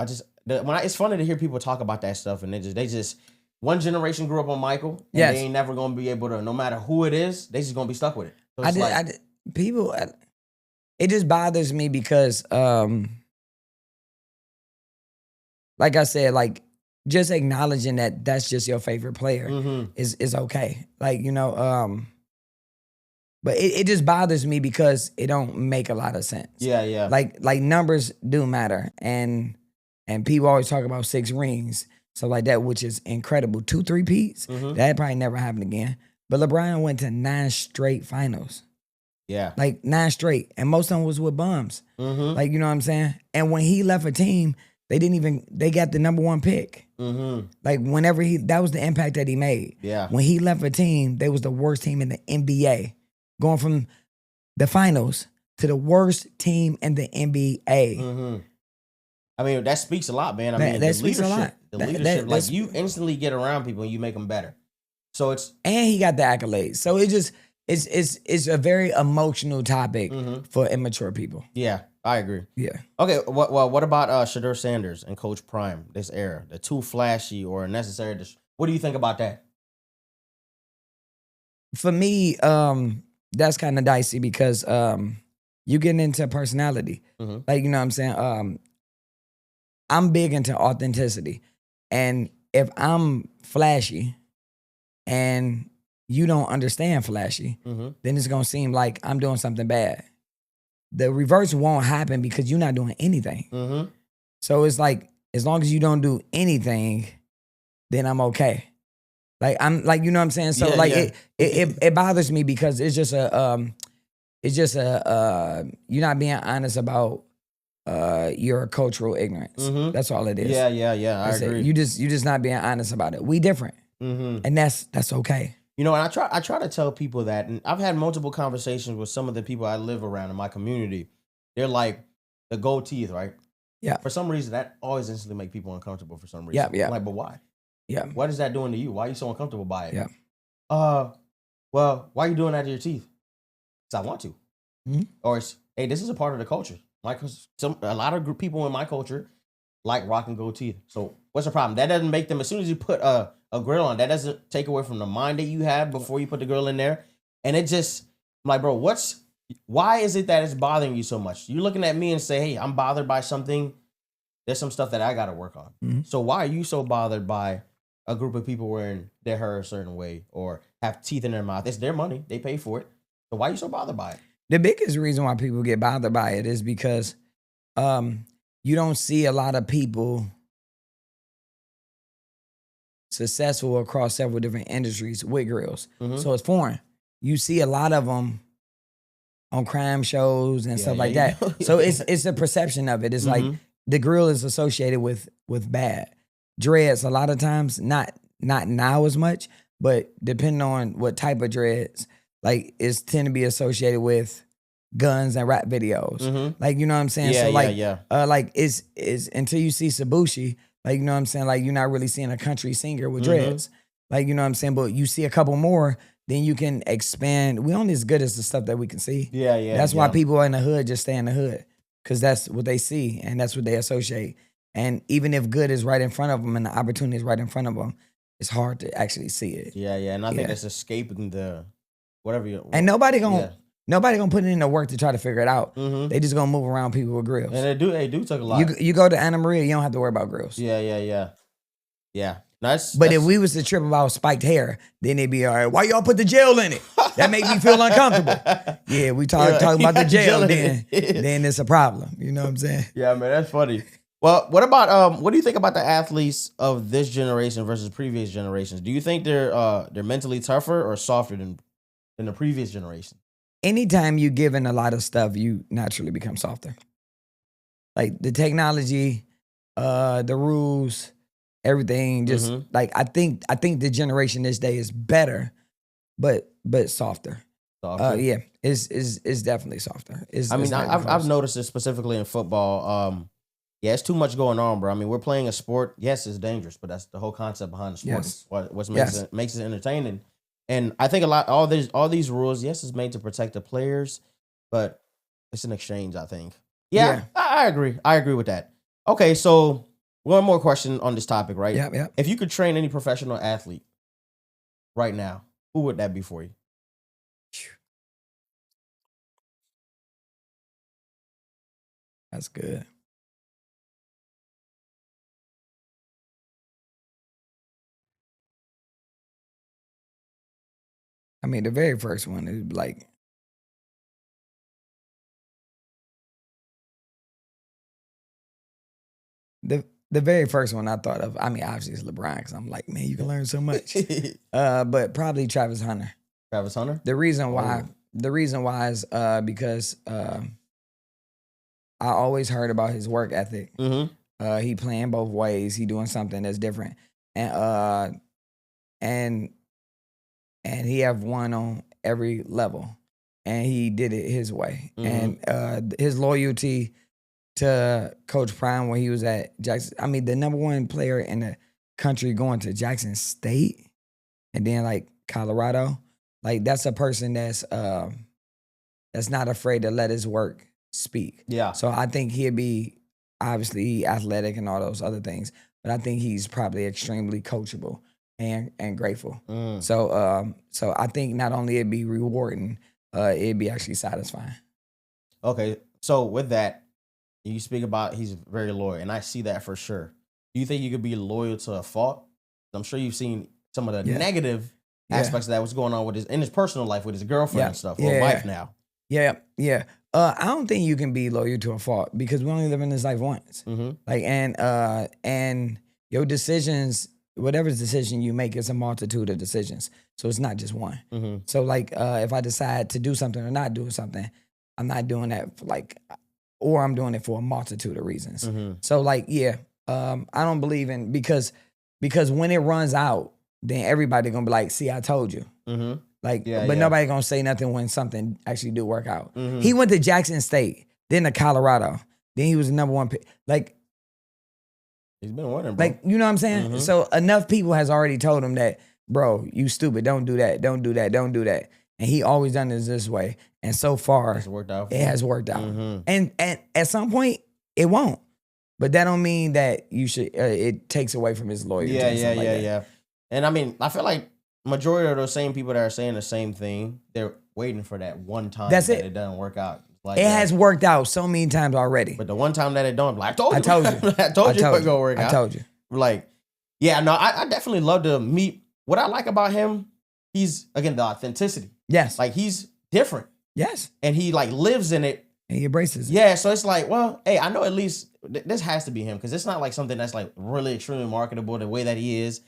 It's funny to hear people talk about that stuff, and they just one generation grew up on Michael, and they ain't never going to be able to, no matter who it is, they just going to be stuck with it. So people, it just bothers me because, like I said, like, just acknowledging that that's just your favorite player is okay. Like, you know, but it just bothers me because it don't make a lot of sense. Yeah. Like numbers do matter. And people always talk about 6 rings, so like that, which is incredible. 2 3-peats, that probably never happened again. But LeBron went to 9 straight finals. Yeah. Like 9 straight. And most of them was with bums. Like, you know what I'm saying? And when he left a team, they got the number 1 pick. Like whenever that was the impact that he made. Yeah. When he left a team, they was the worst team in the NBA. Going from the finals to the worst team in the NBA. I mean, that speaks a lot, man. I mean, that the speaks leadership, a lot. The leadership, like you instantly get around people and you make them better. So and he got the accolades. So it's a very emotional topic for immature people. Yeah. I agree. Yeah. Okay, what about Shadur Sanders and Coach Prime, this era? The too flashy or necessary. What do you think about that? For me, that's kind of dicey because you getting into personality. Mm-hmm. Like, you know what I'm saying? I'm big into authenticity. And if I'm flashy and you don't understand flashy, Mm-hmm. then it's gonna seem like I'm doing something bad. The reverse won't happen because you're not doing anything. Mm-hmm. So it's like, as long as you don't do anything, then I'm okay. Like, I'm like, you know what I'm saying? So Yeah, like yeah. it bothers me because it's just you're not being honest about your cultural ignorance. Mm-hmm. That's all it is. Yeah. I That's it. agree. You just not being honest about it. We different. Mm-hmm. And that's okay. You know, and I try to tell people that, and I've had multiple conversations with some of the people I live around in my community. They're like the gold teeth, right? Yeah. For some reason, that always instantly make people uncomfortable. For some reason, Yeah. I'm like, but why? Yeah. What is that doing to you? Why are you so uncomfortable by it? Yeah. Well, why are you doing that to your teeth? Because I want to. Mm-hmm. Or it's, hey, this is a part of the culture. Like a lot of people in my culture like rocking gold teeth. So what's the problem? That doesn't make them. As soon as you put a grill on, that doesn't take away from the mind that you had before you put the grill in there. And it just, I'm like, bro, why is it that it's bothering you so much? You're looking at me and say, hey, I'm bothered by something. There's some stuff that I got to work on. Mm-hmm. So why are you so bothered by a group of people wearing their hair a certain way or have teeth in their mouth? It's their money. They pay for it. So why are you so bothered by it? The biggest reason why people get bothered by it is because you don't see a lot of people successful across several different industries with grills. Mm-hmm. So it's foreign. You see a lot of them on crime shows and stuff like that. So it's a perception of it. It's like the grill is associated with bad. Dreads a lot of times, not now as much, but depending on what type of dreads, like it's tend to be associated with guns and rap videos. Like, you know what I'm saying? Yeah, so like, yeah. Like it's until you see Sabushi, like, you know what I'm saying? Like, you're not really seeing a country singer with dreads. Like, you know what I'm saying? But you see a couple more, then you can expand. We only as good as the stuff that we can see. Yeah. That's why people in the hood just stay in the hood, because that's what they see and that's what they associate. And even if good is right in front of them and the opportunity is right in front of them, it's hard to actually see it. Yeah. And I think that's escaping the whatever you. And nobody gonna put in the work to try to figure it out. They just gonna move around people with grills. And they do take a lot. You go to Anna Maria, you don't have to worry about grills. Yeah. But if we was to trip about spiked hair, then they'd be all right. Why y'all put the gel in it? That make me feel uncomfortable. Yeah, we talking about the gel then it's a problem. You know what I'm saying? Yeah, man, that's funny. Well, what about what do you think about the athletes of this generation versus previous generations? Do you think they're mentally tougher or softer than the previous generation? Anytime you given a lot of stuff, you naturally become softer. Like the technology, the rules, everything. Just like I think the generation this day is better, but softer. Yeah, it's definitely softer. I've noticed this specifically in football. Yeah, it's too much going on, bro. I mean, we're playing a sport. Yes, it's dangerous, but that's the whole concept behind the sport. Yes. What makes it entertaining. And I think all these rules, yes, is made to protect the players, but it's an exchange, I think. Yeah. I agree. I agree with that. Okay, so one more question on this topic, right? Yeah. If you could train any professional athlete right now, who would that be for you? That's good. I mean, the very first one is like the very first one I thought of. I mean, obviously it's LeBron, because I'm like, man, you can learn so much. But probably Travis Hunter. Travis Hunter? The reason why is because I always heard about his work ethic. He playing both ways. He doing something that's different, and he have won on every level, and he did it his way. And his loyalty to Coach Prime when he was at Jackson. I mean, the number one player in the country going to Jackson State, and then like Colorado. Like, that's a person that's not afraid to let his work speak. Yeah. So I think he'd be obviously athletic and all those other things, but I think he's probably extremely coachable and grateful. So I think not only it'd be rewarding, it'd be actually satisfying. Okay. So with that, you speak about he's very loyal, and I see that for sure. Do you think you could be loyal to a fault? I'm sure you've seen some of the negative aspects of that. What's going on with in his personal life with his girlfriend and stuff, or wife now? Yeah. I don't think you can be loyal to a fault because we only live in this life once. Like and your decisions, whatever decision you make, is a multitude of decisions. So it's not just one. So like if I decide to do something or not do something, I'm not doing that for or I'm doing it for a multitude of reasons. So like I don't believe in because when it runs out, then everybody gonna be like, see, I told you. But nobody gonna say nothing when something actually do work out. He went to Jackson State, then to Colorado, then he was the number one pick. Like he's been winning, bro. Like, you know what I'm saying? So enough people has already told him that, bro, you stupid, don't do that, don't do that, don't do that. And he always done this way. And so far, it's worked out. It has worked out. And at some point, it won't. But that don't mean that you should. It takes away from his loyalty. Yeah. And I mean, I feel like majority of those same people that are saying the same thing, they're waiting for that one time that it doesn't work out. Like it has worked out so many times already. But the one time that it don't, like, I told you. I told you it was gonna work out. I told you. Like, yeah, no, I definitely love to meet. What I like about him, he's again the authenticity. Yes. Like he's different. Yes. And he like lives in it. And he embraces it. Yeah, so it's like, well, hey, I know at least this has to be him because it's not like something that's like really extremely marketable the way that he is,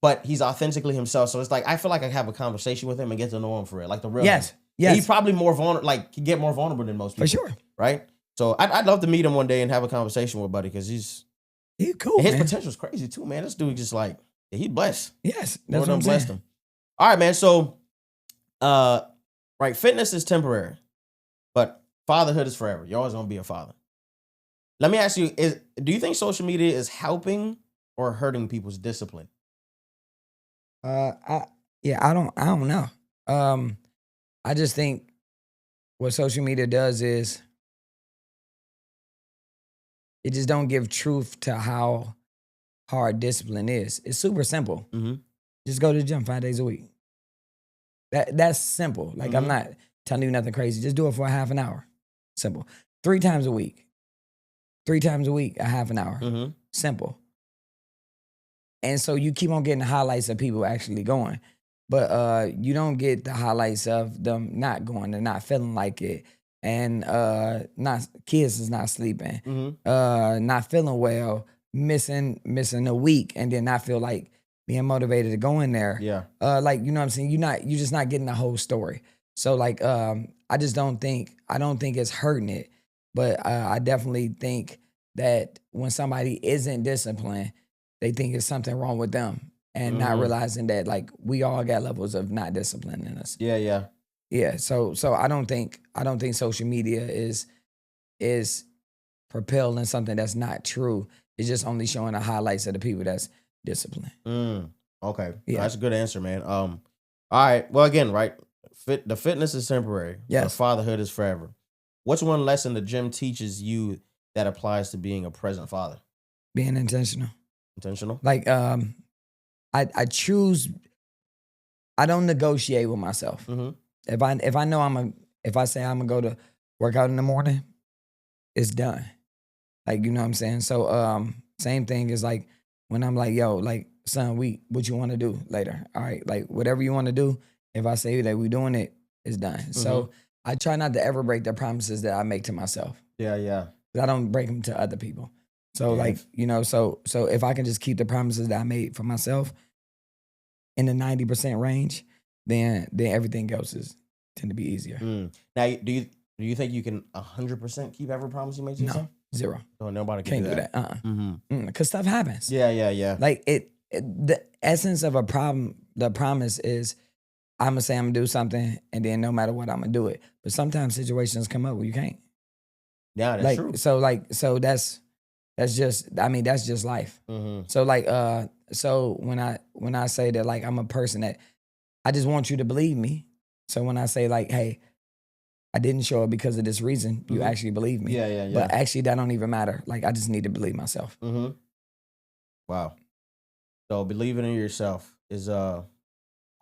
but he's authentically himself. So it's like, I feel like I have a conversation with him and get to know him for it, like the real him. Yes. He's probably more vulnerable, like he get more vulnerable than most people. For sure. Right? So I'd love to meet him one day and have a conversation with Buddy because he's cool, his potential's crazy too, man. This dude just like, he blessed. Yes. That's what I'm blessed him. All right, man. So, right, fitness is temporary, but fatherhood is forever. You're always gonna be a father. Let me ask you: do you think social media is helping or hurting people's discipline? I don't know. I just think what social media does is it just don't give truth to how hard discipline is. It's super simple. Just go to the gym 5 days a week. That's simple. Like I'm not telling you nothing crazy. Just do it for a half an hour. Simple. 3 times a week. 3 times a week, a half an hour. Simple. And so you keep on getting the highlights of people actually going. But you don't get the highlights of them not going and not feeling like it. And kids is not sleeping. Not feeling well, missing a week, and then not feel like being motivated to go in there. Yeah. Like, you know what I'm saying? You're just not getting the whole story. So like I don't think it's hurting it. But I definitely think that when somebody isn't disciplined, they think it's something wrong with them and not realizing that like we all got levels of not discipline in us. Yeah. So I don't think social media is propelling something that's not true. It's just only showing the highlights of the people that's disciplined. Okay. Yeah. That's a good answer, man. All right. Well, again, right. The fitness is temporary. Yes. The fatherhood is forever. What's one lesson the gym teaches you that applies to being a present father? Being intentional. Intentional? Like, I choose, I don't negotiate with myself. If I know if I say I'm gonna go to work out in the morning, it's done. Like, you know what I'm saying? So, same thing is like when I'm like, yo, like, son, what you want to do later? All right, like whatever you want to do. If I say that we doing it, it's done. So I try not to ever break the promises that I make to myself. Yeah. I don't break them to other people. So like, you know, so if I can just keep the promises that I made for myself in the 90% range, then everything else tend to be easier. Now, do you think you can 100% keep every promise you made to yourself? No, 0. Oh, nobody can't do that. Because stuff happens. Yeah. Like the essence of a problem, the promise is I'm gonna say I'm gonna do something, and then no matter what, I'm gonna do it. But sometimes situations come up where you can't. Yeah, that's like, true. So that's just life. So like so when I say that like I'm a person that I just want you to believe me. So when I say like, hey, I didn't show up because of this reason. You actually believe me. Yeah. But actually, that don't even matter. Like, I just need to believe myself. Wow. So believing in yourself is, I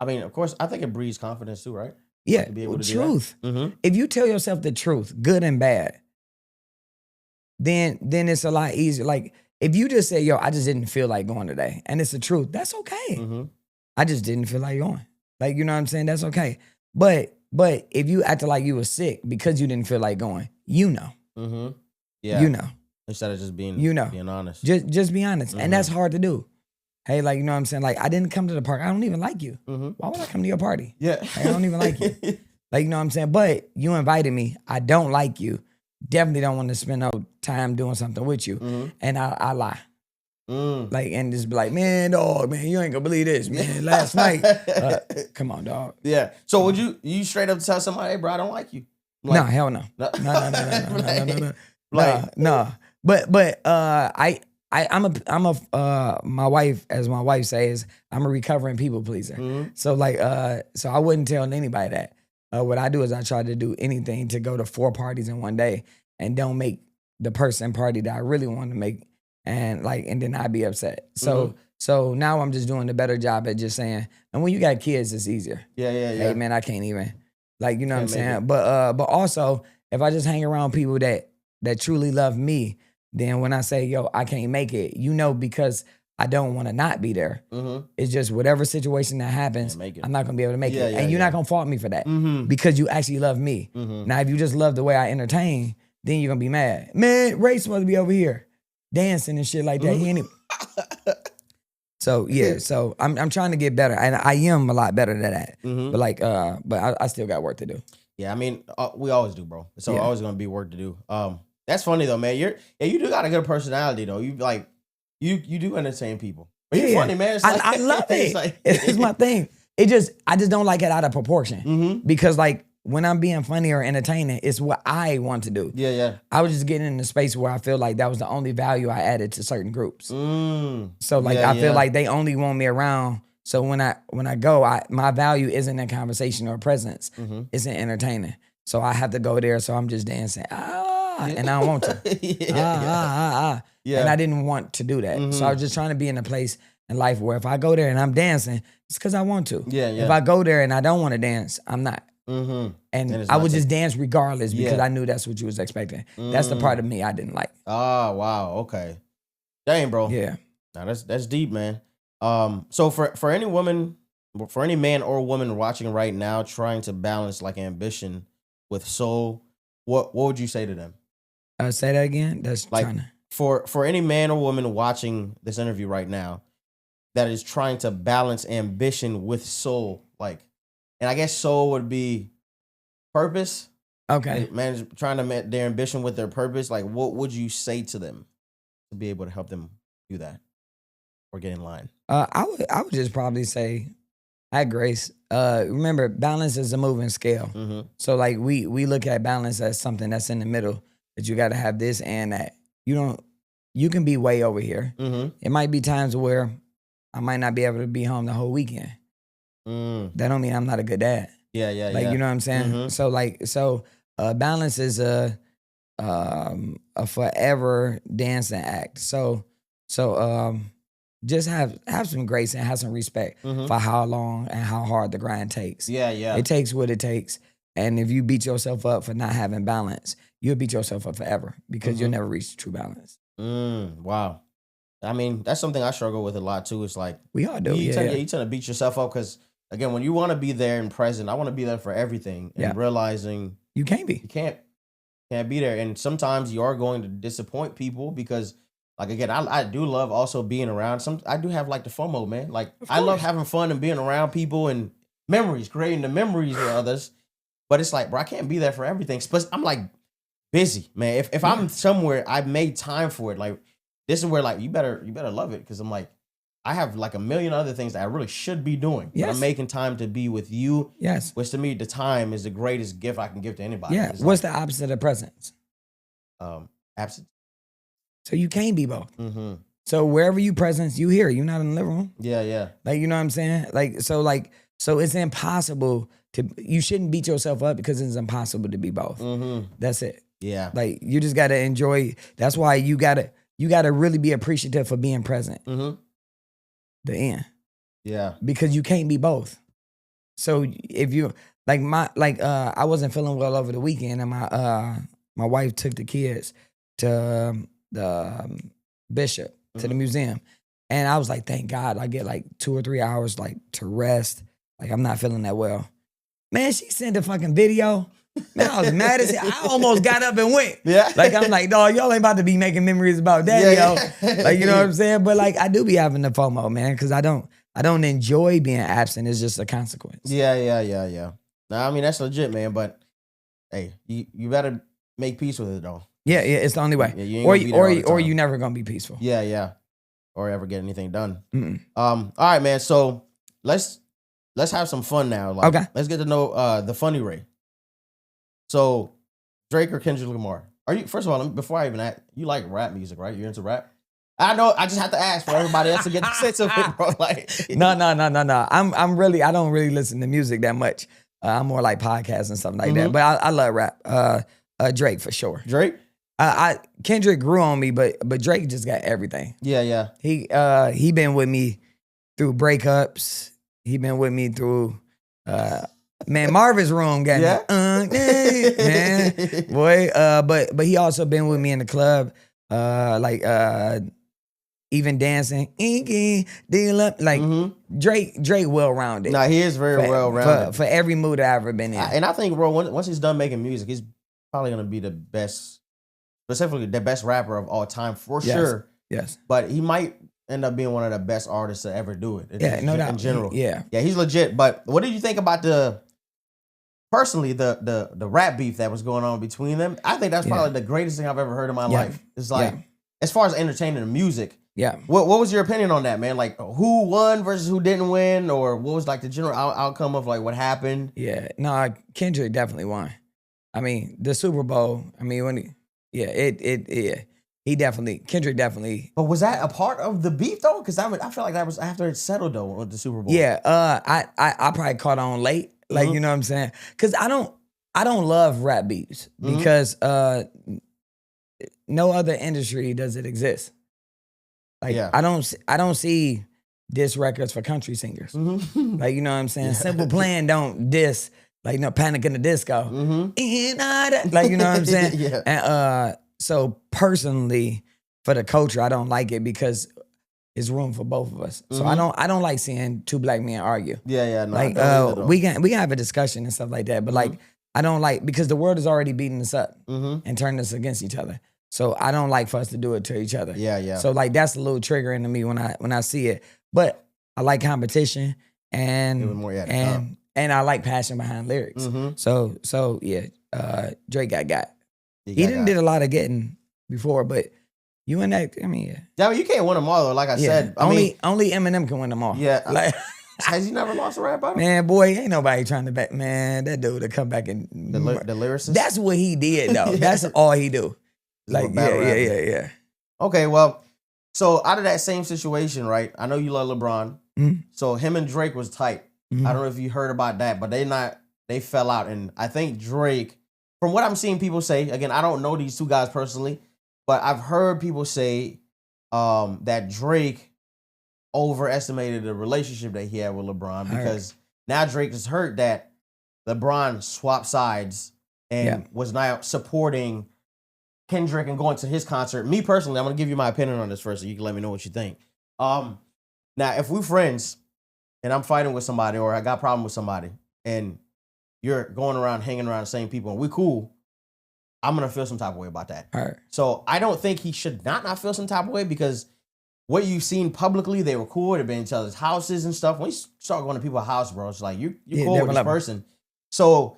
mean, of course, I think it breeds confidence too, right? Yeah, To be able to do truth. that. If you tell yourself the truth, good and bad, then it's a lot easier. Like, if you just say, yo, I just didn't feel like going today, and it's the truth, that's okay. I just didn't feel like going. Like, you know what I'm saying? That's okay. But if you acted like you were sick because you didn't feel like going, you know. Yeah. You know. Instead of just being, being honest. Just be honest. And that's hard to do. Hey, like, you know what I'm saying? Like, I didn't come to the party. I don't even like you. Why would I come to your party? Yeah. Like, I don't even like you. Like, you know what I'm saying? But you invited me. I don't like you. Definitely don't want to spend no time doing something with you. And I lie. Like, and just be like, man, dog, man, you ain't gonna believe this, man. Last night. Come on, dog. Yeah. So would you straight up tell somebody, hey, bro, I don't like you? Like, no, hell no. No. But my wife, as my wife says, I'm a recovering people pleaser. So like, so I wouldn't tell anybody that. What I do is I try to do anything to go to 4 parties in one day and don't make the person party that I really want to make, and then I'd be upset. So now I'm just doing a better job at just saying, and when you got kids, it's easier. Yeah. Hey man, I can't even, like, you know what I'm saying? But also if I just hang around people that truly love me, then when I say, yo, I can't make it, because I don't want to not be there. It's just whatever situation that happens, I'm not going to be able to make it. And you're not going to fault me for that because you actually love me. Now, if you just love the way I entertain, then you're going to be mad. Man, Ray's supposed to be over here dancing and shit like that. He ain't even... So, yeah. So, I'm trying to get better. And I am a lot better than that. But I still got work to do. Yeah, I mean, we always do, bro. It's always going to be work to do. That's funny, though, man. You do got a good personality, though. You do entertain people. But you're funny, man. It's like, I love it. It's my thing. I just don't like it out of proportion. Because like when I'm being funny or entertaining, it's what I want to do. Yeah. I was just getting in a space where I feel like that was the only value I added to certain groups. So like I feel like they only want me around. So when I go, my value isn't in conversation or presence. It's in entertaining. So I have to go there. So I'm just dancing. And I don't want to. Yeah. And I didn't want to do that. So I was just trying to be in a place in life where if I go there and I'm dancing, it's because I want to. Yeah. If I go there and I don't want to dance, I'm not. And I would just dance regardless because I knew that's what you was expecting. That's the part of me I didn't like. Oh, wow. Okay. Dang, bro. Yeah. Now that's deep, man. So for any woman, for any man or woman watching right now trying to balance like ambition with soul, what would you say to them? Say that again. That's like trying to... for any man or woman watching this interview right now that is trying to balance ambition with soul, like, and I guess soul would be purpose. Okay. Man is trying to meet their ambition with their purpose. Like, what would you say to them to be able to help them do that or get in line? I would just probably say, have grace. Remember, balance is a moving scale. So like we look at balance as something that's in the middle, that you got to have this and that. You can be way over here. It might be times where I might not be able to be home the whole weekend. That don't mean I'm not a good dad. Yeah. Like, you know what I'm saying? So balance is a forever dancing act. So just have some grace and have some respect for how long and how hard the grind takes. Yeah. It takes what it takes. And if you beat yourself up for not having balance, you'll beat yourself up forever because you'll never reach true balance. Wow. I mean, that's something I struggle with a lot too. It's like we all do. You tend to beat yourself up because, again, when you want to be there and present, I want to be there for everything, and realizing you can't be. You can't be there. And sometimes you are going to disappoint people because, like, again, I do love also being around. I do have like the FOMO, man. Like, I love having fun and being around people and creating the memories with others. But it's like, bro, I can't be there for everything. I'm like busy, man. If I'm somewhere, I've made time for it. Like, this is where, like, you better love it, because I'm like, I have like a million other things that I really should be doing. Yes. But I'm making time to be with you. Yes. Which to me, the time is the greatest gift I can give to anybody. Yeah. What's the opposite of presence? Absence. So you can't be both. So wherever you presence, you here. You're not in the living room. Yeah. Like, you know what I'm saying? So it's impossible You shouldn't beat yourself up because it's impossible to be both. That's it. Yeah. Like you just gotta enjoy. That's why you gotta really be appreciative for being present. The end. Yeah. Because you can't be both. So if you I wasn't feeling well over the weekend, and my wife took the kids to the Bishop to the museum, and I was like, thank God I get like 2 or 3 hours like to rest. Like I'm not feeling that well. Man, she sent a fucking video. Man, I was mad as hell. I almost got up and went. Yeah. Like I'm like, dog, y'all ain't about to be making memories about that, yo. Like you know what I'm saying? But like I do be having the FOMO, man, because I don't enjoy being absent. It's just a consequence. Yeah. Nah, I mean that's legit, man. But hey, you better make peace with it though. Yeah, it's the only way. Yeah, you ain't or you never gonna be peaceful. Yeah. Or ever get anything done. All right, man. So let's have some fun now. Like, okay. Let's get to know the funny Ray. So Drake or Kendrick Lamar? Are you, first of all, before I even ask, you like rap music, right? You're into rap? I know. I just have to ask for everybody else to get the sense of it, bro. Like, no. I don't really listen to music that much. I'm more like podcasts and stuff like that. But I love rap. Drake for sure. Drake? Kendrick grew on me, but Drake just got everything. Yeah. He been with me through breakups. He been with me through man, Marvin's Room got me. Man, boy. But he also been with me in the club. Even dancing, like Drake well-rounded. Nah, he is very well-rounded for every mood I've ever been in. And I think, bro, once he's done making music, he's probably gonna be the best, specifically the best rapper of all time for sure. Yes, but he might end up being one of the best artists to ever do it. No doubt. In general, yeah, he's legit. But what did you think about the rap beef that was going on between them? I think that's probably the greatest thing I've ever heard in my life. It's like, as far as entertaining the music. Yeah. What was your opinion on that, man? Like, who won versus who didn't win, or what was like the general outcome of like what happened? Yeah. No, Kendrick definitely won. I mean, the Super Bowl. I mean, when Kendrick definitely. But was that a part of the beef though? Because I feel like that was after it settled though with the Super Bowl. Yeah. I probably caught on late. Like you know what I'm saying? Because I don't love rap beefs because no other industry does it exist. Like I don't see diss records for country singers. Like you know what I'm saying? Simple Plan don't diss like Panic in the Disco. Like you know what I'm saying? And so personally, for the culture, I don't like it because it's room for both of us. So I don't like seeing two black men argue. No, like we can have a discussion and stuff like that, but like I don't like, because the world is already beating us up and turning us against each other. So I don't like for us to do it to each other. Yeah. So like that's a little triggering to me when I see it. But I like competition and I like passion behind lyrics. So yeah, Drake got. He didn't did a lot of getting before, but you and that, I mean, yeah, you can't win them all though. Like I said, only Eminem can win them all. Yeah, like. Has he never lost a rap battle? Man, boy, ain't nobody trying to back. Man, that dude to come back and the lyricist. That's what he did though. That's all he do. Like yeah. Okay, well, so out of that same situation, right? I know you love LeBron. So him and Drake was tight. I don't know if you heard about that, but they fell out, and I think Drake, from what I'm seeing people say, again, I don't know these two guys personally, but I've heard people say that Drake overestimated the relationship that he had with LeBron, because now Drake has heard that LeBron swapped sides and was now supporting Kendrick and going to his concert. Me personally, I'm going to give you my opinion on this first so you can let me know what you think. Now, if we're friends and I'm fighting with somebody or I got a problem with somebody and you're going around hanging around the same people and we cool, I'm going to feel some type of way about that. So I don't think he should not feel some type of way, because what you've seen publicly, they were cool. They've been in each other's houses and stuff. When you start going to people's house, bro, it's like you're cool with this person. So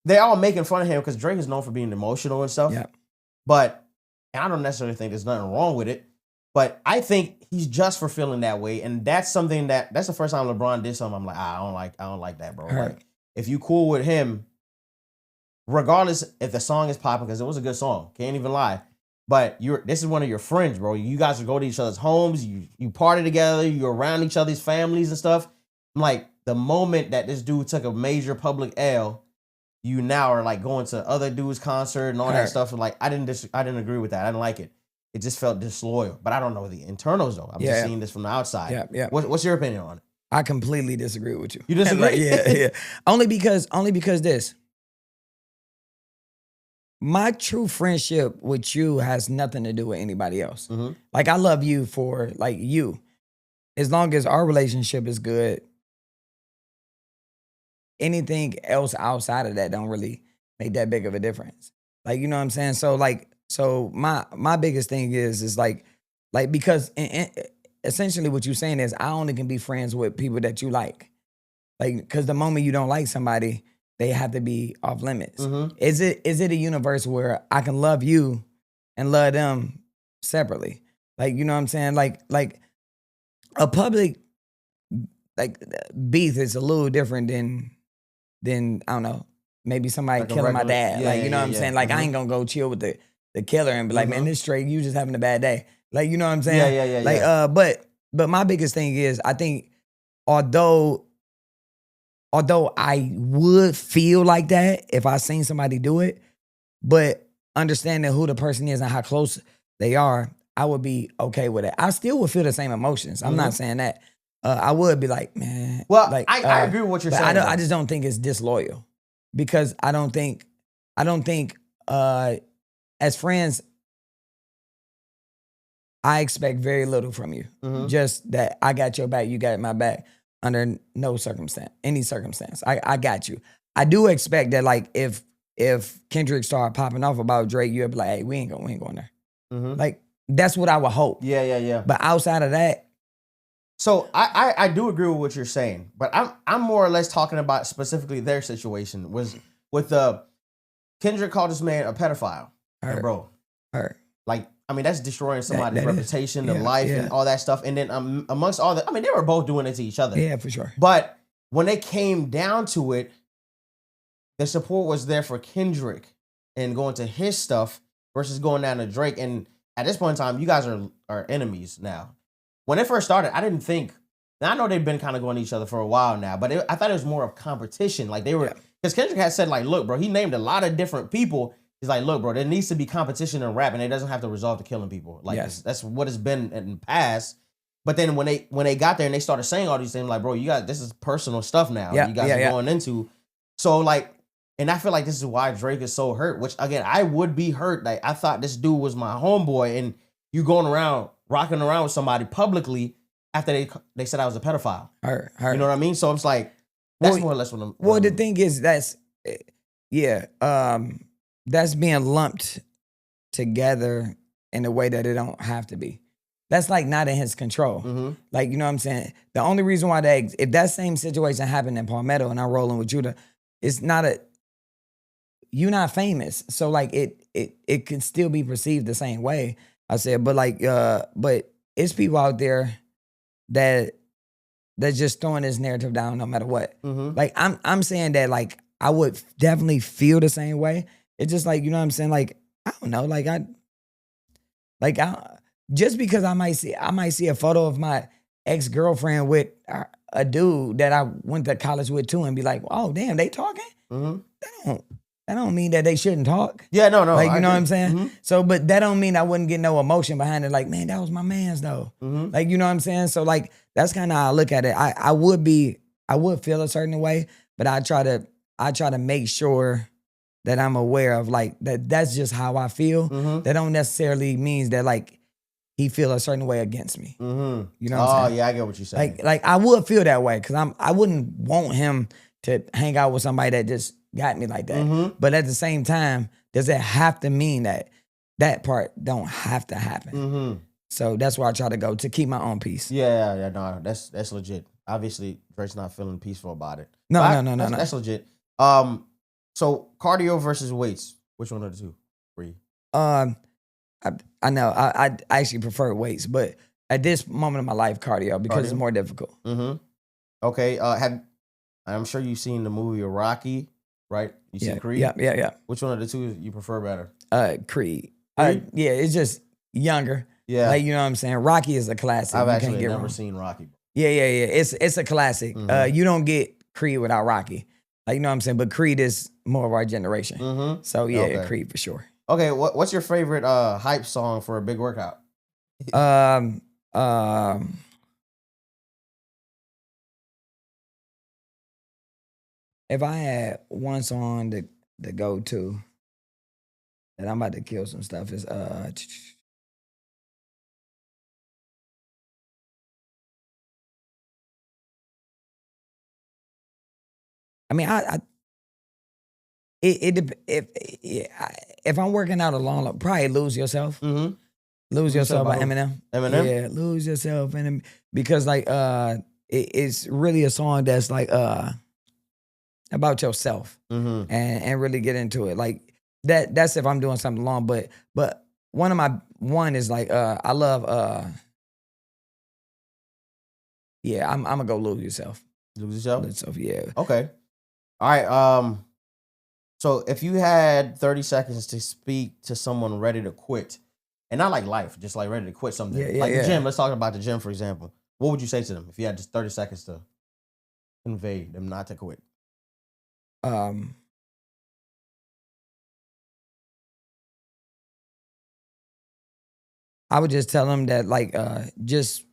they're all making fun of him because Drake is known for being emotional and stuff. But I don't necessarily think there's nothing wrong with it. But I think he's just for feeling that way, and that's something that's the first time LeBron did something. I'm like, I don't like that, bro. Like, if you cool with him, regardless if the song is popping, because it was a good song, can't even lie. But this is one of your friends, bro. You guys would go to each other's homes. You party together. You're around each other's families and stuff. I'm like, the moment that this dude took a major public L, you now are like going to other dudes' concert and all that stuff. And like I didn't agree with that. I didn't like it. It just felt disloyal. But I don't know the internals though. I'm just seeing this from the outside. Yeah, yeah. What's your opinion on it? I completely disagree with you. You disagree? Like, yeah. Only because this. My true friendship with you has nothing to do with anybody else. Mm-hmm. Like I love you for like you. As long as our relationship is good, anything else outside of that don't really make that big of a difference. Like, you know what I'm saying? So my biggest thing is like because essentially what you're saying is I only can be friends with people that you like. Like, because the moment you don't like somebody, they have to be off limits. Mm-hmm. Is it a universe where I can love you and love them separately? Like, you know what I'm saying? Like a public like beef is a little different than I don't know, maybe somebody like killing my dad. Yeah, like, you know what I'm saying? Like I ain't gonna go chill with the killer and be like, man, this straight, you just having a bad day. Like, you know what I'm saying? Yeah. Like but my biggest thing is I think although I would feel like that if I seen somebody do it, but understanding who the person is and how close they are, I would be okay with it. I still would feel the same emotions. I'm not saying that. I would be like, man. Well, like, I agree with what you're saying. I just don't think it's disloyal because I don't think as friends, I expect very little from you. Mm-hmm. Just that I got your back, you got my back. Under no circumstance, any circumstance, I got you. I do expect that, like, if Kendrick started popping off about Drake, you'd be like, hey, we ain't going there. Mm-hmm. Like, that's what I would hope. Yeah. But outside of that, so I do agree with what you're saying, but I'm more or less talking about specifically their situation was with Kendrick called this man a pedophile, and bro, like. I mean, that's destroying somebody's reputation, their life, and all that stuff. And then amongst all that, I mean, they were both doing it to each other. Yeah, for sure. But when they came down to it, the support was there for Kendrick and going to his stuff versus going down to Drake. And at this point in time, you guys are enemies now. When it first started, I didn't think. Now, I know they've been kind of going to each other for a while now, but I thought it was more of competition. Like they were, because Kendrick had said, like, look, bro, he named a lot of different people. He's like, look, bro, there needs to be competition in rap, and it doesn't have to resolve to killing people. Like that's what it's been in the past. But then when they got there and they started saying all these things, like, bro, this is personal stuff now. You guys are going into. So like, and I feel like this is why Drake is so hurt. Which again, I would be hurt. Like I thought this dude was my homeboy, and you going around rocking around with somebody publicly after they said I was a pedophile. Hurt. You know what I mean? So it's like that's more or less what I'm. Well, the thing is that's that's being lumped together in a way that it don't have to be. That's like not in his control. Mm-hmm. Like, you know what I'm saying? The only reason why if that same situation happened in Palmetto and I'm rolling with Judah, it's not you're not famous. So like it can still be perceived the same way. I said, but like, but it's people out there that's just throwing this narrative down no matter what. Mm-hmm. Like I'm saying that like I would definitely feel the same way. It's just like, you know what I'm saying? Like, I don't know. Like just because I might see a photo of my ex-girlfriend with a dude that I went to college with too and be like, oh, damn, they talking? Mm-hmm. That don't mean that they shouldn't talk. Yeah, no. Like, you know what I'm saying? Mm-hmm. So, but that don't mean I wouldn't get no emotion behind it. Like, man, that was my man's though. Mm-hmm. Like, you know what I'm saying? So like, that's kind of how I look at it. I would feel a certain way, but I try to make sure that I'm aware of like that's just how I feel. Mm-hmm. That don't necessarily means that like he feel a certain way against me. Mm-hmm. You know what I'm saying? Oh yeah, I get what you're saying. Like I would feel that way because I wouldn't want him to hang out with somebody that just got me like that. Mm-hmm. But at the same time, does it have to mean that part don't have to happen? Mm-hmm. So that's where I try to go to keep my own peace. Yeah, no, that's legit. Obviously, Drake's not feeling peaceful about it. No. That's legit. So cardio versus weights, which one of the two for you? I know I actually prefer weights, but at this moment of my life, cardio because it's more difficult. Mm-hmm. Okay. I'm sure you've seen the movie Rocky, right? You seen Creed? Yeah. Which one of the two you prefer better? Creed. Yeah, it's just younger. Yeah. Like, you know what I'm saying? Rocky is a classic. I've You actually can't get never wrong. seen Rocky. Yeah. It's a classic. You don't get Creed without Rocky. Like, you know what I'm saying? But Creed is more of our generation. So yeah, Okay. Creed for sure. Okay, what's your favorite hype song for a big workout? If I had one song to go to that I'm about to kill some stuff is I mean if I'm working out alone, probably Lose Yourself. Lose Yourself by Eminem. Yeah, Lose Yourself, and because like it's really a song that's like about yourself and really get into it. Like that's if I'm doing something long, but one is like I love I'm gonna go Lose Yourself. Lose Yourself? Lose Yourself, yeah. Okay. All right. So if you had 30 seconds to speak to someone ready to quit, and not like life, just like ready to quit something. The gym. Let's talk about the gym, for example. What would you say to them if you had just 30 seconds to convey them not to quit? I would just tell them that like just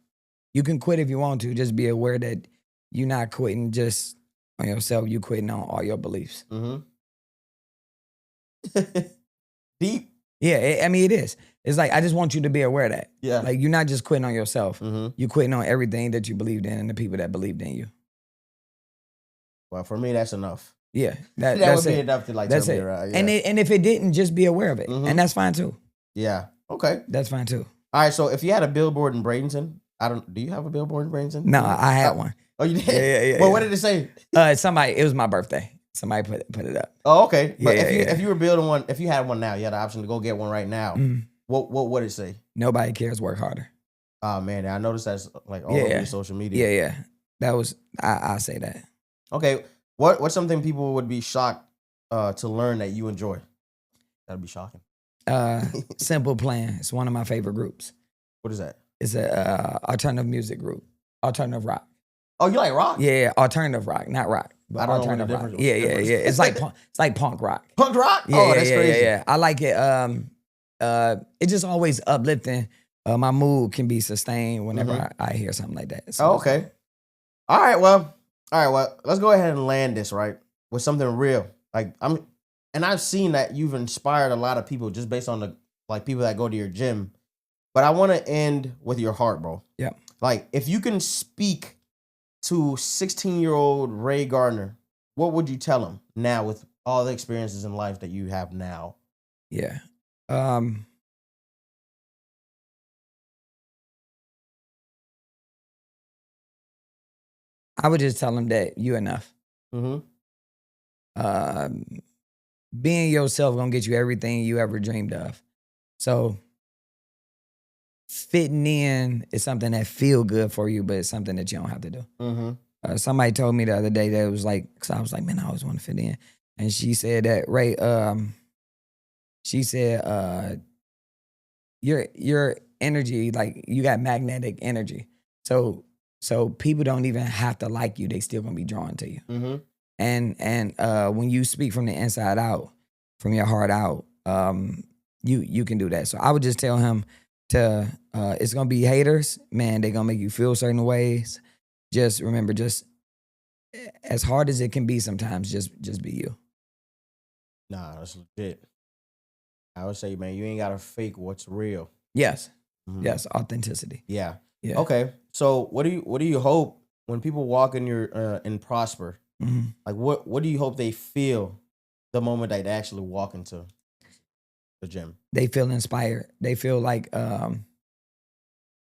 you can quit if you want to. Just be aware that you're not quitting just on yourself. You quitting on all your beliefs. Deep. Yeah, I mean it is. It's like I just want you to be aware of that. Yeah. Like you're not just quitting on yourself. You quitting on everything that you believed in and the people that believed in you. Well, for me, that's enough. Yeah, that that's would be it. enough to like that's tell me it. right. Yeah. And if it didn't, just be aware of it, and that's fine too. Yeah. Okay. That's fine too. All right. So if you had a billboard in Bradenton, do you have a billboard in Bradenton? No, I had one. Oh, you did? Yeah. Well, what did it say? It was my birthday. Somebody put it up. Oh, okay. But Yeah, if you were building one, if you had one now, you had the option to go get one right now. What would it say? Nobody cares. Work harder. Oh man, I noticed that's like all over your social media. Yeah. That was I say that. Okay. What's something people would be shocked to learn that you enjoy? That'd be shocking. Simple Plan. It's one of my favorite groups. What is that? It's a alternative music group. Alternative rock. Oh, you like rock? Yeah, alternative rock, not rock. But I don't know alternative what the rock. difference is. Yeah. It's like punk rock. Punk rock? Yeah, Oh, that's crazy. Yeah. I like it. It's just always uplifting. My mood can be sustained whenever I hear something like that. So okay. All right. Well, let's go ahead and land this right with something real. Like I've seen that you've inspired a lot of people just based on the like people that go to your gym. But I want to end with your heart, bro. Yeah. Like if you can speak to 16-year-old Ray Gardner, what would you tell him now with all the experiences in life that you have now? Yeah. I would just tell him that you enough. Being yourself gonna get you everything you ever dreamed of. So fitting in is something that feel good for you, but it's something that you don't have to do. Somebody told me the other day that it was like, because I was like, man, I always want to fit in. And she said that, Ray, she said, your energy, like you got magnetic energy. So people don't even have to like you. They still gonna be drawn to you. And when you speak from the inside out, from your heart out, you can do that. So I would just tell him to, it's gonna be haters, man. They're gonna make you feel certain ways. Just remember, just as hard as it can be sometimes, just be you. Nah, that's legit. I would say, man, you ain't gotta fake what's real. Yes. Yes, authenticity. Yeah. Yeah. Okay. So what do you hope when people walk in your in Prosper? Like what do you hope they feel the moment they actually walk into the gym? They feel inspired. They feel like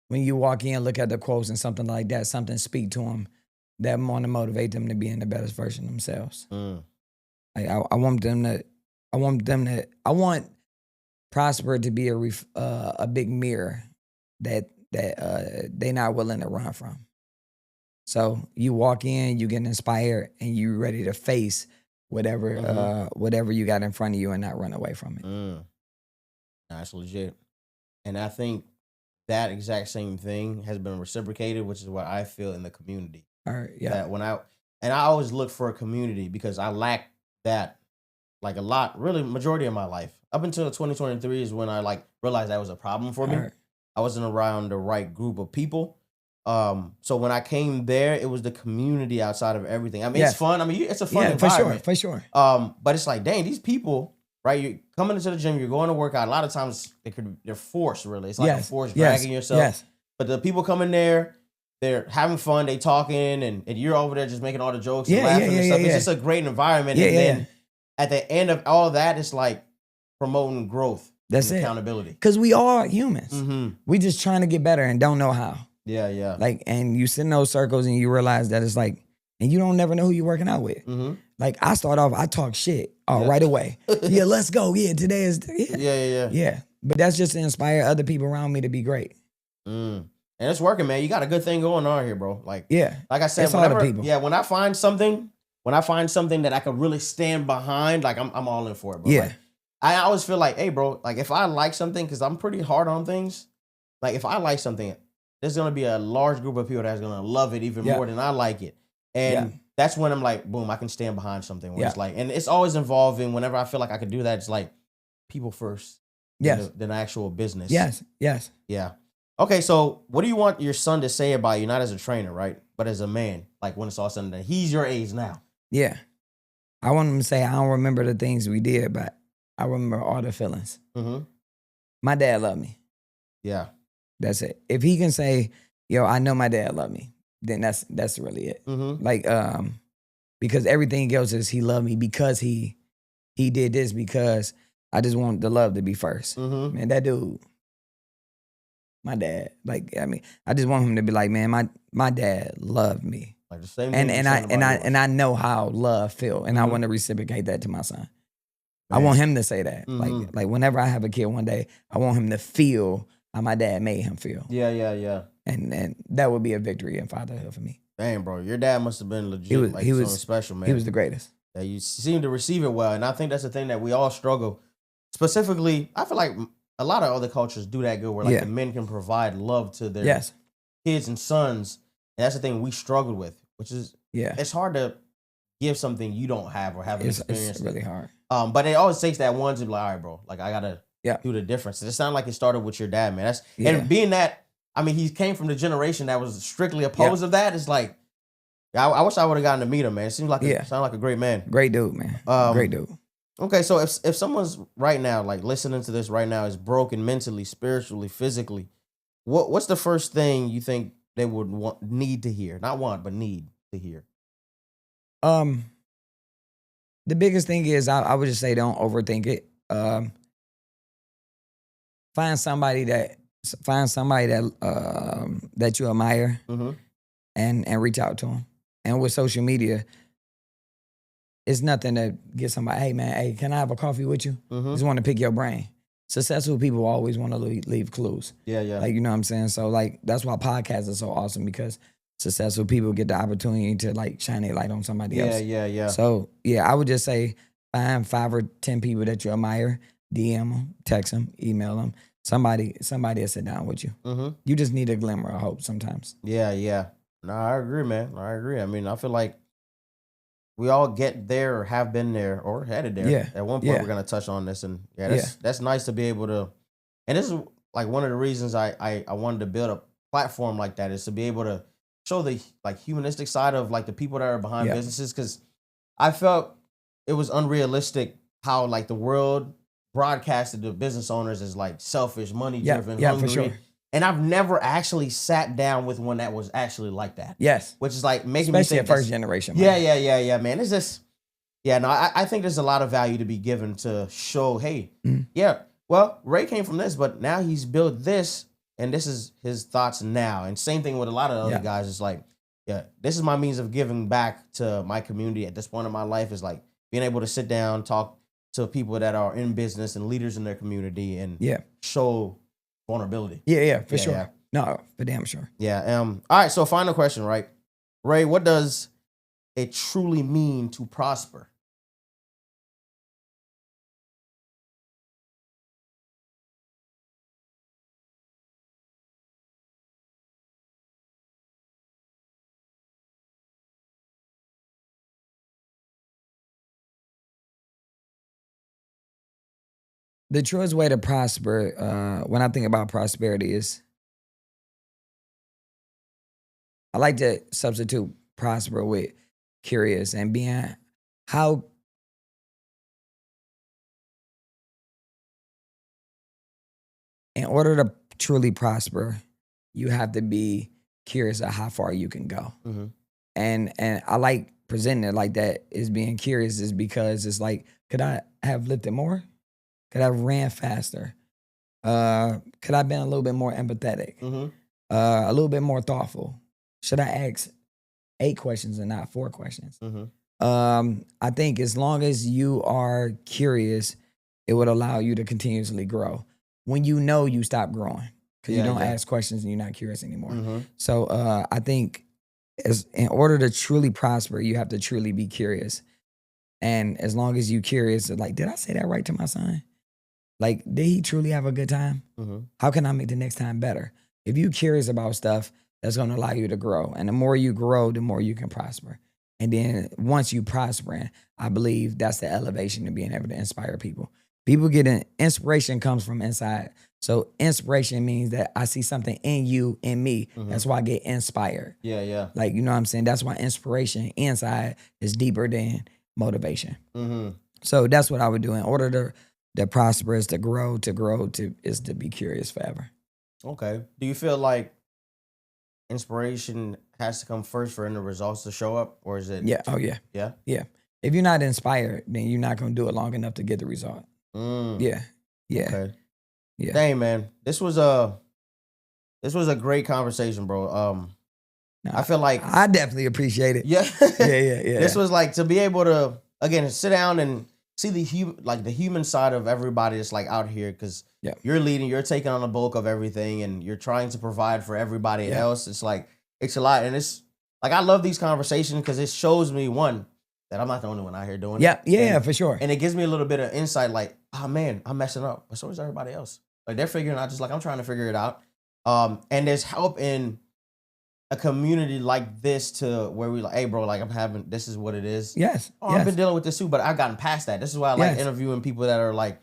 when you walk in, look at the quotes and something like that, something speak to them that want to motivate them to be in the best version of themselves. Like I want Prosper to be a big mirror that they not willing to run from. So you walk in, you get inspired, and you ready to face whatever you got in front of you and not run away from it. That's legit. And I think that exact same thing has been reciprocated, which is what I feel in the community. All right. Yeah. That I always look for a community because I lack that like a lot, really majority of my life. Up until 2023 is when I like realized that was a problem for me. All right. I wasn't around the right group of people. So when I came there, it was the community outside of everything. I mean, it's fun. I mean, it's a fun environment. For sure. But it's like, dang, these people, right? You're coming into the gym, you're going to work out. A lot of times they're forced, really. It's like a forced dragging yourself. Yes. But the people coming there, they're having fun, they talking, and you're over there just making all the jokes and laughing and stuff. It's just a great environment. And then at the end of all that, it's like promoting growth. That's and it. Accountability. Because we are humans. Mm-hmm. We just trying to get better and don't know how. Yeah. Like, and you sit in those circles and you realize that it's like, and you don't never know who you're working out with. Mm-hmm. Like, I start off, I talk shit right away. Yeah, let's go. Yeah, today is, Yeah. But that's just to inspire other people around me to be great. And it's working, man. You got a good thing going on here, bro. Like I said, it's all the people. Yeah, when I find something that I could really stand behind, like I'm all in for it, bro. Yeah. Like, I always feel like, hey, bro, like if I like something, because I'm pretty hard on things, like if I like something, there's gonna be a large group of people that's gonna love it even more than I like it. And that's when I'm like, boom, I can stand behind something. Where it's like, and it's always involving whenever I feel like I could do that, it's like people first. Than actual business. Yes. Yeah. Okay, so what do you want your son to say about you, not as a trainer, right? But as a man, like when it's all said and done. He's your age now. Yeah. I want him to say, I don't remember the things we did, but I remember all the feelings. Mm-hmm. My dad loved me. Yeah. That's it. If he can say, yo, I know my dad loved me, then that's really it. Mm-hmm. Like, because everything else is he loved me because he did this, because I just want the love to be first. Mm-hmm. Man, that dude, my dad, like, I mean, I just want him to be like, man, my dad loved me. Like the same and I know how love feel, and I want to reciprocate that to my son. Man. I want him to say that. Like whenever I have a kid one day, I want him to feel how my dad made him feel. Yeah. And that would be a victory in fatherhood for me. Dang, bro, your dad must have been legit. He was special, man. He was the greatest. Yeah, you seem to receive it well, and I think that's the thing that we all struggle. Specifically, I feel like a lot of other cultures do that good, where like the men can provide love to their kids and sons, and that's the thing we struggle with, which is it's hard to give something you don't have or haven't experienced. It's really hard. But it always takes that one to be like, all right, bro, like I gotta do the difference. It sounded like it started with your dad, man. And being that, I mean, he came from the generation that was strictly opposed of that. It's like, I wish I would have gotten to meet him, man. It seems like sounded like a great man. Great dude, man. Great dude. Okay, so if someone's right now, like listening to this right now, is broken mentally, spiritually, physically, what's the first thing you think they would need to hear? Not want, but need to hear. The biggest thing is I would just say don't overthink it. Find somebody that that you admire, and reach out to them. And with social media, it's nothing to get somebody, hey man, hey, can I have a coffee with you? Just want to pick your brain. Successful people always want to leave clues. Yeah. Like, you know what I'm saying? So like, that's why podcasts are so awesome, because successful people get the opportunity to like shine a light on somebody else. Yeah. So yeah, I would just say find 5 or 10 people that you admire, DM them, text them, email them. Somebody will sit down with you. You just need a glimmer of hope sometimes. Yeah. No, I agree, man. I agree. I mean, I feel like we all get there or have been there or headed there. Yeah. At one point, we're going to touch on this. And that's nice to be able to, and this is like one of the reasons I wanted to build a platform like that, is to be able to show the like humanistic side of like the people that are behind businesses. Cause I felt it was unrealistic how like the world broadcasted the business owners as like selfish, money driven, hungry. For sure. And I've never actually sat down with one that was actually like that. Yes. Which is like making especially me think. Especially first generation. Man. Yeah, man. It's just, I think there's a lot of value to be given to show, hey, well, Ray came from this, but now he's built this, and this is his thoughts now. And same thing with a lot of other guys. It's like, this is my means of giving back to my community at this point in my life, is like being able to sit down, talk to people that are in business and leaders in their community, and show vulnerability. Yeah, for sure. Yeah. No, for damn sure. Yeah. All right. So final question, right? Ray, what does it truly mean to prosper? The truest way to prosper, when I think about prosperity, is I like to substitute prosper with curious and being how in order to truly prosper, you have to be curious of how far you can go. Mm-hmm. And I like presenting it like that, is being curious, is because it's like, could I have lifted more? Could I have ran faster? Could I have been a little bit more empathetic? Mm-hmm. A little bit more thoughtful? Should I ask 8 questions and not 4 questions? Mm-hmm. I think as long as you are curious, it would allow you to continuously grow. When you know, you stop growing because you don't ask questions and you're not curious anymore. Mm-hmm. So I think in order to truly prosper, you have to truly be curious. And as long as you're curious, like, did I say that right to my son? Like, did he truly have a good time? Mm-hmm. How can I make the next time better? If you're curious about stuff, that's going to allow you to grow. And the more you grow, the more you can prosper. And then once you prosper, I believe that's the elevation of being able to inspire people. People inspiration comes from inside. So inspiration means that I see something in you, in me. Mm-hmm. That's why I get inspired. Yeah. Like, you know what I'm saying? That's why inspiration inside is deeper than motivation. Mm-hmm. So that's what I would do in order to prosper, is to grow, is to be curious forever. Okay. Do you feel like inspiration has to come first for the results to show up, or is it? Yeah. Oh, yeah. Yeah? Yeah. If you're not inspired, then you're not going to do it long enough to get the result. Yeah. Okay. Yeah. Dang, man. This was a great conversation, bro. I feel like I definitely appreciate it. Yeah. Yeah. This was like to be able to, again, sit down and see the human side of everybody that's like out here, because you're leading, you're taking on the bulk of everything, and you're trying to provide for everybody else. It's like, it's a lot. And it's like, I love these conversations because it shows me, one, that I'm not the only one out here doing it. Yeah, for sure. And it gives me a little bit of insight, like, oh man, I'm messing up, but so is everybody else. Like, they're figuring out just like I'm trying to figure it out. And there's help in a community like this to where we like, hey bro, like this is what it is. Yes. I've been dealing with this too, but I've gotten past that. This is why I like interviewing people that are like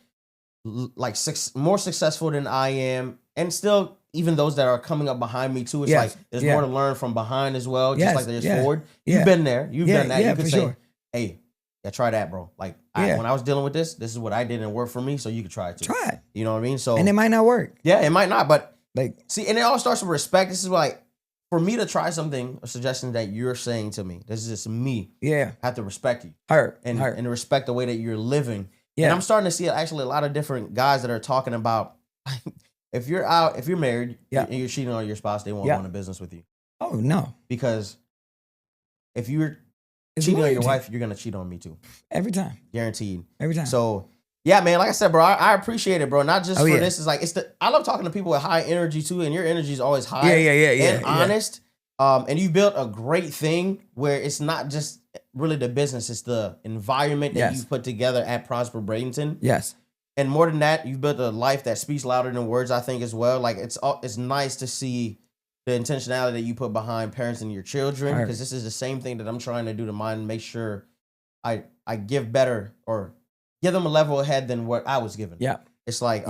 more successful than I am, and still even those that are coming up behind me too. It's like there's more to learn from behind as well, just like there's forward. You've been there, you've done that. You can say, hey, try that, bro. Like when I was dealing with this is what I did and it worked for me, so you could try it too. Try it. You know what I mean? So, and it might not work. Yeah, it might not, but like, see, and it all starts with respect. This is like, for me to try something, a suggestion that you're saying to me, this is just me. Yeah. I have to respect you. And respect the way that you're living. Yeah. And I'm starting to see actually a lot of different guys that are talking about, if you're married and you're cheating on your spouse, they won't go into business with you. Oh, no. Because if you're cheating on your wife, you're going to cheat on me too. Every time. Guaranteed. Every time. So, yeah, man, like I said, bro, I appreciate it, bro. Not just for this. It's like, I love talking to people with high energy too, and your energy is always high and honest. And you built a great thing where it's not just really the business, it's the environment that you put together at Prosper Bradenton. Yes. And more than that, you've built a life that speaks louder than words, I think, as well. Like, it's nice to see the intentionality that you put behind parenting your children, because this is the same thing that I'm trying to do to mine, make sure I give better or give them a level ahead than what I was given. Yeah. It's like,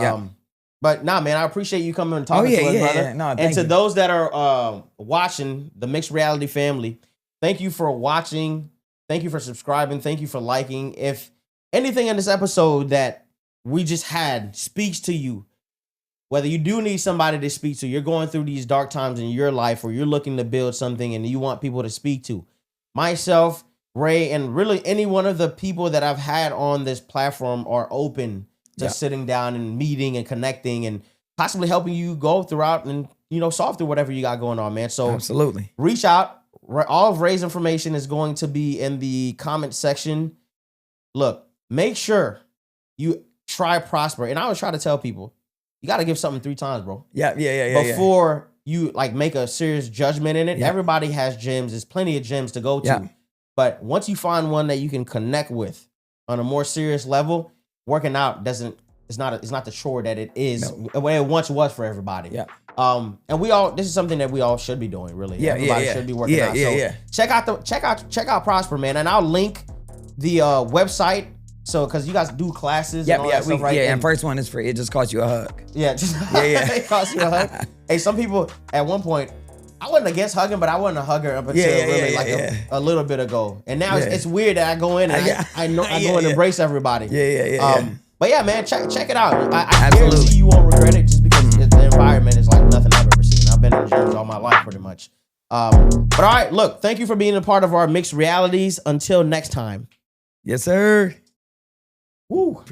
but nah, man, I appreciate you coming and talking to us, brother. Yeah. No, and to those that are watching, the Mixed Reality family, thank you for watching. Thank you for subscribing. Thank you for liking. If anything in this episode that we just had speaks to you, whether you do need somebody to speak to, you're going through these dark times in your life, or you're looking to build something and you want people to speak to, myself, Ray, and really any one of the people that I've had on this platform are open to sitting down and meeting and connecting and possibly helping you go throughout and, solve through whatever you got going on, man. So absolutely reach out. All of Ray's information is going to be in the comment section. Look, make sure you try Prosper. And I always try to tell people, you got to give something 3 times, bro. Yeah. Before you like make a serious judgment in it. Everybody has gems. There's plenty of gems to go to. Yeah. But once you find one that you can connect with on a more serious level, working out it's not the chore that it is the way it once was for everybody. Yeah. And this is something that we all should be doing, really. Yeah. Everybody should be working out. So check out Prosper, man. And I'll link the website So, because you guys do classes Yep, and all yeah, that stuff, right? and first one is free. It just costs you a hug. Yeah, just Yeah. it costs you a hug. Hey, some people at one point, I wasn't against hugging, but I wasn't a hugger up until a little bit ago. And now it's weird that I go in and I go and embrace everybody. But yeah, man, check it out. I guarantee you won't regret it just because the environment is like nothing I've ever seen. I've been in gyms all my life pretty much. But all right, look, thank you for being a part of our mixed realities. Until next time. Yes, sir. Woo.